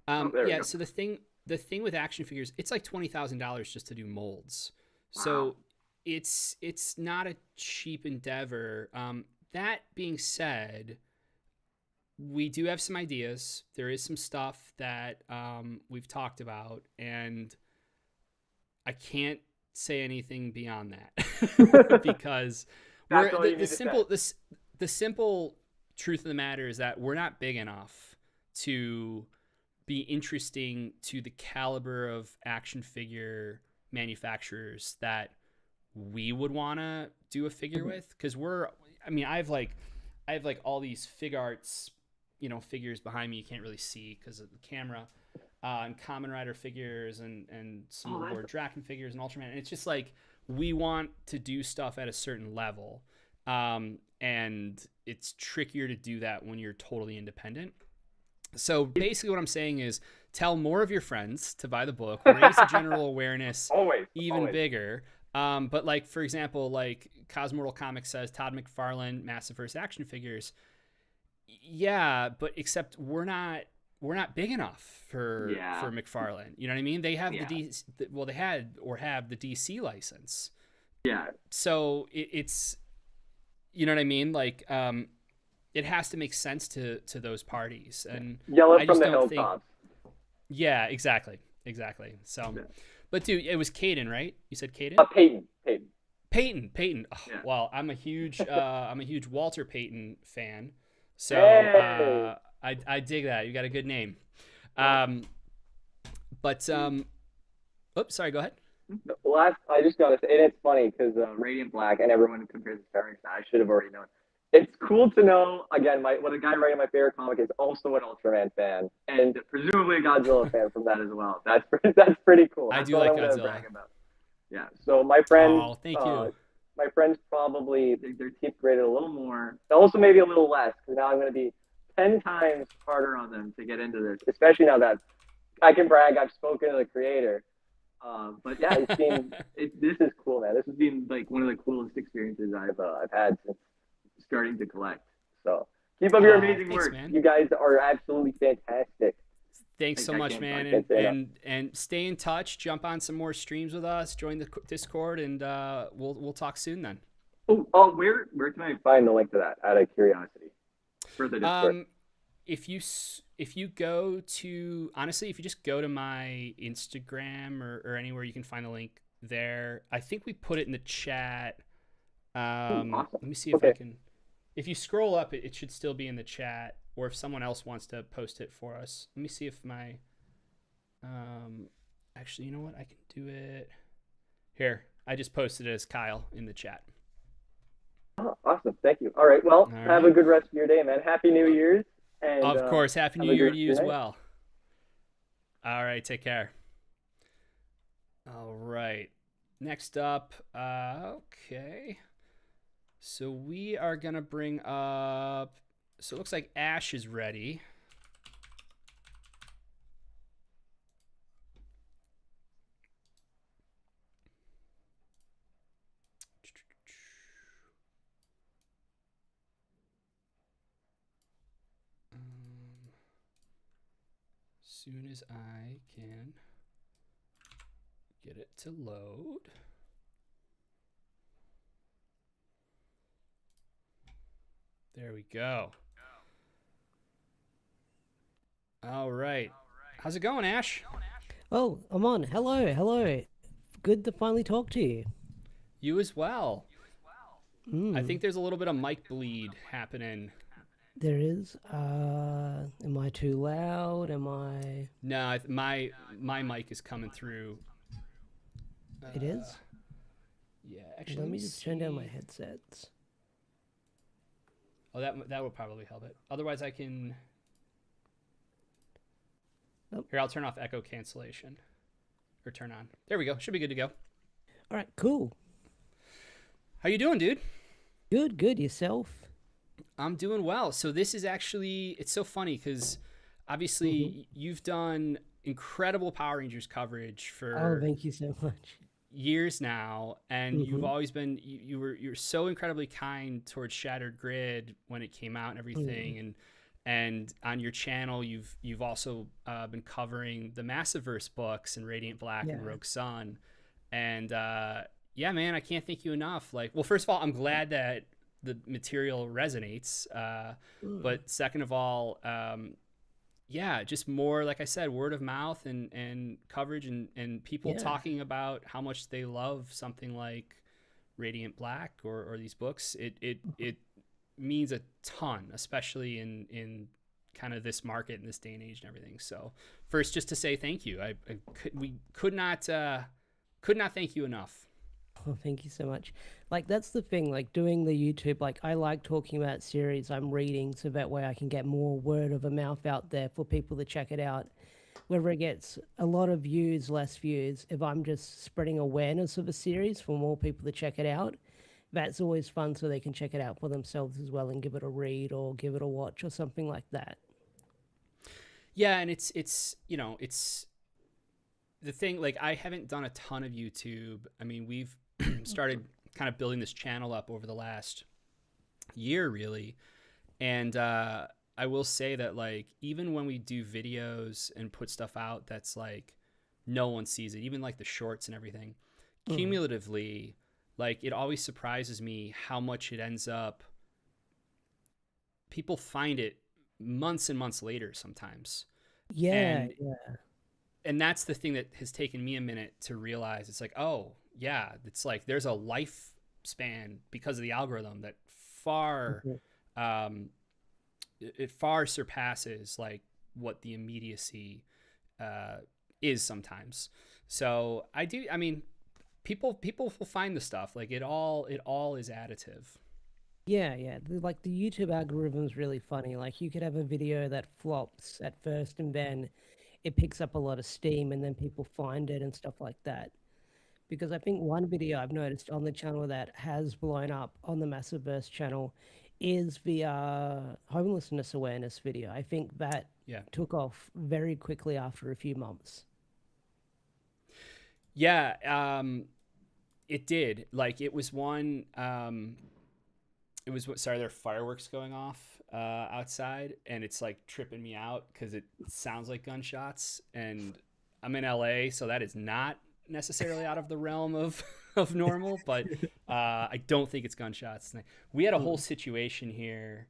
Speaker 12: There we go.
Speaker 1: So the thing with action figures, it's like $20,000 just to do molds. Wow. So it's not a cheap endeavor. That being said, we do have some ideas. There is some stuff that we've talked about, and I can't say anything beyond that because the simple truth of the matter is that we're not big enough to be interesting to the caliber of action figure manufacturers that we would want to do a figure with, because I have like all these fig arts, figures behind me you can't really see because of the camera, and Kamen Rider figures and some Lord Draken figures and Ultraman, and it's just like we want to do stuff at a certain level, and it's trickier to do that when you're totally independent. So basically what I'm saying is tell more of your friends to buy the book, raise the general awareness always bigger. But like, for example, like Cosmortal Comics says, Todd McFarlane, Massiverse action figures. Yeah, but except we're not big enough for McFarlane. You know what I mean? They have they have the DC license.
Speaker 12: Yeah.
Speaker 1: So it's, you know what I mean? Like, it has to make sense to those parties, and
Speaker 12: yell
Speaker 1: I
Speaker 12: it
Speaker 1: just
Speaker 12: from the
Speaker 1: don't
Speaker 12: hilltops.
Speaker 1: Yeah, exactly. So, but dude, it was Caden, right? You said Caden? Peyton. Oh,
Speaker 12: Yeah.
Speaker 1: Well, I'm a huge Walter Payton fan, so
Speaker 12: Hey!
Speaker 1: I dig that. You got a good name. Oops, sorry. Go ahead.
Speaker 12: I just got to say, and it's funny because Radiant Black and everyone compares to Star Wars. I should have already known. It's cool to know, again, what a guy writing my favorite comic is also an Ultraman fan, and presumably a Godzilla fan from that as well. That's pretty cool.
Speaker 1: I
Speaker 12: That's
Speaker 1: do
Speaker 12: what
Speaker 1: like
Speaker 12: I'm gonna
Speaker 1: Godzilla.
Speaker 12: brag about. Yeah. So my friends,
Speaker 1: Oh, thank you.
Speaker 12: my friends probably their teeth graded a little more, also maybe a little less, because now I'm going to be 10 times harder on them to get into this, especially now that I can brag I've spoken to the creator. But yeah, it's been this is cool, man. This has been like one of the coolest experiences I've had since starting to collect. So keep up your amazing work.
Speaker 1: Man.
Speaker 12: You guys are absolutely fantastic.
Speaker 1: Thanks so much, man, and stay in touch. Jump on some more streams with us. Join the Discord, and we'll talk soon then.
Speaker 12: Oh, where can I find the link to that? Out of curiosity, for the Discord.
Speaker 1: If you go to, honestly, if you just go to my Instagram or anywhere, you can find the link there. I think we put it in the chat.
Speaker 12: Awesome.
Speaker 1: Let me see if I can. If you scroll up, it should still be in the chat, or if someone else wants to post it for us. Let me see if my, actually, you know what? I can do it. Here, I just posted it as Kyle in the chat.
Speaker 12: Oh, awesome. Thank you. All right. Well, have a good rest of your day, man. Happy New Year's. And,
Speaker 1: of course. Happy New Year to you as well. All right. Take care. All right. Next up. Okay. So we are going to bring up. So it looks like Ash is ready. Soon as I can get it to load. There we go. All right. How's it going, Ash?
Speaker 13: Oh, I'm on. Hello. Good to finally talk to you.
Speaker 1: You as well. I think there's a little bit of mic bleed happening.
Speaker 13: There is. Am I too loud? Am I?
Speaker 1: No, my mic is coming through.
Speaker 13: It is?
Speaker 1: Yeah, actually.
Speaker 13: Let me just turn down my headsets.
Speaker 1: Oh, that would probably help it. Otherwise, I can.
Speaker 13: Nope.
Speaker 1: Here, I'll turn off echo cancellation. Or turn on. There we go. Should be good to go.
Speaker 13: All right, cool.
Speaker 1: How you doing, dude?
Speaker 13: Good. Yourself?
Speaker 1: I'm doing well. So this is actually, it's so funny because obviously you've done incredible Power Rangers coverage for
Speaker 13: thank you so much.
Speaker 1: years now, and you've always been you're so incredibly kind towards Shattered Grid when it came out and everything, and on your channel you've also been covering the Massiverse books and Radiant Black and Rogue Sun, and yeah, man, I can't thank you enough. Like, well, first of all, I'm glad that the material resonates, but second of all, yeah, just more, like I said, word of mouth and coverage and people talking about how much they love something like Radiant Black or these books. It means a ton, especially in kind of this market in this day and age and everything. So first, just to say thank you. We could not thank you enough.
Speaker 13: Oh, thank you so much. Like, that's the thing, like doing the YouTube, like I like talking about series I'm reading so that way I can get more word of a mouth out there for people to check it out. Whether it gets a lot of views, less views, if I'm just spreading awareness of a series for more people to check it out, that's always fun so they can check it out for themselves as well and give it a read or give it a watch or something like that.
Speaker 1: Yeah, and it's you know, it's the thing, like I haven't done a ton of YouTube. I mean, we've started kind of building this channel up over the last year, really. And I will say that, like, even when we do videos and put stuff out that's like no one sees it, even like the shorts and everything, cumulatively, like, it always surprises me how much it ends up, people find it months and months later sometimes. And that's the thing that has taken me a minute to realize. It's like, oh yeah, it's like there's a lifespan because of the algorithm that far it far surpasses like what the immediacy is sometimes. So I mean, people will find the stuff, like it all is additive.
Speaker 13: Yeah. Like the YouTube algorithm is really funny. Like you could have a video that flops at first and then it picks up a lot of steam and then people find it and stuff like that. Because I think one video I've noticed on the channel that has blown up on the Massiverse channel is the homelessness awareness video. I think that took off very quickly after a few months.
Speaker 1: Yeah, it did. Like it was one, sorry, there are fireworks going off outside, and it's like tripping me out because it sounds like gunshots, and I'm in LA, so that is not necessarily out of the realm of normal, but I don't think it's gunshots. We had a whole situation here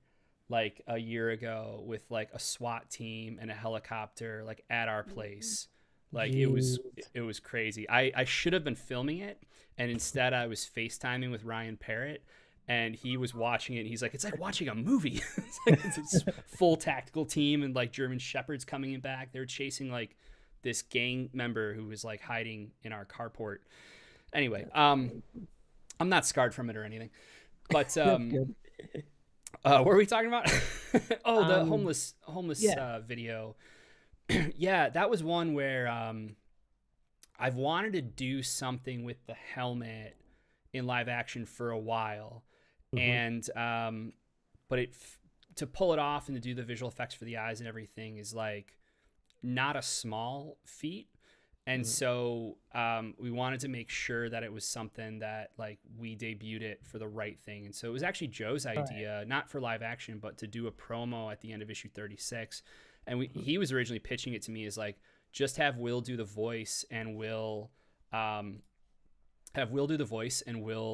Speaker 1: like a year ago with like a SWAT team and a helicopter like at our place. Like it was crazy. I should have been filming it, and instead I was FaceTiming with Ryan Parrott, and he was watching it, and he's like, it's like watching a movie. It's like this full tactical team and like German shepherds coming in back. They were chasing like this gang member who was like hiding in our carport. Anyway, I'm not scarred from it or anything, but what were we talking about? The homeless video. Yeah, that was one where I've wanted to do something with the helmet in live action for a while, and but to pull it off and to do the visual effects for the eyes and everything is like not a small feat. And so we wanted to make sure that it was something that like we debuted it for the right thing. And so it was actually Joe's idea, not for live action, but to do a promo at the end of issue 36. And he was originally pitching it to me as like, just have Will do the voice, and we'll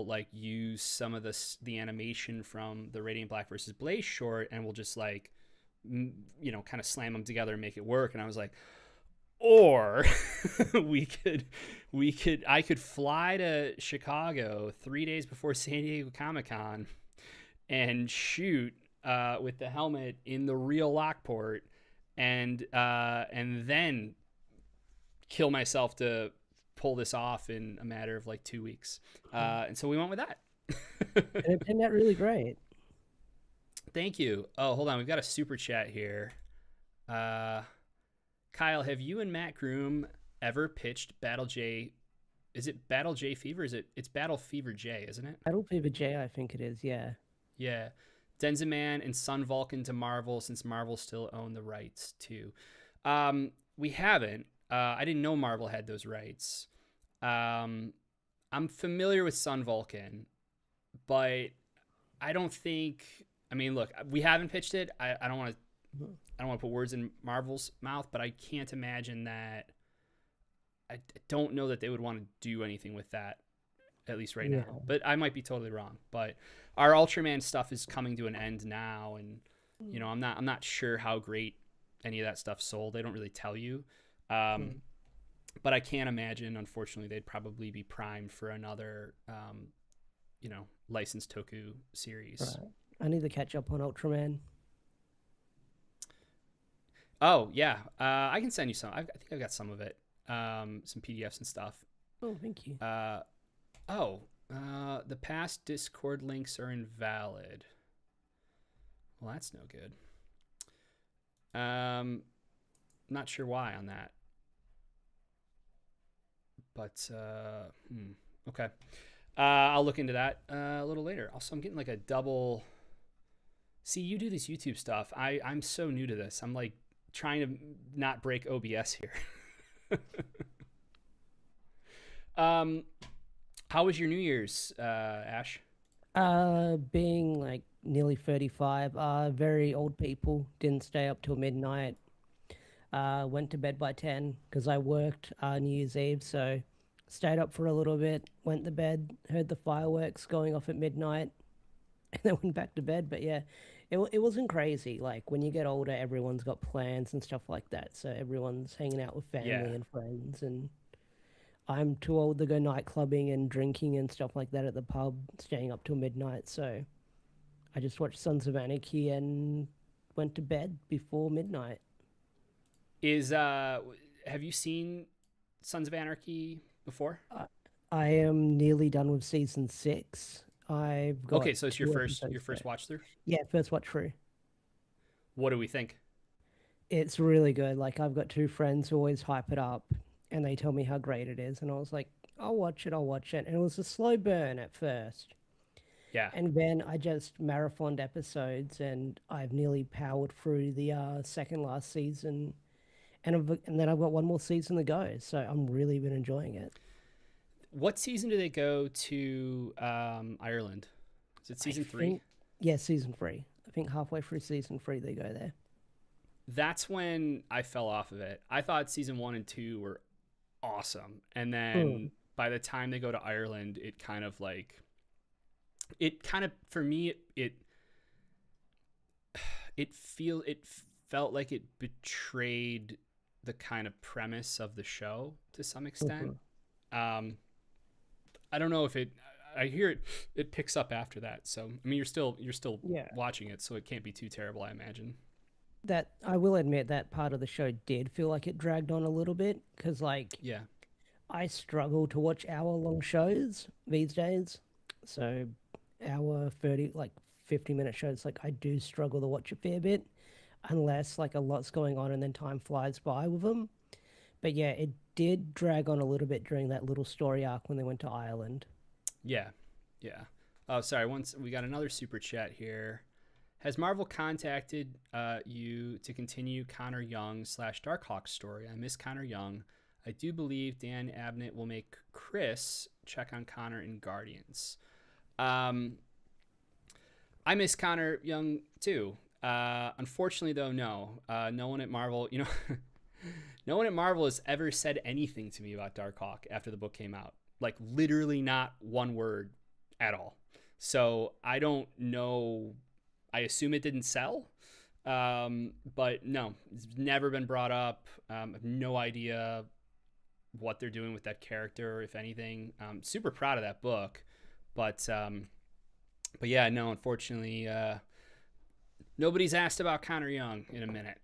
Speaker 1: like use some of the animation from the Radiant Black versus Blaze short, and we'll just like, kind of slam them together and make it work. And I was like, or I could fly to Chicago 3 days before San Diego Comic-Con and shoot with the helmet in the real Lockport, and then kill myself to pull this off in a matter of like 2 weeks. And so we went with that.
Speaker 13: And it turned out really great.
Speaker 1: Thank you. Oh, hold on. We've got a super chat here. Kyle, have you and Matt Groom ever pitched Battle J? Is it Battle J Fever? It's Battle Fever J, isn't it?
Speaker 13: Battle Fever J, I think it is, yeah.
Speaker 1: Yeah. Denziman and Sun Vulcan to Marvel, since Marvel still own the rights too. We haven't. I didn't know Marvel had those rights. I'm familiar with Sun Vulcan, but I don't think. I mean, look, we haven't pitched it. I don't want to put words in Marvel's mouth, but I can't imagine that. I don't know that they would want to do anything with that, at least right now. But I might be totally wrong. But our Ultraman stuff is coming to an end now, and you know, I'm not sure how great any of that stuff sold. They don't really tell you. But I can't imagine, unfortunately, they'd probably be primed for another, licensed Toku series.
Speaker 13: Right. I need to catch up on Ultraman.
Speaker 1: Oh, yeah. I can send you some. I think I've got some of it. Some PDFs and stuff.
Speaker 13: Oh, thank you.
Speaker 1: The past Discord links are invalid. Well, that's no good. Not sure why on that. But, okay. I'll look into that a little later. Also, I'm getting like a double... See, you do this YouTube stuff. I'm so new to this. I'm like trying to not break OBS here. How was your New Year's, Ash?
Speaker 13: Being like nearly 35, very old people, didn't stay up till midnight. Went to bed by 10 because I worked New Year's Eve, so stayed up for a little bit, went to bed, heard the fireworks going off at midnight, and then went back to bed. But yeah, it wasn't crazy. Like when you get older, everyone's got plans and stuff like that, so everyone's hanging out with family and friends, and I'm too old to go night clubbing and drinking and stuff like that at the pub, staying up till midnight, so I just watched Sons of Anarchy and went to bed before midnight.
Speaker 1: Have you seen Sons of Anarchy before?
Speaker 13: I am nearly done with season 6. I've got
Speaker 1: okay, so it's your first watch through?
Speaker 13: Yeah, first watch through.
Speaker 1: What do we think?
Speaker 13: It's really good. Like, I've got 2 friends who always hype it up, and they tell me how great it is, and I was like, I'll watch it. And it was a slow burn at first.
Speaker 1: Yeah.
Speaker 13: And then I just marathoned episodes, and I've nearly powered through the second last season, and then I've got one more season to go, so I'm really been enjoying it.
Speaker 1: What season do they go to Ireland? Is it season 3?
Speaker 13: Yeah, season 3. I think halfway through season 3 they go there.
Speaker 1: That's when I fell off of it. I thought season 1 and 2 were awesome, and then by the time they go to Ireland, it kind of for me it felt like it betrayed the kind of premise of the show to some extent. I don't know if I hear it picks up after that. So I mean, you're still watching it, so it can't be too terrible, I imagine.
Speaker 13: That I will admit that part of the show did feel like it dragged on a little bit, because I struggle to watch hour-long shows these days. So hour 30, 50-minute shows, I do struggle to watch a fair bit, unless a lot's going on and then time flies by with them. But yeah, it did drag on a little bit during that little story arc when they went to Ireland. Yeah. Oh, sorry. Once we got another super chat here. Has Marvel contacted you to continue Connor Young / Darkhawk story? I miss Connor Young. I do believe Dan Abnett will make Chris check on Connor in Guardians. I miss Connor Young too. Unfortunately, though, no. No one at Marvel, no one at Marvel has ever said anything to me about Darkhawk after the book came out. Literally not one word at all. So I don't know. I assume it didn't sell.
Speaker 1: But no, it's never been brought up. I have no idea what they're doing with that character, if anything. I'm super proud of that book, but yeah, no, unfortunately, nobody's asked about Connor Young in a minute.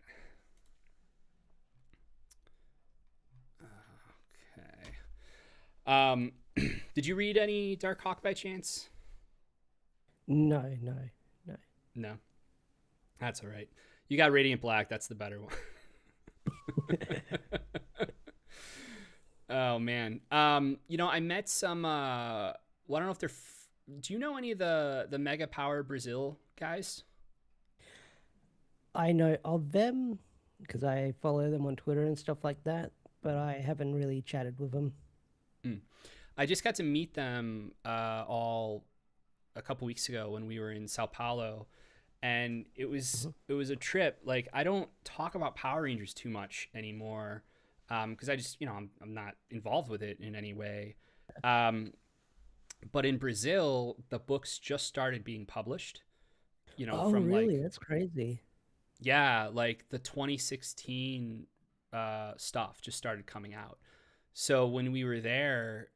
Speaker 1: Okay. Did you read any Dark Hawk by chance?
Speaker 13: No.
Speaker 1: No. That's all right. You got Radiant Black. That's the better one. Oh man. I met some. Well, I don't know if they're. Do you know any of the Mega Power Brazil guys?
Speaker 13: I know of them because I follow them on Twitter and stuff like that, but I haven't really chatted with them.
Speaker 1: I just got to meet them all a couple weeks ago when we were in Sao Paulo, and it was a trip. Like, I don't talk about Power Rangers too much anymore because I just I'm not involved with it in any way. But in Brazil, the books just started being published.
Speaker 13: Oh,
Speaker 1: from
Speaker 13: really?
Speaker 1: like,
Speaker 13: That's crazy.
Speaker 1: yeah, like the 2016 stuff just started coming out. So when we were there,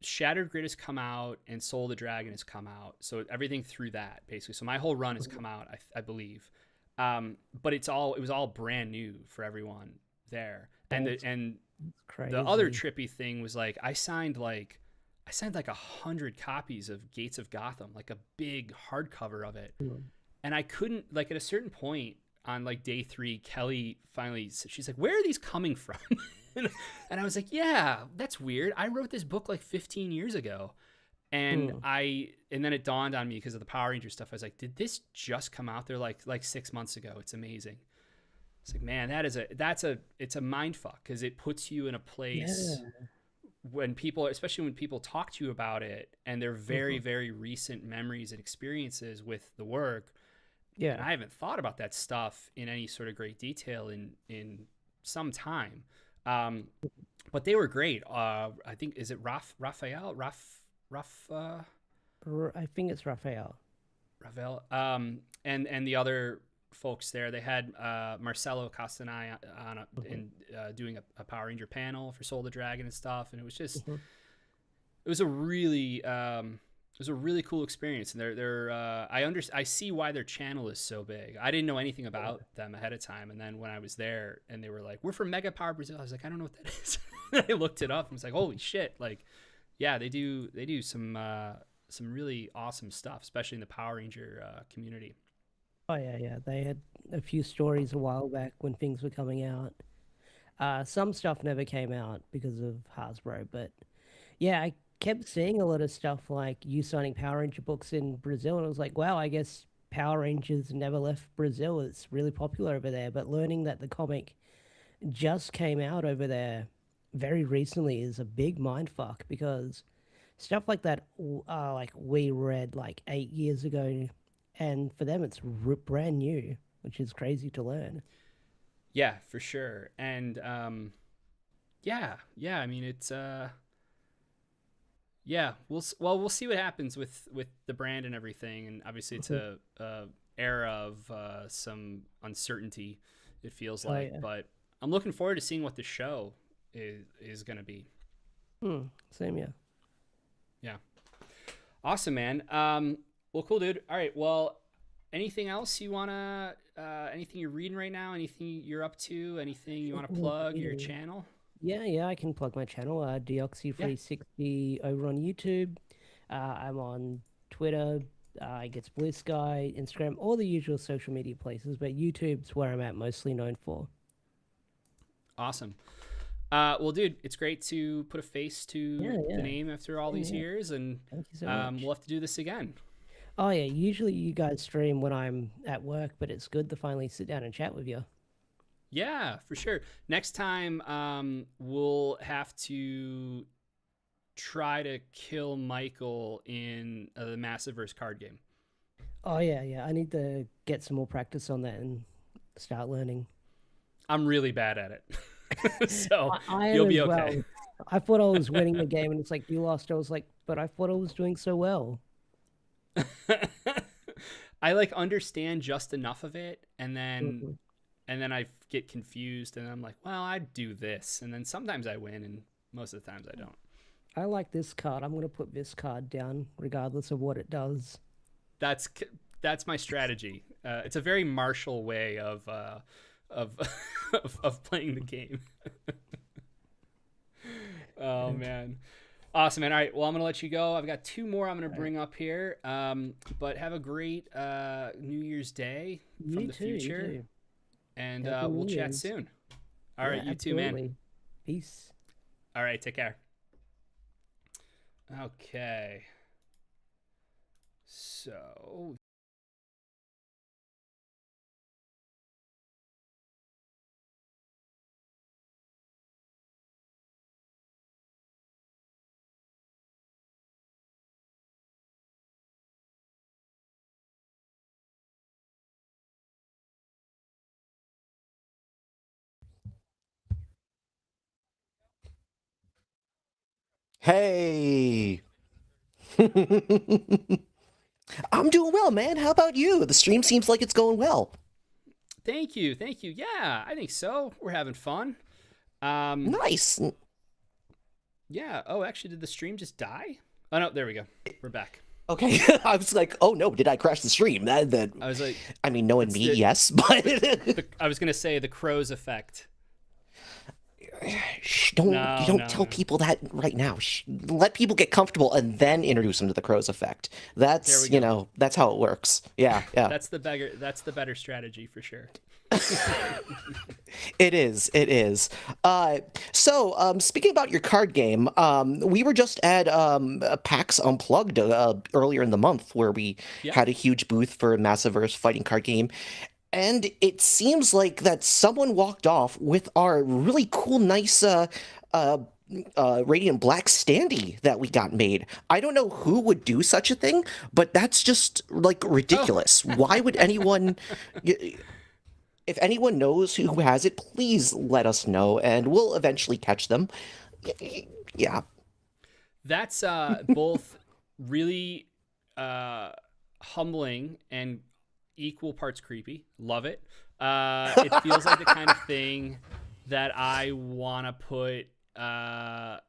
Speaker 1: Shattered Grid has come out and Soul of the Dragon has come out. So everything through that, basically. So my whole run has come out, I believe. But it was all brand new for everyone there. And the other trippy thing was like I signed like 100 copies of Gates of Gotham, like a big hardcover of it. And I couldn't, like, at a certain point on like day 3, Kelly finally, she's like, "Where are these coming from?" And I was like, "Yeah, that's weird. I wrote this book like 15 years ago." And then it dawned on me because of the Power Ranger stuff. I was like, "Did this just come out there like 6 months ago?" It's amazing. It's like, man, it's a mind fuck because it puts you in a place when people, especially when people talk to you about it and they're very, very recent memories and experiences with the work.
Speaker 13: Yeah.
Speaker 1: And I haven't thought about that stuff in any sort of great detail in some time. But they were great. I think, is it Raphael?
Speaker 13: I think it's Raphael.
Speaker 1: And the other folks there, they had Marcelo Castanai on doing a Power Ranger panel for Soul of the Dragon and stuff, and it was just it was a really cool experience. And I see why their channel is so big. I didn't know anything about them ahead of time, and then when I was there and they were like, "We're from Mega Power Brazil," I was like, "I don't know what that is." I looked it up and was like, "Holy shit!" Like, yeah, they do some really awesome stuff, especially in the Power Ranger community.
Speaker 13: Oh yeah. They had a few stories a while back when things were coming out. Some stuff never came out because of Hasbro, but yeah, I kept seeing a lot of stuff like you signing Power Ranger books in Brazil, and I was like, wow, I guess Power Rangers never left Brazil. It's really popular over there. But learning that the comic just came out over there very recently is a big mindfuck because stuff like that, like we read like 8 years ago, and for them it's brand new, which is crazy to learn.
Speaker 1: Yeah, for sure. And yeah, I mean, it's yeah, we'll see what happens with the brand and everything. And obviously it's a era of some uncertainty, it feels like. But I'm looking forward to seeing what the show is going to be.
Speaker 13: Same, yeah.
Speaker 1: Yeah. Awesome, man. Well, cool, dude. All right. Well, anything else you want to, anything you're reading right now? Anything you're up to? Anything you want to plug your channel?
Speaker 13: Yeah, I can plug my channel, Deoxy360 over on YouTube. I'm on Twitter, I guess Blue Sky, Instagram, all the usual social media places, but YouTube's where I'm mostly known for.
Speaker 1: Awesome. Well, dude, it's great to put a face to the name after all these years, and
Speaker 13: thank you so much.
Speaker 1: We'll have to do this again.
Speaker 13: Oh yeah, usually you guys stream when I'm at work, but it's good to finally sit down and chat with you.
Speaker 1: Yeah, for sure. Next time, we'll have to try to kill Michael in the Massiverse card game.
Speaker 13: Oh yeah. I need to get some more practice on that and start learning.
Speaker 1: I'm really bad at it, so
Speaker 13: I
Speaker 1: you'll be
Speaker 13: as
Speaker 1: okay.
Speaker 13: well. I thought I was winning the game, and it's like you lost. I was like, but I thought I was doing so well.
Speaker 1: I like understand just enough of it, and then
Speaker 13: Mhm.
Speaker 1: I get confused, and I'm like, well, I'd do this, and then sometimes I win, and most of the times I don't.
Speaker 13: I like this card. I'm going to put this card down, regardless of what it does.
Speaker 1: That's my strategy. It's a very martial way of of playing the game. Oh man, awesome, man. All right, well, I'm gonna let you go. I've got 2 more I'm gonna bring up here. But have a great New Year's Day from the future, and
Speaker 13: Happy
Speaker 1: we'll
Speaker 13: New
Speaker 1: chat
Speaker 13: Year's.
Speaker 1: soon. All right,
Speaker 13: Yeah,
Speaker 1: you too, man.
Speaker 13: absolutely. Peace.
Speaker 1: All right, take care. Okay. So
Speaker 14: Hey. I'm doing well, man. How about you? The stream seems like it's going well.
Speaker 1: thank you. Yeah, I think so. We're having fun.
Speaker 14: Nice.
Speaker 1: Yeah. Oh, actually, did the stream just die? Oh no, there we go. We're back.
Speaker 14: Okay. I was like, oh no, did I crash the stream? That
Speaker 1: I was like,
Speaker 14: I mean, knowing me, yes, but
Speaker 1: I was gonna say the Crows effect.
Speaker 14: Shh, don't tell people that right now. Shh, let people get comfortable and then introduce them to the Crows effect. That's that's how it works. Yeah.
Speaker 1: That's the better strategy for sure.
Speaker 14: It is. So, speaking about your card game, we were just at PAX Unplugged earlier in the month, where we had a huge booth for a Massiverse fighting card game. And it seems like that someone walked off with our really cool, nice Radiant Black standee that we got made. I don't know who would do such a thing, but that's just like ridiculous. Why would anyone... If anyone knows who has it, please let us know, and we'll eventually catch them. Yeah.
Speaker 1: That's both really humbling and equal parts creepy. Love it. It feels like the kind of thing that I want to put... well,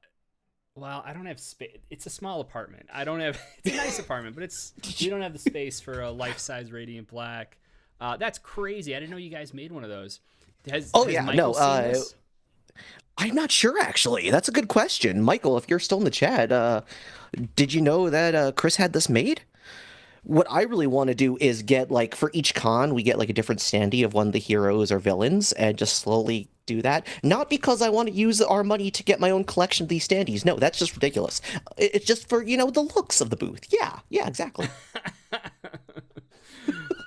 Speaker 1: I don't have space. It's a small apartment. It's a nice apartment, but we don't have the space for a life-size Radiant Black. That's crazy. I didn't know you guys made one of those. Has Michael seen this?
Speaker 14: I'm not sure, actually. That's a good question. Michael, if you're still in the chat, did you know that Chris had this made? What I really want to do is get, like, for each con, we get, like, a different standee of one of the heroes or villains, and just slowly do that. Not because I want to use our money to get my own collection of these standees. No, that's just ridiculous. It's just for, the looks of the booth. Yeah, exactly.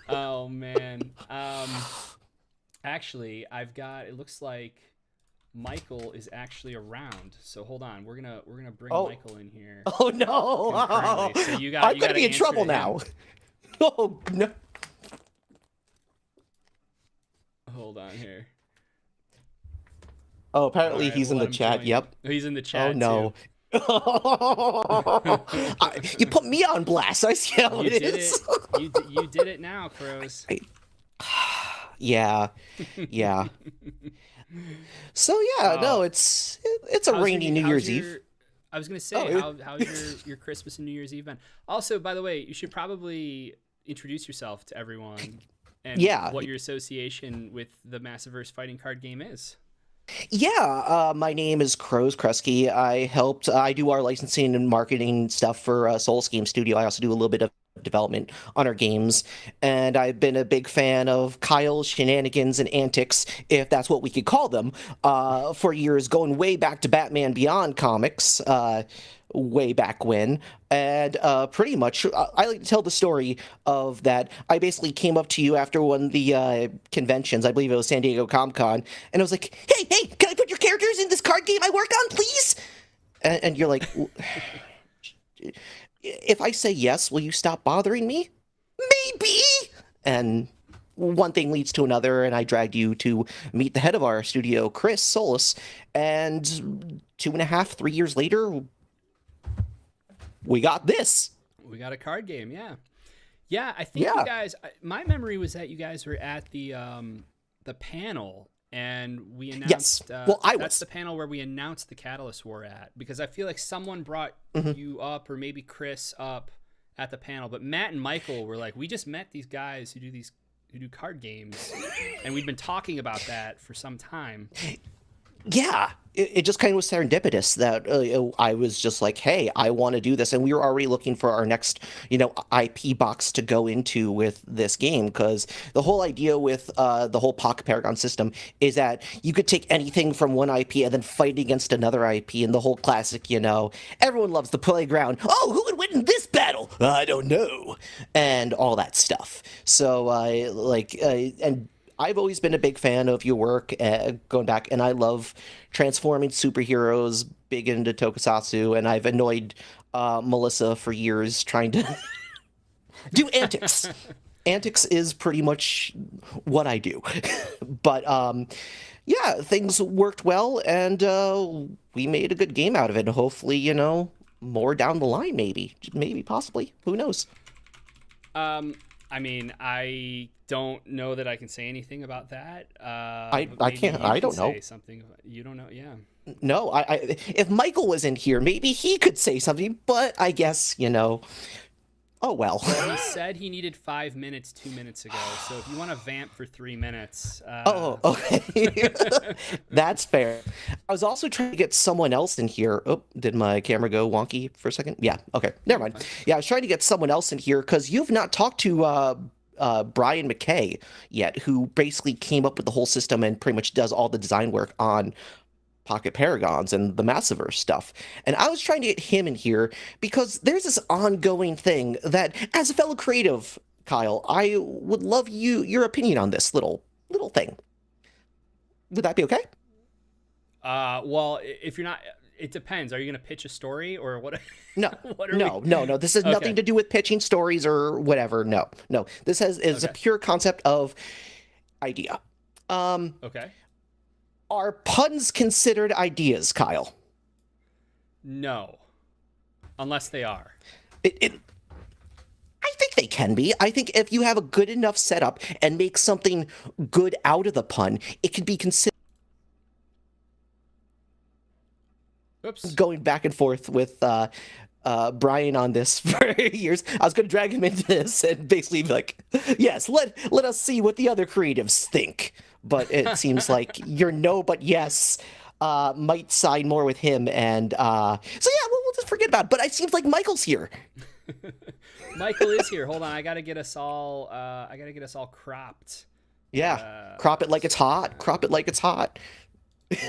Speaker 1: Oh man. Actually, it looks like Michael is actually around. So hold on, we're gonna bring Michael in here.
Speaker 14: Oh no!
Speaker 1: So
Speaker 14: I'm gonna be in trouble now. Oh no!
Speaker 1: Hold on here.
Speaker 14: Oh, apparently he's in the chat. Yep.
Speaker 1: He's in the chat.
Speaker 14: Oh no! You put me on blast. I see how it is.
Speaker 1: You did it now, Crows.
Speaker 14: Yeah. So yeah, no, it's a rainy New Year's Eve.
Speaker 1: I was gonna say, how's your Christmas and New Year's Eve been? Also, by the way, you should probably introduce yourself to everyone and what your association with the Massiverse fighting card game is.
Speaker 14: Yeah, my name is Crows Kresge. I do our licensing and marketing stuff for Souls Game Studio. I also do a little bit of development on our games, and I've been a big fan of Kyle's shenanigans and antics, if that's what we could call them, for years, going way back to Batman Beyond comics, way back when. And pretty much, I like to tell the story of that. I basically came up to you after one of the conventions, I believe it was San Diego Comic-Con, and I was like, hey, can I put your characters in this card game I work on, please? And you're like... If I say yes, will you stop bothering me? Maybe! And one thing leads to another, and I dragged you to meet the head of our studio, Chris Solis, and 2.5, 3 years later, we got this.
Speaker 1: We got a card game, yeah. Yeah, I think you guys. My memory was that you guys were at the panel, and we announced.
Speaker 14: Yes. Well, I
Speaker 1: that's
Speaker 14: was.
Speaker 1: the panel where we announced the Catalyst War at, because I feel like someone brought you up, or maybe Chris up at the panel. But Matt and Michael were like, we just met these guys who do card games, and we've been talking about that for some time.
Speaker 14: Yeah, it just kind of was serendipitous that I was just like, hey, I want to do this. And we were already looking for our next, IP box to go into with this game, because the whole idea with the whole Pocket Paragon system is that you could take anything from one IP and then fight against another IP, and the whole classic, everyone loves the playground. Oh, who would win in this battle? I don't know. And all that stuff. So, and I've always been a big fan of your work, going back, and I love transforming superheroes, big into tokusatsu, and I've annoyed Melissa for years trying to do antics. Antics is pretty much what I do. But, yeah, things worked well, and we made a good game out of it. Hopefully, more down the line, maybe, possibly. Who knows?
Speaker 1: I mean, I don't know that I can say anything about that.
Speaker 14: I can't. I don't know.
Speaker 1: Say something. You don't know. Yeah.
Speaker 14: No, I if Michael was in here, maybe he could say something. But I guess Oh well.
Speaker 1: He said he needed 5 minutes 2 minutes ago. So if you want to vamp for 3 minutes.
Speaker 14: Oh, okay. That's fair. I was also trying to get someone else in here. Oh, did my camera go wonky for a second? Yeah. Okay. Never mind. Yeah, I was trying to get someone else in here because you've not talked to Brian McKay yet, who basically came up with the whole system and pretty much does all the design work on Pocket Paragons and the Massiverse stuff. And I was trying to get him in here because there's this ongoing thing that, as a fellow creative, Kyle, I would love your opinion on this little thing. Would that be okay?
Speaker 1: Well, if you're not, it depends. Are you going to pitch a story or what?
Speaker 14: No, no. This has nothing to do with pitching stories or whatever. No. This is a pure concept of idea.
Speaker 1: Okay.
Speaker 14: Are puns considered ideas, Kyle?
Speaker 1: No. Unless they are.
Speaker 14: I think they can be. I think if you have a good enough setup and make something good out of the pun, it could be considered.
Speaker 1: Oops.
Speaker 14: Going back and forth with Brian on this for years. I was going to drag him into this and basically be like, yes, let us see what the other creatives think. But it seems like your no but yes might side more with him. And so, yeah, we'll just forget about it. But it seems like Michael's here.
Speaker 1: Michael is here. Hold on. I got to get us all cropped.
Speaker 14: Yeah. Crop it like it's hot. Crop it like it's hot.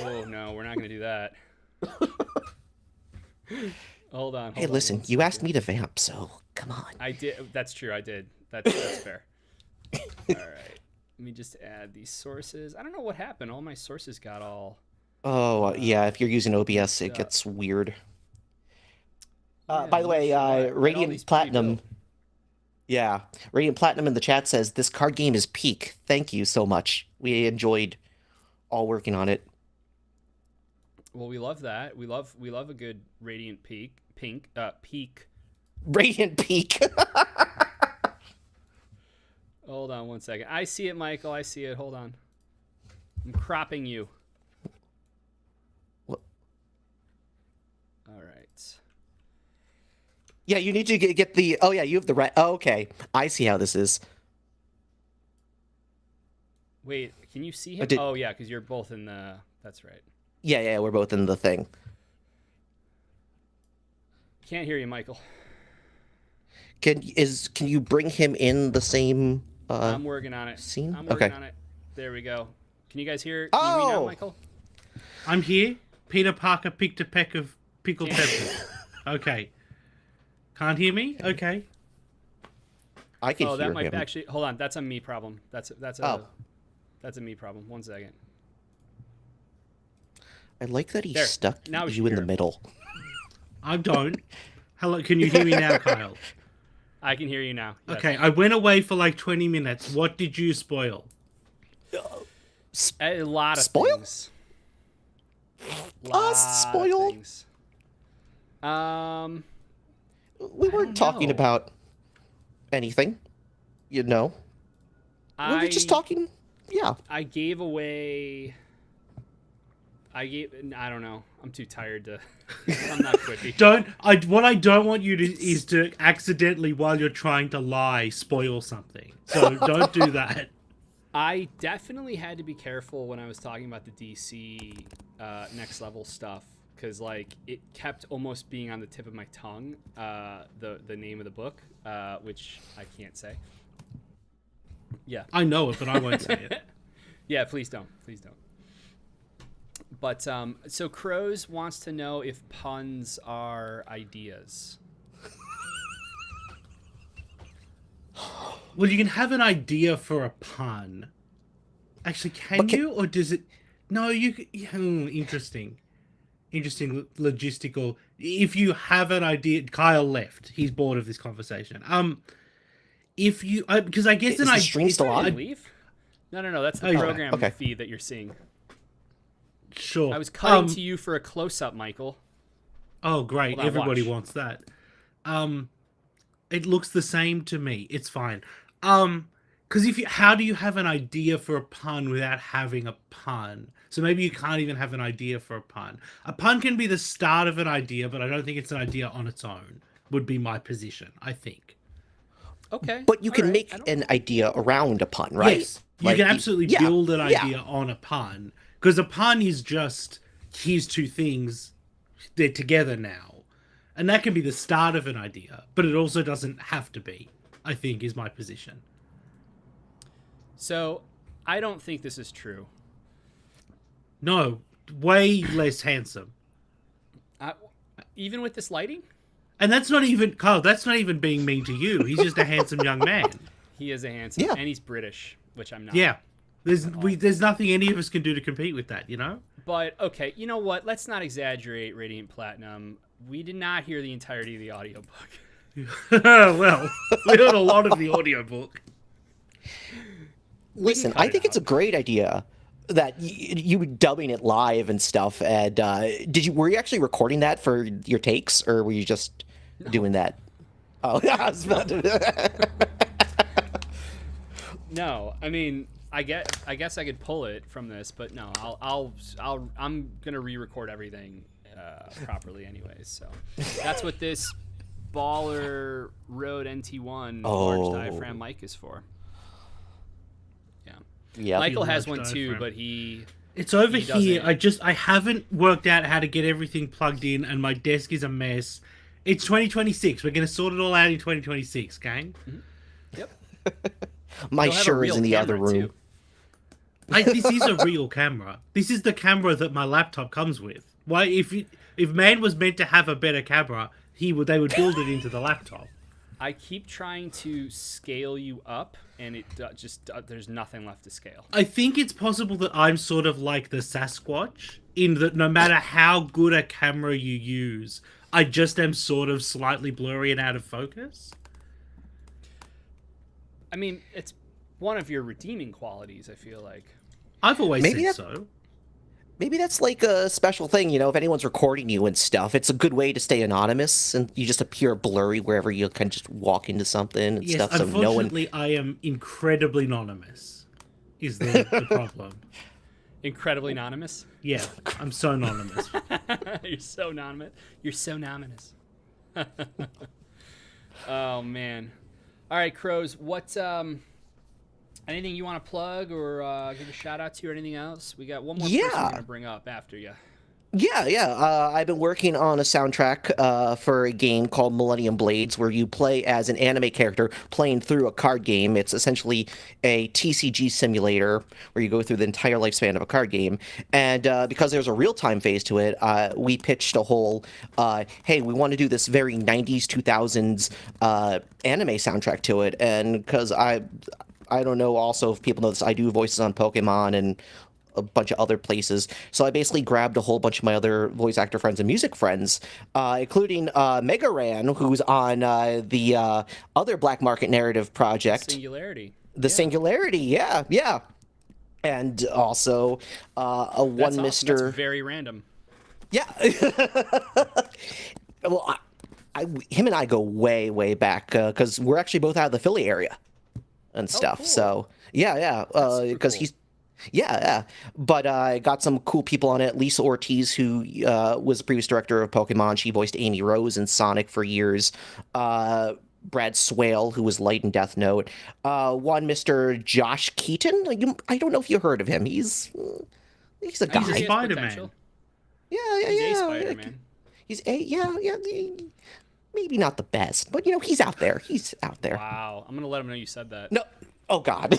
Speaker 1: Oh, no, we're not going to do that. Hold on.
Speaker 14: Hey, listen, you asked me to vamp, so come on.
Speaker 1: I did. That's true. I did. That's fair. All right. Let me just add these sources. I don't know what happened. All my sources got all...
Speaker 14: Oh, yeah. If you're using OBS, it gets weird. By the way, Radiant Platinum... Yeah. Radiant Platinum in the chat says, this card game is peak. Thank you so much. We enjoyed all working on it.
Speaker 1: Well, we love that. We love a good Radiant peak.
Speaker 14: Radiant peak.
Speaker 1: Hold on one second. I see it, Michael. I see it. Hold on. I'm cropping you.
Speaker 14: What?
Speaker 1: All right.
Speaker 14: Yeah, you need to get the... Oh, yeah, you have the right... Oh, okay. I see how this is.
Speaker 1: Wait, can you see him? Oh, yeah, because you're both in the... That's right.
Speaker 14: Yeah, we're both in the thing.
Speaker 1: Can't hear you, Michael.
Speaker 14: Can you bring him in the same
Speaker 1: I'm working on it.
Speaker 14: Scene?
Speaker 1: I'm working on it. There we go. Can you guys hear me now, Michael?
Speaker 15: I'm here. Peter Parker picked a peck of pickled peppers. Okay. Can't hear me? Okay.
Speaker 14: I can hear him.
Speaker 1: Oh, that might actually... Hold on. That's a me problem. That's a me problem. 1 second.
Speaker 14: I like that he stuck you in the middle.
Speaker 15: I don't. Hello, can you hear me now, Kyle?
Speaker 1: I can hear you now. Yes.
Speaker 15: Okay, I went away for like 20 minutes. What did you spoil?
Speaker 1: A lot of things.
Speaker 14: Spoil?
Speaker 1: Things.
Speaker 14: We weren't talking about anything. you know, we were just talking. Yeah.
Speaker 1: I gave away. I don't know. I'm too tired to. I'm not quippy.
Speaker 15: What I don't want you to is to accidentally, while you're trying to lie, spoil something. So don't do that.
Speaker 1: I definitely had to be careful when I was talking about the DC next level stuff, because like it kept almost being on the tip of my tongue. The name of the book, which I can't say. Yeah.
Speaker 15: I know it, but I won't say it.
Speaker 1: Yeah, please don't. Please don't. But so Crows wants to know if puns are ideas.
Speaker 15: Well, you can have an idea for a pun. Actually, can you, or does it? No, you. Interesting. Interesting logistical. If you have an idea, Kyle left. He's bored of this conversation. If you, because I guess
Speaker 14: Is the stream still on?
Speaker 1: Leave? No. That's the
Speaker 15: Oh, yeah.
Speaker 1: program
Speaker 14: Okay.
Speaker 1: feed that you're seeing.
Speaker 15: Sure.
Speaker 1: I was cutting to you for a close-up, Michael.
Speaker 15: Oh, great.
Speaker 1: Hold on,
Speaker 15: Everybody
Speaker 1: watch.
Speaker 15: wants that. It looks the same to me. It's fine. Because how do you have an idea for a pun without having a pun? So maybe you can't even have an idea for a pun. A pun can be the start of an idea, but I don't think it's an idea on its own, would be my position, I think.
Speaker 1: Okay.
Speaker 14: But you can make an idea around a pun, right?
Speaker 15: Yes. You can absolutely
Speaker 14: yeah,
Speaker 15: build an
Speaker 14: yeah.
Speaker 15: idea on a pun. Because a pun is just, here's two things, they're together now. And that can be the start of an idea, but it also doesn't have to be, I think, is my position.
Speaker 1: So, I don't think this is true.
Speaker 15: No, way less handsome.
Speaker 1: Even with this lighting?
Speaker 15: And that's not even, Kyle, that's not even being mean to you. He's just a handsome young man.
Speaker 1: He is a handsome,
Speaker 14: Yeah.
Speaker 1: and he's British, which I'm not.
Speaker 15: Yeah. There's nothing any of us can do to compete with that, you know?
Speaker 1: But, okay, you know what? Let's not exaggerate Radiant Platinum. We did not hear the entirety of the audiobook.
Speaker 15: Well, we heard a lot of the audiobook.
Speaker 14: Listen, I think it's a great idea that you dubbing it live and stuff. And were you actually recording that for your takes, or were you just doing that? Oh, I was about to.
Speaker 1: No, I mean, I guess I could pull it from this, but no, I'm gonna re-record everything properly anyways. So that's what this Baller Rode NT1 large diaphragm mic is for.
Speaker 14: Yeah,
Speaker 1: Michael has
Speaker 15: large
Speaker 1: one too,
Speaker 15: diaphragm.
Speaker 1: but
Speaker 15: It's over
Speaker 1: he
Speaker 15: here.
Speaker 1: doesn't-
Speaker 15: I haven't worked out how to get everything plugged in, and my desk is a mess. It's 2026. We're gonna sort it all out in 2026, gang.
Speaker 1: Yep.
Speaker 14: My
Speaker 1: You'll have a
Speaker 14: shirt is
Speaker 1: real
Speaker 14: in the other
Speaker 1: camera,
Speaker 14: room.
Speaker 1: too.
Speaker 15: This is a real camera. This is the camera that my laptop comes with. Why, if man was meant to have a better camera, they would build it into the laptop.
Speaker 1: I keep trying to scale you up, and it there's nothing left to scale.
Speaker 15: I think it's possible that I'm sort of like the Sasquatch, in that no matter how good a camera you use, I just am sort of slightly blurry and out of focus.
Speaker 1: I mean, it's one of your redeeming qualities, I feel like.
Speaker 15: I've always
Speaker 14: Maybe
Speaker 15: said
Speaker 14: that-
Speaker 15: so.
Speaker 14: Maybe that's like a special thing, you know, if anyone's recording you and stuff, it's a good way to stay anonymous and you just appear blurry wherever you can just walk into something and
Speaker 15: Yes,
Speaker 14: stuff. So no one.
Speaker 15: unfortunately, I am incredibly anonymous, is the problem.
Speaker 1: Incredibly anonymous?
Speaker 15: Yeah, I'm so anonymous.
Speaker 1: You're so anonymous. You're so anonymous. Oh, man. All right, Crows, what, anything you want to plug or give a shout out to or anything else? We got one more person we're going to bring up after you.
Speaker 14: Yeah. I've been working on a soundtrack for a game called Millennium Blades, where you play as an anime character playing through a card game. It's essentially a TCG simulator where you go through the entire lifespan of a card game. And because there's a real-time phase to it, we pitched a whole, hey, we want to do this very 90s, 2000s anime soundtrack to it. And because I don't know also if people know this, I do voices on Pokemon and a bunch of other places. So I basically grabbed a whole bunch of my other voice actor friends and music friends, including Mega Ran, who's on the other Black Market Narrative project.
Speaker 1: Singularity.
Speaker 14: Singularity, yeah. And also one
Speaker 1: That's awesome.
Speaker 14: Mr.
Speaker 1: That's very random.
Speaker 14: Yeah. Well, him and I go way, way back because we're actually both out of the Philly area. and stuff.
Speaker 1: cool.
Speaker 14: So yeah, because he's yeah. But I got some cool people on it. Lisa Ortiz, who was the previous director of Pokemon, she voiced Amy Rose in Sonic for years. Brad Swale, who was Light in Death Note. One Mr. Josh Keaton. I don't know if you heard of him. He's a guy.
Speaker 15: He's Spider-Man.
Speaker 14: Yeah.
Speaker 1: He's a Spider-Man.
Speaker 14: He's maybe not the best, but he's out there.
Speaker 1: Wow, I'm gonna let him know you said that.
Speaker 14: No. Oh God.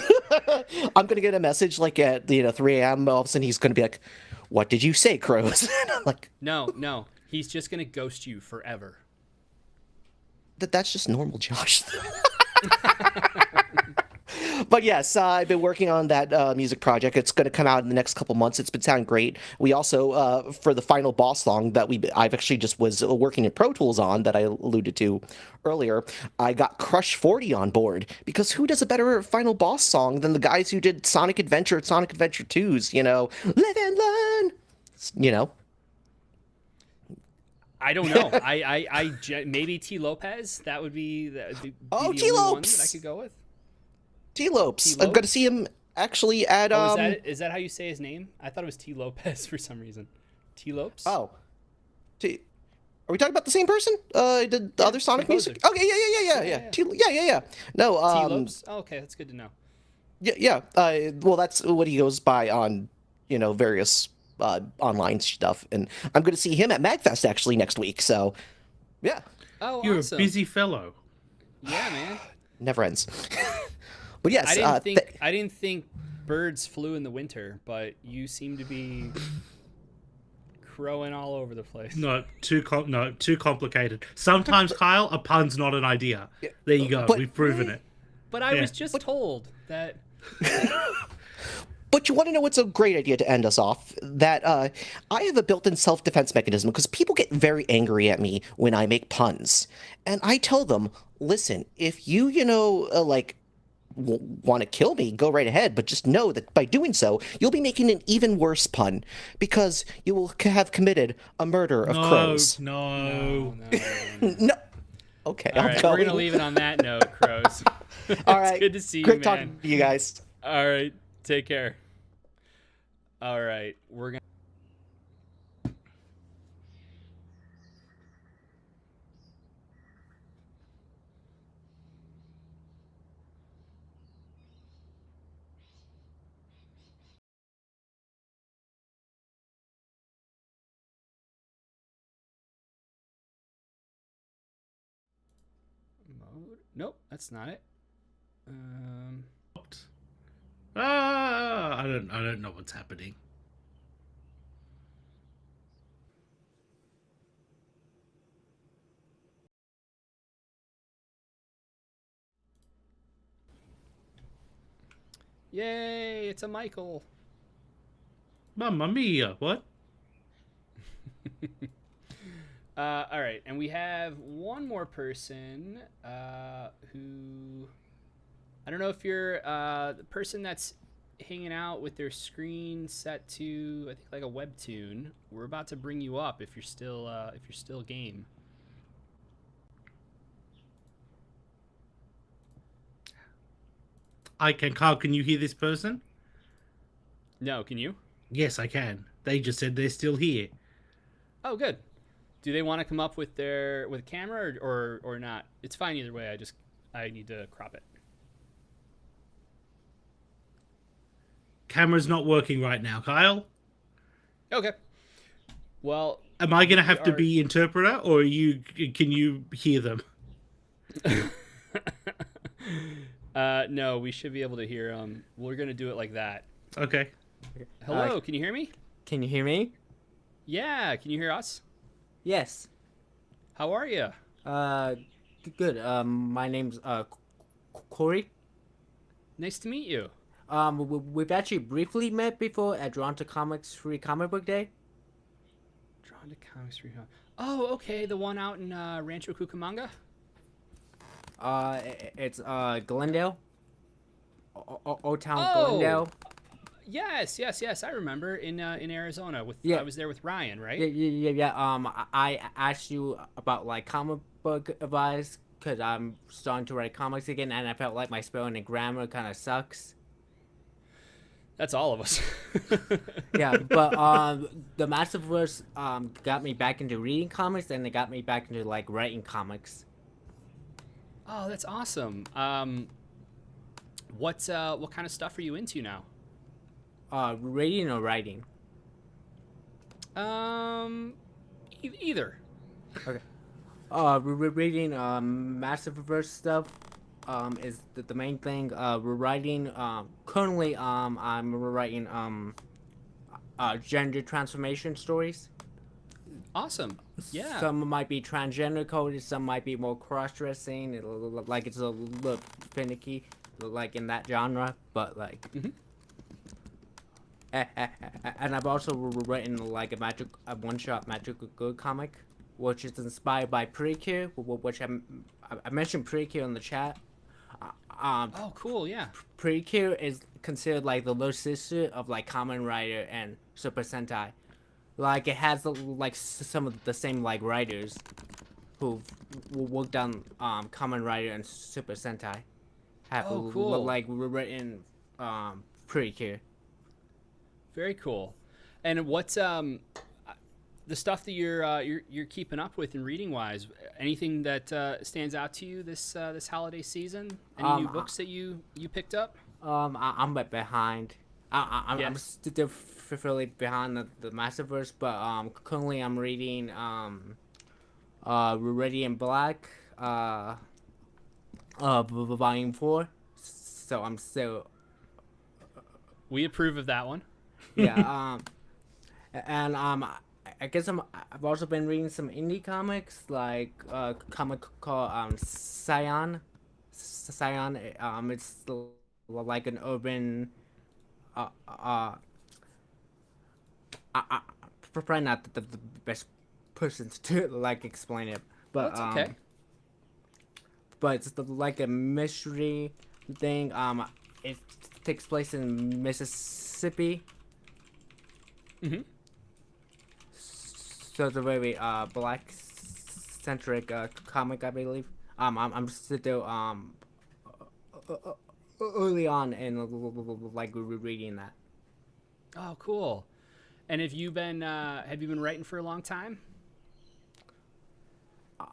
Speaker 14: I'm gonna get a message like at 3 a.m. All of a sudden he's gonna be like, "What did you say, Crows?" And I'm like,
Speaker 1: No, he's just gonna ghost you forever.
Speaker 14: That's just normal, Josh. But yes, I've been working on that music project. It's going to come out in the next couple months. It's been sounding great. We also, for the final boss song that I've actually just was working in Pro Tools on that I alluded to earlier, I got Crush 40 on board, because who does a better final boss song than the guys who did Sonic Adventure, Sonic Adventure 2's, live and learn,
Speaker 1: I don't know. Maybe T. Lopez. That would be the
Speaker 14: T.
Speaker 1: only one
Speaker 14: Lopes.
Speaker 1: that I could go with.
Speaker 14: T. Lopes. I'm going to see him actually at
Speaker 1: Is that how you say his name? I thought it was T. Lopez for some reason. T. Lopes.
Speaker 14: Oh. Are we talking about the same person? Did the other Sonic music? Okay, yeah. No,
Speaker 1: T. Lopes. Oh, okay, that's good to know.
Speaker 14: Yeah. Well, that's what he goes by on, various online stuff, and I'm going to see him at MagFest actually next week. So, yeah.
Speaker 1: Oh,
Speaker 15: You're
Speaker 1: awesome.
Speaker 15: a busy fellow.
Speaker 1: Yeah, man.
Speaker 14: Never ends. But yes,
Speaker 1: I didn't think birds flew in the winter, but you seem to be crowing all over the place.
Speaker 15: No, too complicated. Sometimes, Kyle, a pun's not an idea. There you go. We've proven it.
Speaker 1: But I was just told that.
Speaker 14: But you want to know what's a great idea to end us off? That I have a built-in self-defense mechanism, because people get very angry at me when I make puns. And I tell them, listen, if you, want to kill me, go right ahead. But just know that by doing so, you'll be making an even worse pun, because you will have committed a murder of crows.
Speaker 15: No.
Speaker 14: No. Okay,
Speaker 1: All right, we're going to leave it on that note, Crows.
Speaker 14: All right.
Speaker 1: Good to see you,
Speaker 14: Great
Speaker 1: man.
Speaker 14: talking to you guys.
Speaker 1: All right. Take care. All right. We're going to. Mode? Nope, that's not it.
Speaker 15: I don't know what's happening.
Speaker 1: Yay, it's a Michael.
Speaker 15: Mamma mia, what?
Speaker 1: All right, and we have one more person who... I don't know if you're the person that's hanging out with their screen set to, I think, like a webtoon. We're about to bring you up if you're still game.
Speaker 15: I can. Carl, can you hear this person?
Speaker 1: No, can you?
Speaker 15: Yes, I can. They just said they're still here.
Speaker 1: Oh, good. Do they want to come up with camera or not? It's fine either way. I need to crop it.
Speaker 15: Camera's not working right now, Kyle.
Speaker 1: Okay. Well,
Speaker 15: am I going to have to be interpreter, or can you hear them?
Speaker 1: No, we should be able to hear them. We're going to do it like that.
Speaker 15: Okay.
Speaker 1: Hello, can you hear me?
Speaker 16: Can you hear me?
Speaker 1: Yeah, can you hear us?
Speaker 16: Yes.
Speaker 1: How are you?
Speaker 16: Good. My name's Corey.
Speaker 1: Nice to meet you.
Speaker 16: We've actually briefly met before at Drawn to Comics Free Comic Book Day.
Speaker 1: Drawn to Comics Free. Oh, okay, the one out in Rancho Cucamonga.
Speaker 16: It's Glendale. Old Town Glendale.
Speaker 1: Yes. I remember in Arizona I was there with Ryan, right?
Speaker 16: Yeah. I asked you about like comic book advice because I'm starting to write comics again, and I felt like my spelling and grammar kind of sucks.
Speaker 1: That's all of us.
Speaker 16: Yeah, but the Massiverse got me back into reading comics, and it got me back into like writing comics.
Speaker 1: Oh, that's awesome. What kind of stuff are you into now?
Speaker 16: Reading or writing?
Speaker 1: Either.
Speaker 16: Okay. Reading Massiverse stuff is the main thing. We're writing currently I'm writing gender transformation stories.
Speaker 1: Awesome. Yeah.
Speaker 16: Some might be transgender coded, some might be more cross-dressing. Like it's a little finicky, like in that genre, but like. And I've also written like a one-shot Magical Good comic, which is inspired by Precure, which I mentioned Precure in the chat.
Speaker 1: Oh, cool! Yeah.
Speaker 16: Precure is considered like the little sister of like Kamen Rider and Super Sentai. Like it has like some of the same like writers who worked on Kamen Rider and Super Sentai have
Speaker 1: cool.
Speaker 16: like written Precure.
Speaker 1: Very cool. And what's the stuff that you're keeping up with and reading wise? Anything that stands out to you this holiday season? Any new books that you picked up?
Speaker 16: I'm a bit behind. I'm still fairly behind the Massiverse, but currently I'm reading Radiant Black, Volume 4. So I'm still.
Speaker 1: We approve of that one.
Speaker 16: Yeah. And I guess I've also been reading some indie comics, like a comic called Scion. Scion. It's like an urban. Probably not the best person to like explain it, but
Speaker 1: that's okay.
Speaker 16: But it's like a mystery thing. It takes place in Mississippi.
Speaker 1: Mm-hmm.
Speaker 16: So it's a very black centric comic, I believe. I'm still early on in like reading that.
Speaker 1: Oh, cool. And have you been writing for a long time?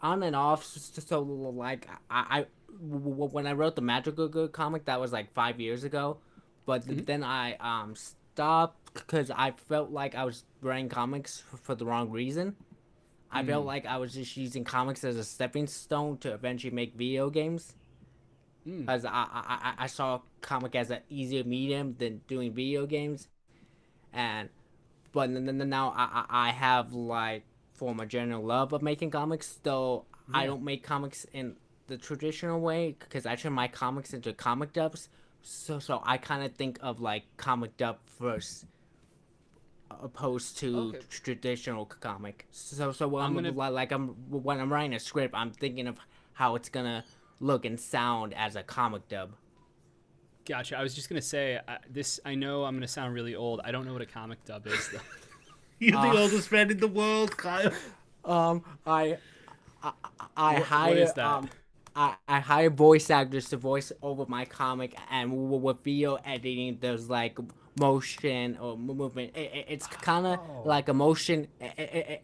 Speaker 16: On and off. So like I when I wrote the Magical Good comic, that was like 5 years ago, but then I stopped because I felt like I was writing comics for the wrong reason. I felt like I was just using comics as a stepping stone to eventually make video games. As I saw comic as an easier medium than doing video games, but now I have like form a general love of making comics. Though I don't make comics in the traditional way because I turn my comics into comic dubs. So I kind of think of like comic dub first, opposed to traditional comic. So when when I'm writing a script, I'm thinking of how it's gonna look and sound as a comic dub.
Speaker 1: Gotcha. I was just gonna say I know I'm gonna sound really old. I don't know what a comic dub is though.
Speaker 15: You're the oldest man in the world, Kyle.
Speaker 16: I hire
Speaker 1: what is that?
Speaker 16: I hire voice actors to voice over my comic, and with video editing, there's like motion or movement. It's kind of like a motion. The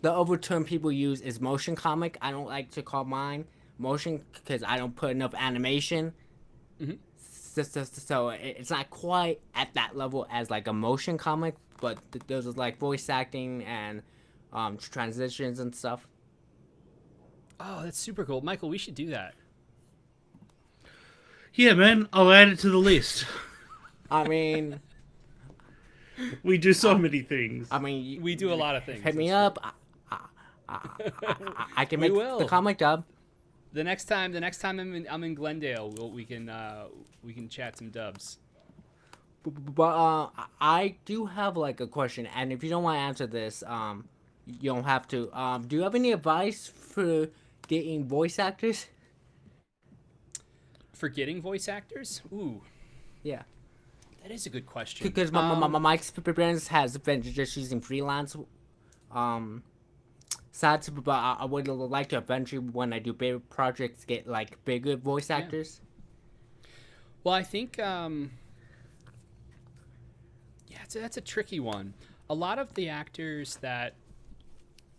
Speaker 16: other term people use is motion comic. I don't like to call mine motion because I don't put enough animation. So it's not quite at that level as like a motion comic, but there's like voice acting and transitions and stuff.
Speaker 1: Oh, that's super cool. Michael, we should do that.
Speaker 15: Yeah, man, I'll add it to the list.
Speaker 16: I mean,
Speaker 15: we do so many things.
Speaker 16: I mean,
Speaker 1: we do a lot of things.
Speaker 16: Hit me up. I can make the comic dub.
Speaker 1: The next time I'm in Glendale, we can chat some dubs.
Speaker 16: But I do have like a question, and if you don't want to answer this, you don't have to. Do you have any advice for getting voice actors?
Speaker 1: For getting voice actors? Ooh.
Speaker 16: Yeah.
Speaker 1: That is a good question.
Speaker 16: Because my experience has been just using freelance sad, but I would like to eventually, when I do big projects, get like bigger voice actors.
Speaker 1: Well, I think that's a tricky one. A lot of the actors that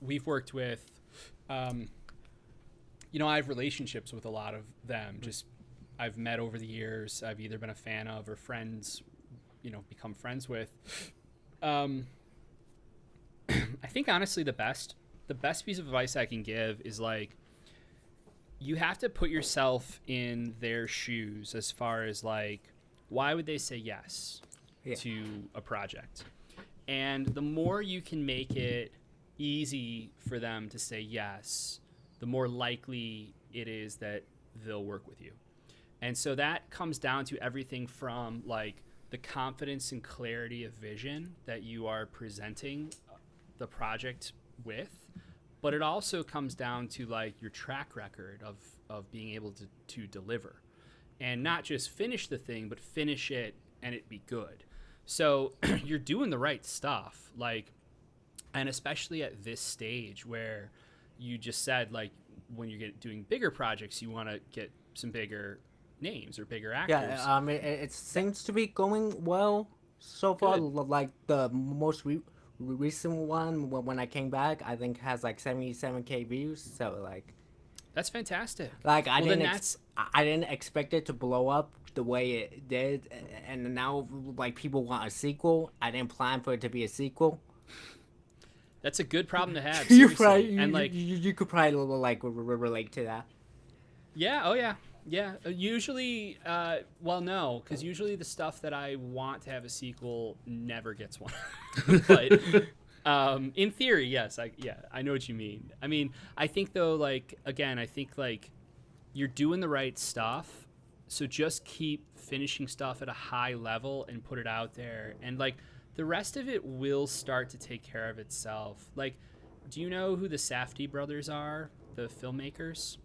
Speaker 1: we've worked with, you know, I have relationships with a lot of them. Just I've met over the years. I've either been a fan of or friends, you know, become friends with. I think honestly the best piece of advice I can give is like, you have to put yourself in their shoes as far as like, why would they say yes to a project? And the more you can make it easy for them to say yes, the more likely it is that they'll work with you. And so that comes down to everything from like the confidence and clarity of vision that you are presenting the project with, but it also comes down to like your track record of being able to deliver, and not just finish the thing, but finish it and it be good. So you're doing the right stuff, like, and especially at this stage where you just said like when you're doing bigger projects, you want to get some bigger names or bigger actors.
Speaker 16: Yeah, it seems to be going well so far. Like the most recent one when I came back, I think has like 77K views. So like,
Speaker 1: that's fantastic.
Speaker 16: Like I didn't expect it to blow up the way it did, and now like people want a sequel. I didn't plan for it to be a sequel.
Speaker 1: That's a good problem to have.
Speaker 16: You could probably like relate to that.
Speaker 1: Yeah. Oh yeah. Yeah. Usually, well, no, because usually the stuff that I want to have a sequel never gets one. But in theory, yes. I know what you mean. I mean, I think though, like again, I think like you're doing the right stuff. So just keep finishing stuff at a high level and put it out there, and like the rest of it will start to take care of itself. Like, do you know who the Safdie brothers are, the filmmakers?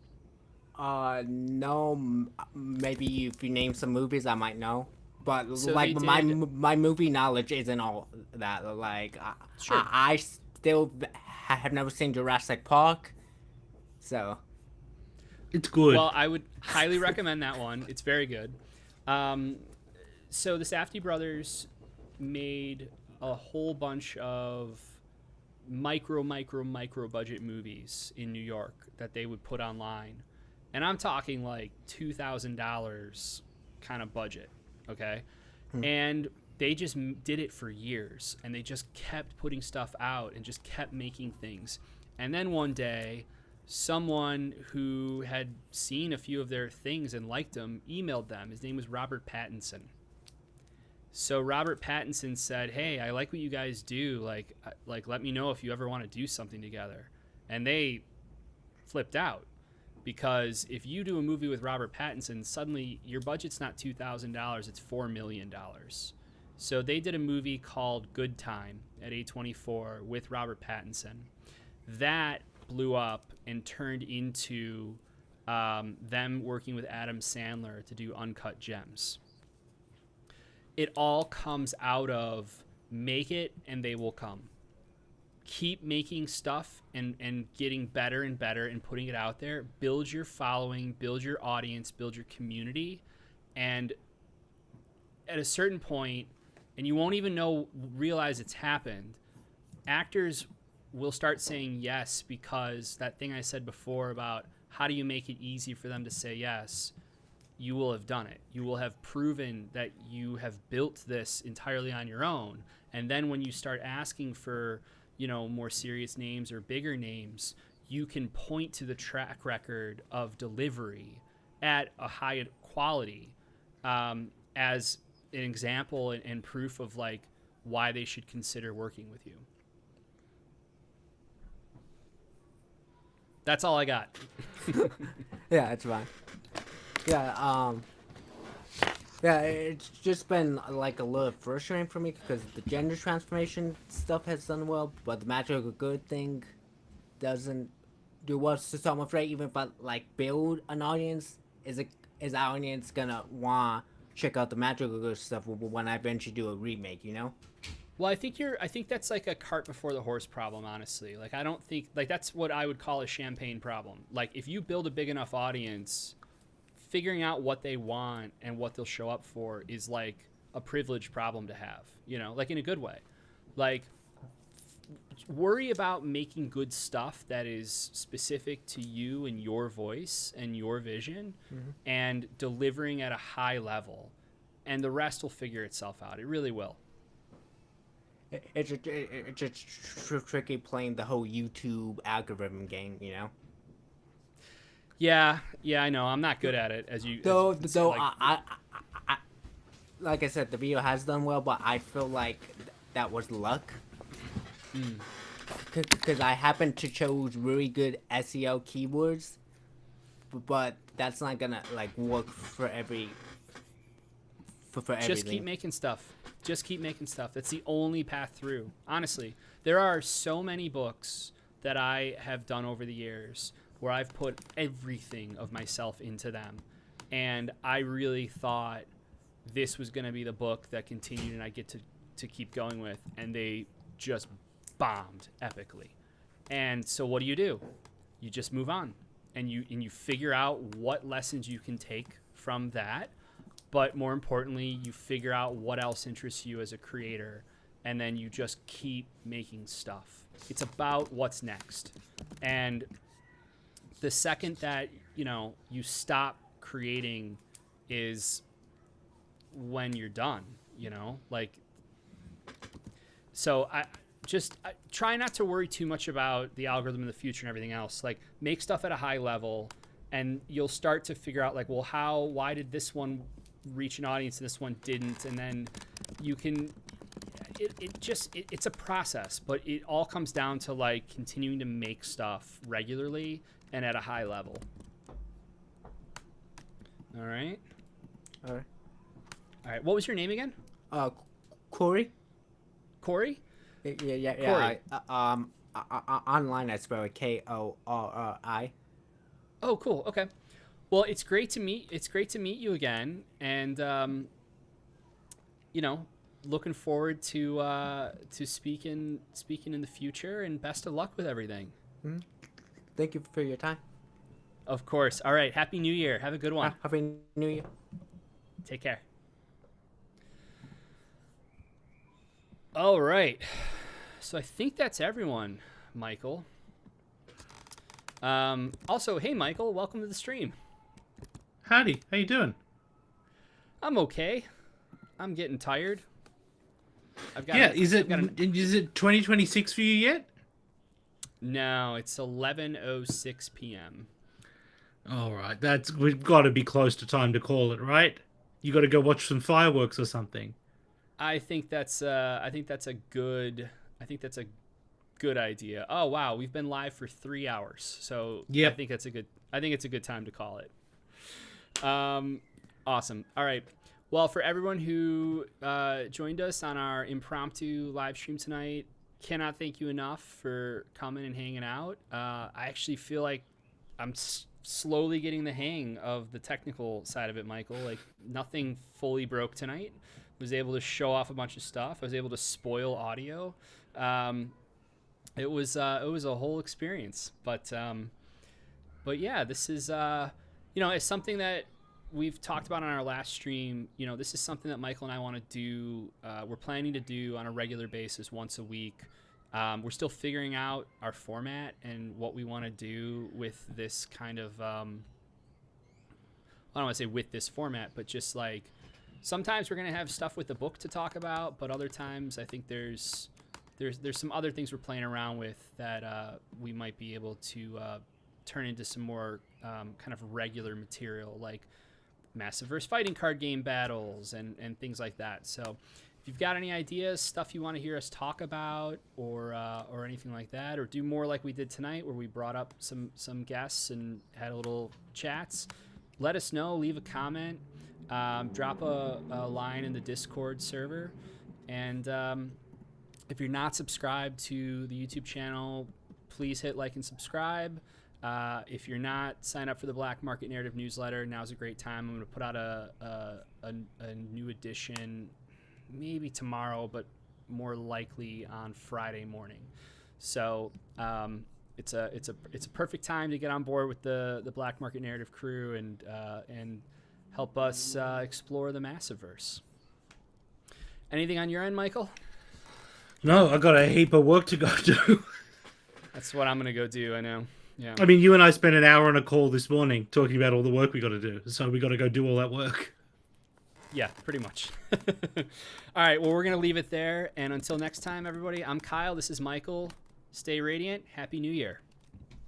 Speaker 16: No. Maybe if you name some movies, I might know. But
Speaker 1: So
Speaker 16: like
Speaker 1: they
Speaker 16: my
Speaker 1: did-
Speaker 16: my movie knowledge isn't all that. Like
Speaker 1: Sure.
Speaker 16: I still have never seen Jurassic Park, so.
Speaker 15: It's good.
Speaker 1: Well, I would highly recommend that one. It's very good. So the Safdie brothers made a whole bunch of micro budget movies in New York that they would put online. And I'm talking like $2,000 kind of budget, okay? And they just did it for years, and they just kept putting stuff out and just kept making things. And then one day, someone who had seen a few of their things and liked them emailed them. His name was Robert Pattinson. So Robert Pattinson said, "Hey, I like what you guys do. Like let me know if you ever want to do something together." And they flipped out, because if you do a movie with Robert Pattinson, suddenly your budget's not $2,000, it's $4 million. So they did a movie called Good Time at A24 with Robert Pattinson. That blew up and turned into them working with Adam Sandler to do Uncut Gems. It all comes out of make it and they will come. Keep making stuff and getting better and better and putting it out there. Build your following, build your audience, build your community. And at a certain point, and you won't even realize it's happened, actors will start saying yes, because that thing I said before about how do you make it easy for them to say yes, you will have done it. You will have proven that you have built this entirely on your own. And then when you start asking for, you know, more serious names or bigger names, you can point to the track record of delivery at a high quality as an example and proof of like why they should consider working with you. That's all I got.
Speaker 16: Yeah, it's fine. Yeah, it's just been like a little frustrating for me because the gender transformation stuff has done well, but the magical good thing doesn't do well. So I'm afraid even if I like build an audience, is our audience gonna want to check out the magical good stuff when I eventually do a remake? You know?
Speaker 1: Well, I think that's like a cart before the horse problem, honestly. Like, I don't think, like, that's what I would call a champagne problem. Like, if you build a big enough audience, figuring out what they want and what they'll show up for is like a privileged problem to have, you know, like in a good way. Like, worry about making good stuff that is specific to you and your voice and your vision, and delivering at a high level, and the rest will figure itself out. It really will.
Speaker 16: It's just tricky playing the whole YouTube algorithm game, you know.
Speaker 1: Yeah, I know. I'm not good at it, as you.
Speaker 16: Though
Speaker 1: like,
Speaker 16: I like I said, the video has done well, but I feel like that was luck. Because I happen to chose really good SEO keywords, but that's not gonna like work for every. For everything.
Speaker 1: Just keep making stuff. Just keep making stuff. That's the only path through. Honestly, there are so many books that I have done over the years where I've put everything of myself into them, and I really thought this was going to be the book that continued and I get to keep going with, and they just bombed epically. And so what do? You just move on, and you figure out what lessons you can take from that. But more importantly, you figure out what else interests you as a creator, and then you just keep making stuff. It's about what's next. And the second that, you know, you stop creating is when you're done, you know? Like, so I try not to worry too much about the algorithm in the future and everything else. Like, make stuff at a high level, and you'll start to figure out, like, well, why did this one reach an audience and this one didn't? And then you can, it's a process, but it all comes down to like continuing to make stuff regularly and at a high level. All right. What was your name again?
Speaker 16: Corey.
Speaker 1: Corey?
Speaker 16: Yeah. Corey. Online I spell it Kori.
Speaker 1: Oh, cool. Okay. Well, it's great to meet you again, and you know, looking forward to speaking in the future, and best of luck with everything.
Speaker 16: Thank you for your time.
Speaker 1: Of course. All right. Happy New Year. Have a good one.
Speaker 16: Happy New Year.
Speaker 1: Take care. All right. So I think that's everyone, Michael. Also, hey, Michael, welcome to the stream.
Speaker 15: Howdy, how you doing?
Speaker 1: I'm okay. I'm getting tired.
Speaker 15: Is it 2026 for you yet?
Speaker 1: No, it's 11:06 p.m.
Speaker 15: All right, we've got to be close to time to call it, right? You got to go watch some fireworks or something.
Speaker 1: I think that's a good idea. Oh wow, we've been live for 3 hours, so yeah, I think it's a good time to call it. Awesome. All right. Well, for everyone who joined us on our impromptu live stream tonight, cannot thank you enough for coming and hanging out. I actually feel like I'm slowly getting the hang of the technical side of it, Michael. Like, nothing fully broke tonight. Was able to show off a bunch of stuff. I was able to spoil audio. It was a whole experience. But yeah, this is it's something that we've talked about on our last stream. You know, this is something that Michael and I want to do. We're planning to do on a regular basis once a week. We're still figuring out our format and what we want to do with this kind of, I don't want to say with this format, but just like sometimes we're going to have stuff with the book to talk about, but other times I think there's some other things we're playing around with that we might be able to turn into some more kind of regular material, like Massiverse fighting card game battles and things like that. So if you've got any ideas, stuff you want to hear us talk about, or anything like that, or do more like we did tonight where we brought up some guests and had a little chats, let us know. Leave a comment, drop a line in the Discord server, and if you're not subscribed to the YouTube channel, please hit like and subscribe. If you're not, sign up for the Black Market Narrative newsletter. Now's a great time. I'm going to put out a new edition maybe tomorrow, but more likely on Friday morning. So it's a perfect time to get on board with the Black Market Narrative crew and help us explore the Massiverse. Anything on your end, Michael?
Speaker 15: No, I got a heap of work to go do.
Speaker 1: That's what I'm gonna go do. I know. Yeah.
Speaker 15: I mean, you and I spent an hour on a call this morning talking about all the work we got to do. So we got to go do all that work.
Speaker 1: Yeah, pretty much. All right. Well, we're gonna leave it there. And until next time, everybody. I'm Kyle. This is Michael. Stay radiant. Happy New Year.